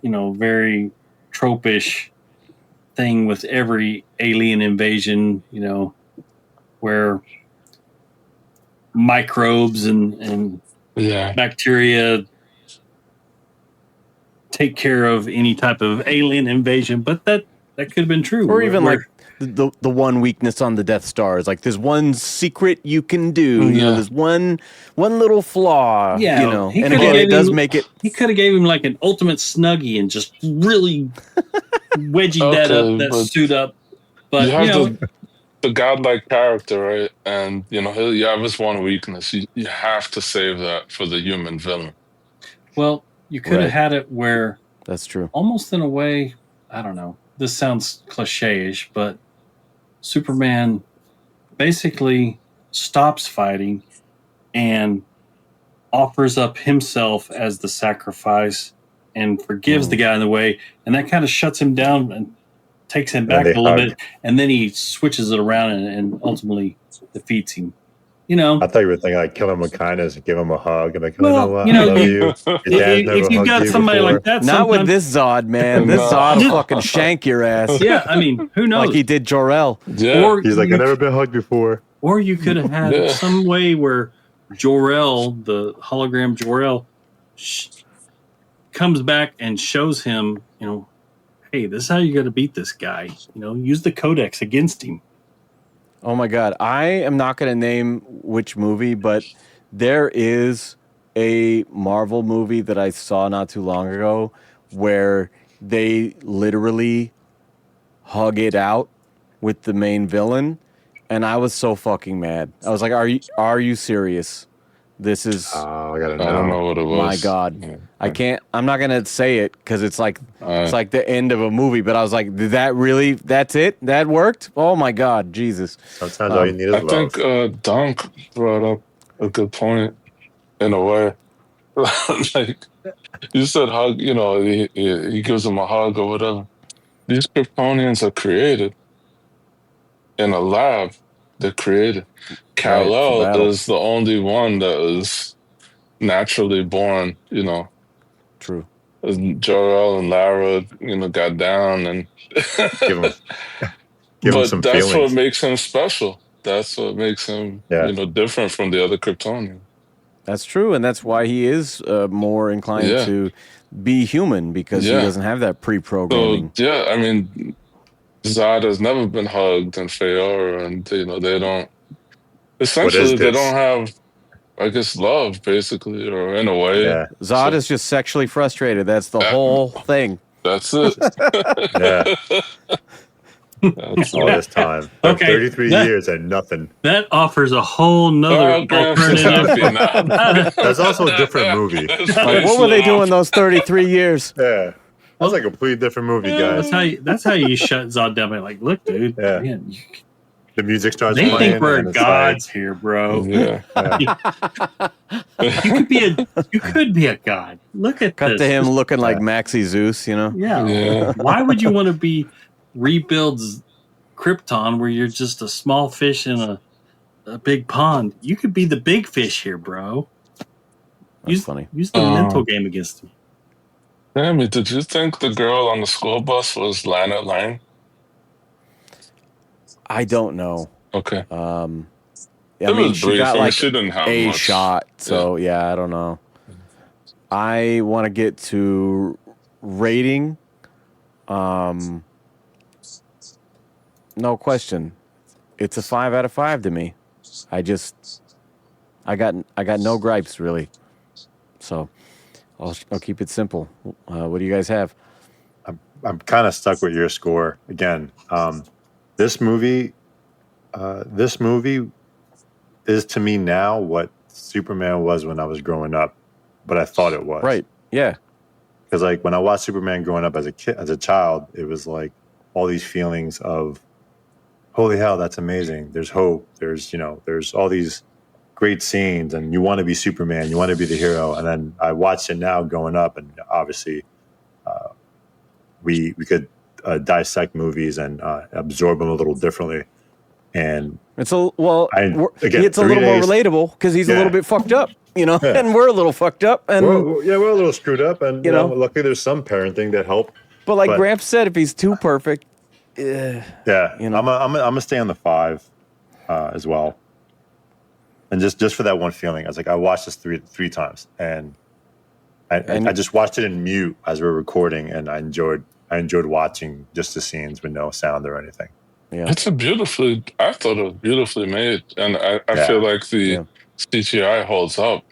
very trope-ish thing with every alien invasion, where microbes and bacteria take care of any type of alien invasion, but that could have been true. Or even like the one weakness on the Death Star is like there's one secret you can do. There's one little flaw. Yeah, and again, it does make it. He could have gave him like an ultimate Snuggie and just really wedging that suit up. But you have the godlike character, right? And you have his one weakness. You have to save that for the human villain. Well, you could have had it where that's true. Almost in a way, I don't know. This sounds cliche-ish, but Superman basically stops fighting and offers up himself as the sacrifice and forgives the guy in the way, and that kind of shuts him down and takes him back a little bit, and then he switches it around and ultimately defeats him. I thought you were thinking like kill him with kindness and give him a hug and like, I love you. If you've got somebody like that, not with this Zod, man. This Zod will fucking shank your ass. Yeah, I mean, who knows? Like he did Jor-El. Yeah. Or he's like, I've never been hugged before. Or you could have had some way where Jor-El, the hologram Jor-El, comes back and shows him, hey, this is how you got to beat this guy. Use the Codex against him. Oh my God. I am not going to name which movie, but there is a Marvel movie that I saw not too long ago where they literally hug it out with the main villain. And I was so fucking mad. I was like, are you serious? This is. Oh, I gotta know. I don't know what it was. My God. Yeah. I'm not going to say it because it's like the end of a movie, but I was like, that's it? That worked? Oh my God, Jesus. Sometimes all you need is love. I think Dunk brought up a good point in a way. Like, you said hug, he gives him a hug or whatever. These Kryptonians are created in a lab. They're created. Kal-El is the only one that is naturally born, True. Jor-El and Lara, got down and give him some that's feelings. what makes him special. That's what makes him, Yeah. different from the other Kryptonians. That's true, and that's why he is more inclined Yeah. to be human because he Yeah. doesn't have that So pre-programming. yeah, I mean, Zod has never been hugged in Feora, and they don't. Essentially, they don't have, I guess, love, basically, or in a way. Yeah. Zod is just sexually frustrated. That's the whole thing. That's it. Yeah. That's All it. this time. Okay, 33 that- years and nothing. That offers a whole nother Oh, Gramps is alternative. happy now. That's also a different movie. Like, what were they doing those 33 years? Yeah. That's like a completely different movie, guys. That's how you shut Zod down. Like, look, dude, Yeah. man, The music starts they playing. think we're and it's gods here, bro. Yeah. You could be a god. Look at Cut this. to him looking like Maxie Zeus, Yeah. Yeah. Why would you want to rebuild Krypton where you're just a small fish in a big pond? You could be the big fish here, bro. That's funny. Use the mental game against him. Sammy, did you think the girl on the school bus was Lana Lang? I don't know. Okay. I It mean, was she brief. got I mean, like she didn't have a much. shot, so yeah, I don't know. I want to get to rating. No question, it's a 5 out of 5 to me. I got no gripes really. So I'll keep it simple. What do you guys have? I'm kind of stuck with your score again. This movie is to me now what Superman was when I was growing up, but I thought it was. Right. Yeah. Because like when I watched Superman growing up as a child, it was like all these feelings of, holy hell, that's amazing. There's hope. There's all these great scenes, and you want to be Superman. You want to be the hero. And then I watched it now growing up, and obviously, we could dissect movies and absorb them a little differently. And it's a little more 3 relatable because he's a little bit fucked up, and we're a little fucked up, and we're a little screwed up, and luckily there's some parenting that help. But like Gramps said, if he's too perfect, I'm gonna stay on the 5 as well. And just for that one feeling, I watched this three times, and I just watched it in mute as we were recording, and I enjoyed watching just the scenes with no sound or anything. Yeah, I thought it was beautifully made, and I feel like the CGI holds up.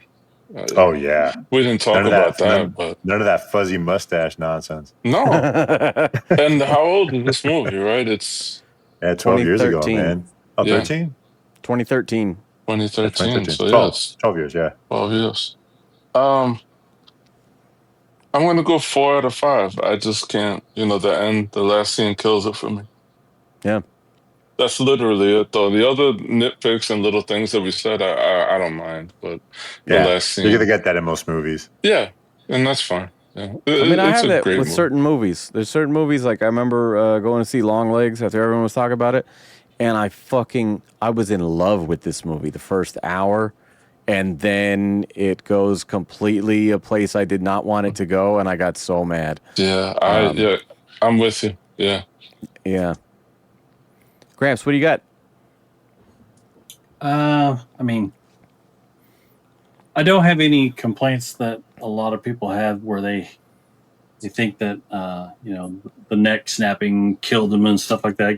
Oh yeah, we didn't talk about that, but none of that fuzzy mustache nonsense. No. And how old is this movie? Right, it's 12 years ago, man. Oh, Yeah. 13? 2013. 2013. So 12, yes, 12 years, yeah. 12 years. I'm gonna go 4 out of 5. I just can't. The last scene kills it for me. Yeah. That's literally it, though. The other nitpicks and little things that we said, I don't mind. But the last scene, you're gonna get that in most movies. Yeah, and that's fine. Yeah. I have that with movie. certain movies. There's certain movies, like I remember going to see Long Legs after everyone was talking about it, and I was in love with this movie the first hour, and then it goes completely a place I did not want it to go, and I got so mad. Yeah, I'm with you. Yeah. Yeah. Gramps, what do you got? I mean, I don't have any complaints that a lot of people have where they think that the neck snapping killed them and stuff like that.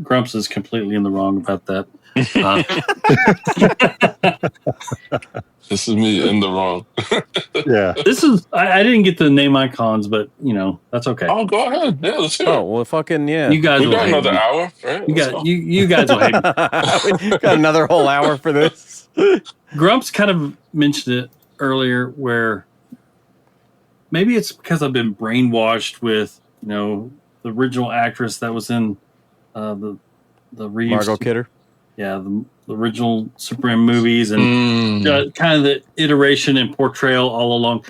Grumps is completely in the wrong about that. This is me in the wrong. Yeah. This is I didn't get to name icons, but that's okay. Oh, go ahead. Yeah, let's hear it. Oh, well, fucking yeah. You guys We will got hate another me. hour, right? You guys will hate me. We got another whole hour for this. Grumps kind of mentioned it earlier where maybe it's because I've been brainwashed with, the original actress that was in the Reeves. Margot Kidder. Yeah, the original Superman movies and kind of the iteration and portrayal all along.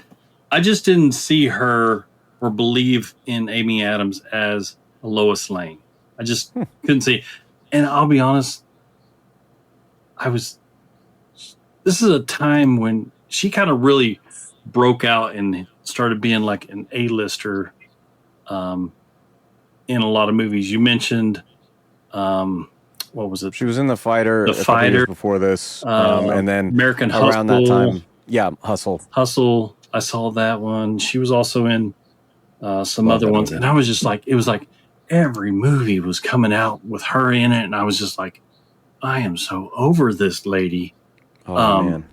I just didn't see her or believe in Amy Adams as a Lois Lane. I just couldn't see. And I'll be honest, this is a time when she kind of really broke out and started being like an A-lister in a lot of movies. You mentioned what was it? She was in The Fighter The a couple years Fighter. before this, and then American around that Hustle. time, yeah, Hustle. Hustle. I saw that one. She was also in some Love other that ones, movie. and I was just like, it was like every movie was coming out with her in it, and I was just like, I am so over this lady. Oh man,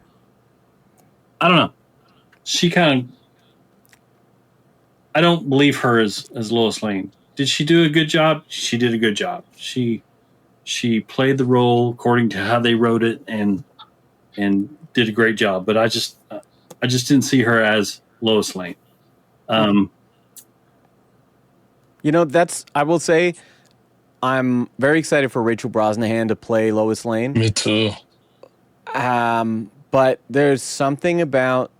I don't know. She kind of. I don't believe her as Lois Lane. Did she do a good job? She did a good job. She played the role according to how they wrote it and did a great job. But I just didn't see her as Lois Lane. I will say, I'm very excited for Rachel Brosnahan to play Lois Lane. Me too. But there's something about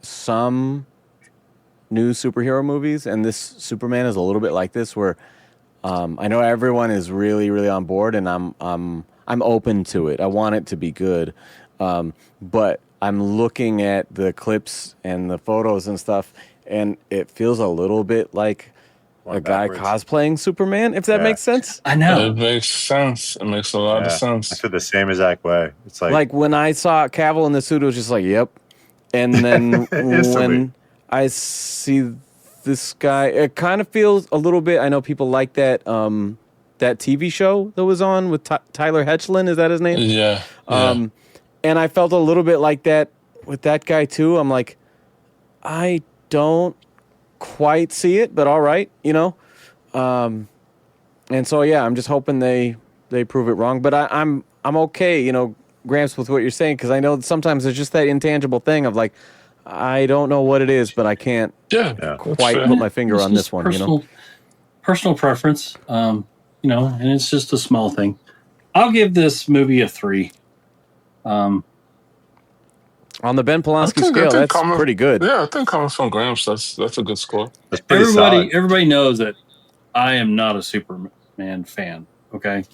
some new superhero movies, and this Superman is a little bit like this, where I know everyone is really, really on board, and I'm open to it. I want it to be good, but I'm looking at the clips and the photos and stuff, and it feels a little bit like a guy cosplaying Superman, if that makes sense. I know. It makes sense. It makes a lot of sense. I feel the same exact way. It's Like when I saw Cavill in the suit, it was just like, yep. And then when I see this guy, it kind of feels a little bit. I know people like that that TV show that was on with Tyler Hoechlin. Is that his name? Yeah. And I felt a little bit like that with that guy too. I'm like, I don't quite see it, but all right, and so yeah, I'm just hoping they prove it wrong. But I'm okay, Gramps, with what you're saying, because I know that sometimes there's just that intangible thing of like, I don't know what it is, but I can't quite put my finger It's on just this one. Personal preference, and it's just a small thing. I'll give this movie a 3. On the Ben Polanski scale, that's pretty good. Yeah, I think coming from Gramps, that's a good score. That's pretty solid. Everybody knows that I am not a Superman fan. Okay,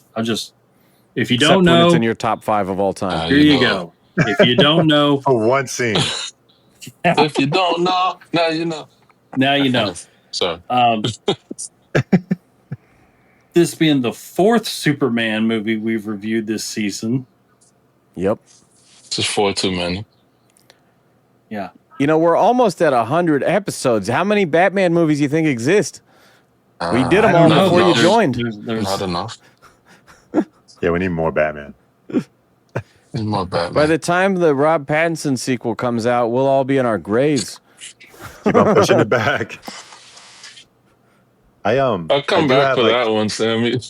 if you don't know, when it's in your top 5 of all time. Here you go. If you don't know, for one scene. If you don't know, now you know. Now you know. Sorry. This being the 4th Superman movie we've reviewed this season. Yep. Just 4 too many. Yeah. We're almost at 100 episodes. How many Batman movies do you think exist? We did them all before you joined. There's not enough. Yeah, we need more Batman. More Batman. By the time the Rob Pattinson sequel comes out, we'll all be in our graves. Keep on pushing it back. I'll come back for that one, Sammy.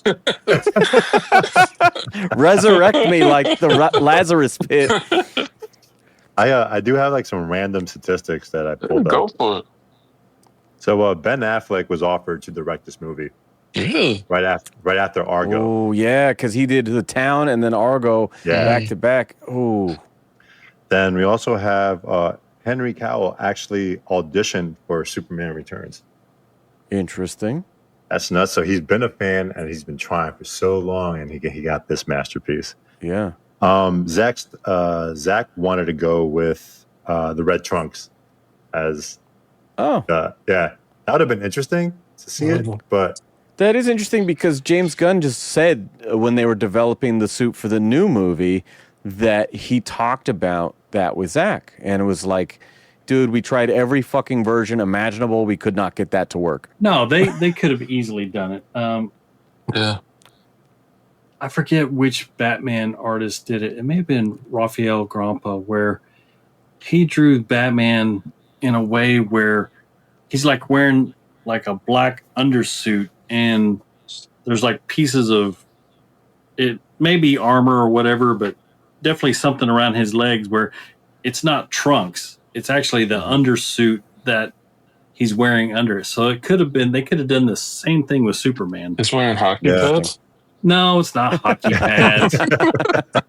Resurrect me like the Lazarus pit. I do have some random statistics that I pulled Go up. for it. So Ben Affleck was offered to direct this movie. Really? Right after Argo. Oh yeah, because he did The Town and then Argo back to back. Oh. Then we also have Henry Cavill actually auditioned for Superman Returns. Interesting. That's nuts. So he's been a fan and he's been trying for so long, and he got this masterpiece. Yeah. Zach wanted to go with the Red Trunks as. That would have been interesting to see it, but. That is interesting because James Gunn just said when they were developing the suit for the new movie that he talked about that with Zach. And it was like, dude, we tried every fucking version imaginable. We could not get that to work. No, they could have easily done it. Yeah. I forget which Batman artist did it. It may have been Raphael Grampa, where he drew Batman in a way where he's like wearing like a black undersuit, and there's like pieces of it, maybe armor or whatever, but definitely something around his legs where it's not trunks. It's actually the undersuit that he's wearing under it. So it could have been, they could have done the same thing with Superman. He's wearing hockey pads? No, it's not hockey pads.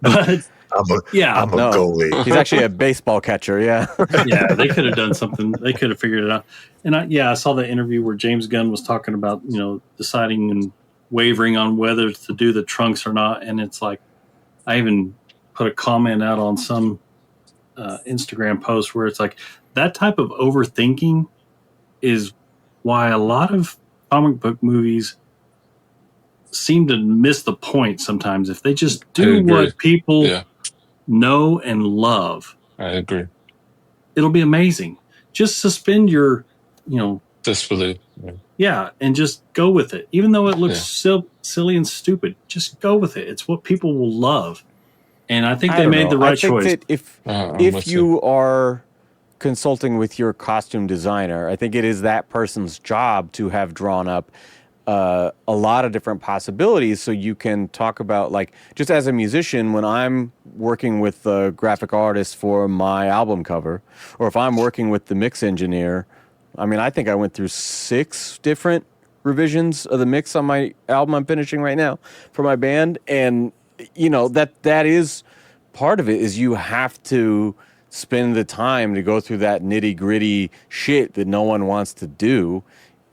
But I'm a goalie. He's actually a baseball catcher, yeah. Yeah, they could have done something. They could have figured it out. And I saw the interview where James Gunn was talking about, deciding and wavering on whether to do the trunks or not. And it's like, I even put a comment out on some Instagram post where it's like, that type of overthinking is why a lot of comic book movies seem to miss the point sometimes. If they just I do agree. what people Yeah, know and love, I agree. it'll be amazing. Just suspend your, Disbelief. and just go with it. Even though it looks silly and stupid, just go with it. It's what people will love. And I think they made the right choice. That if you are consulting with your costume designer, I think it is that person's job to have drawn up a lot of different possibilities, so you can talk about, like, just as a musician, when I'm working with the graphic artist for my album cover, or if I'm working with the mix engineer, I mean, I think I went through 6 different revisions of the mix on my album I'm finishing right now for my band, and that is part of it, is you have to spend the time to go through that nitty-gritty shit that no one wants to do,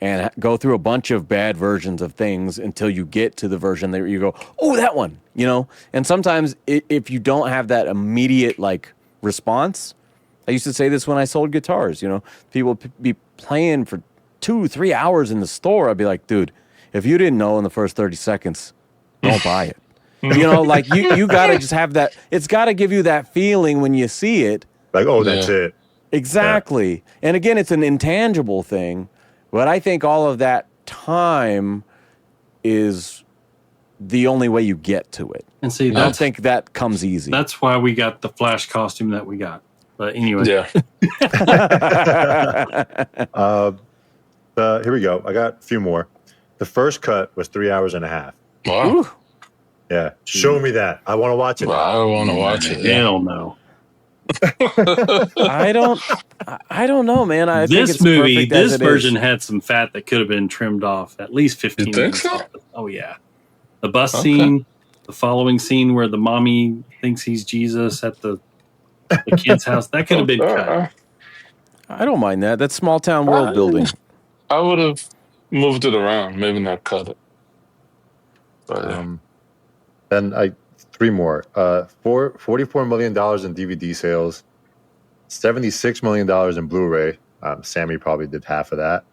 and go through a bunch of bad versions of things until you get to the version that you go, oh, that one, And sometimes if you don't have that immediate, like, response, I used to say this when I sold guitars, people be playing for 2-3 hours in the store. I'd be like, dude, if you didn't know in the first 30 seconds, don't buy it. Like, you got to just have that. It's got to give you that feeling when you see it. Like, oh, that's it. Exactly. Yeah. And again, it's an intangible thing. But I think all of that time is the only way you get to it. And see, I don't think that comes easy. That's why we got the Flash costume that we got. But anyway. Yeah. Here we go. I got a few more. The first cut was 3 hours and a half. Wow. Ooh. Yeah. Show me that. I want to watch it. Well, I want to watch it. Hell no. I don't know, man. I think it's movie, perfect as this it version is. had some fat that could have been trimmed off at least 15 You think minutes. so? Oh yeah, the bus scene, the following scene where the mommy thinks he's Jesus at the kid's house, that could have been cut. I don't mind that. That's small town world building. I would have moved it around, maybe not cut it. But then 3 more. $44 million in DVD sales, $76 million in Blu-ray. Sammy probably did half of that.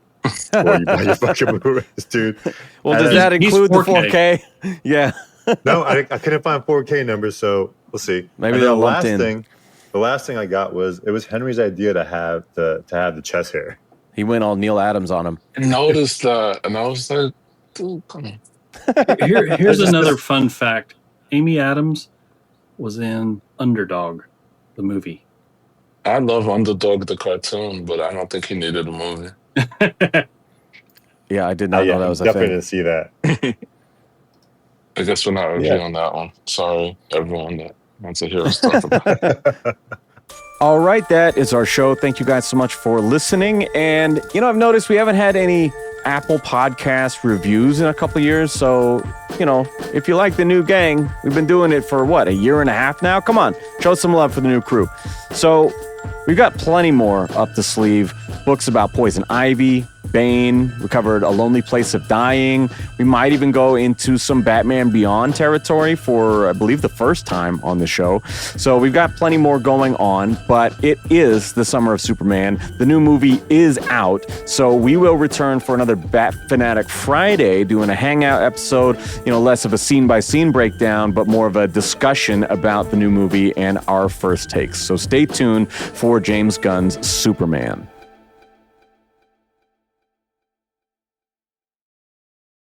Or you buy your fucking Blu-rays, dude. Well, And does that include the 4K? Yeah. No, I couldn't find 4K numbers, so we'll see. Maybe and they'll the lump in. The last thing I got was Henry's idea to have the chest hair. He went all Neil Adams on him. I noticed that, and I was like, dude, come on. Here's another fun fact. Amy Adams was in Underdog, the movie. I love Underdog, the cartoon, but I don't think he needed a movie. Yeah, I did not know that was a definitely thing. didn't see that. I guess we're not agreeing on that one. Sorry, everyone that wants to hear us talk about it. All right, that is our show. Thank you guys so much for listening. And, I've noticed we haven't had any Apple Podcast reviews in a couple of years. So, if you like the new gang, we've been doing it for, a year and a half now? Come on, show some love for the new crew. So, we've got plenty more up the sleeve. Books about Poison Ivy, Bane. We covered A Lonely Place of Dying. We might even go into some Batman Beyond territory for, I believe, the first time on the show. So we've got plenty more going on, but it is the summer of Superman. The new movie is out, so we will return for another Bat Fanatic Friday, doing a hangout episode, less of a scene-by-scene breakdown, but more of a discussion about the new movie and our first takes. So stay tuned for James Gunn's Superman.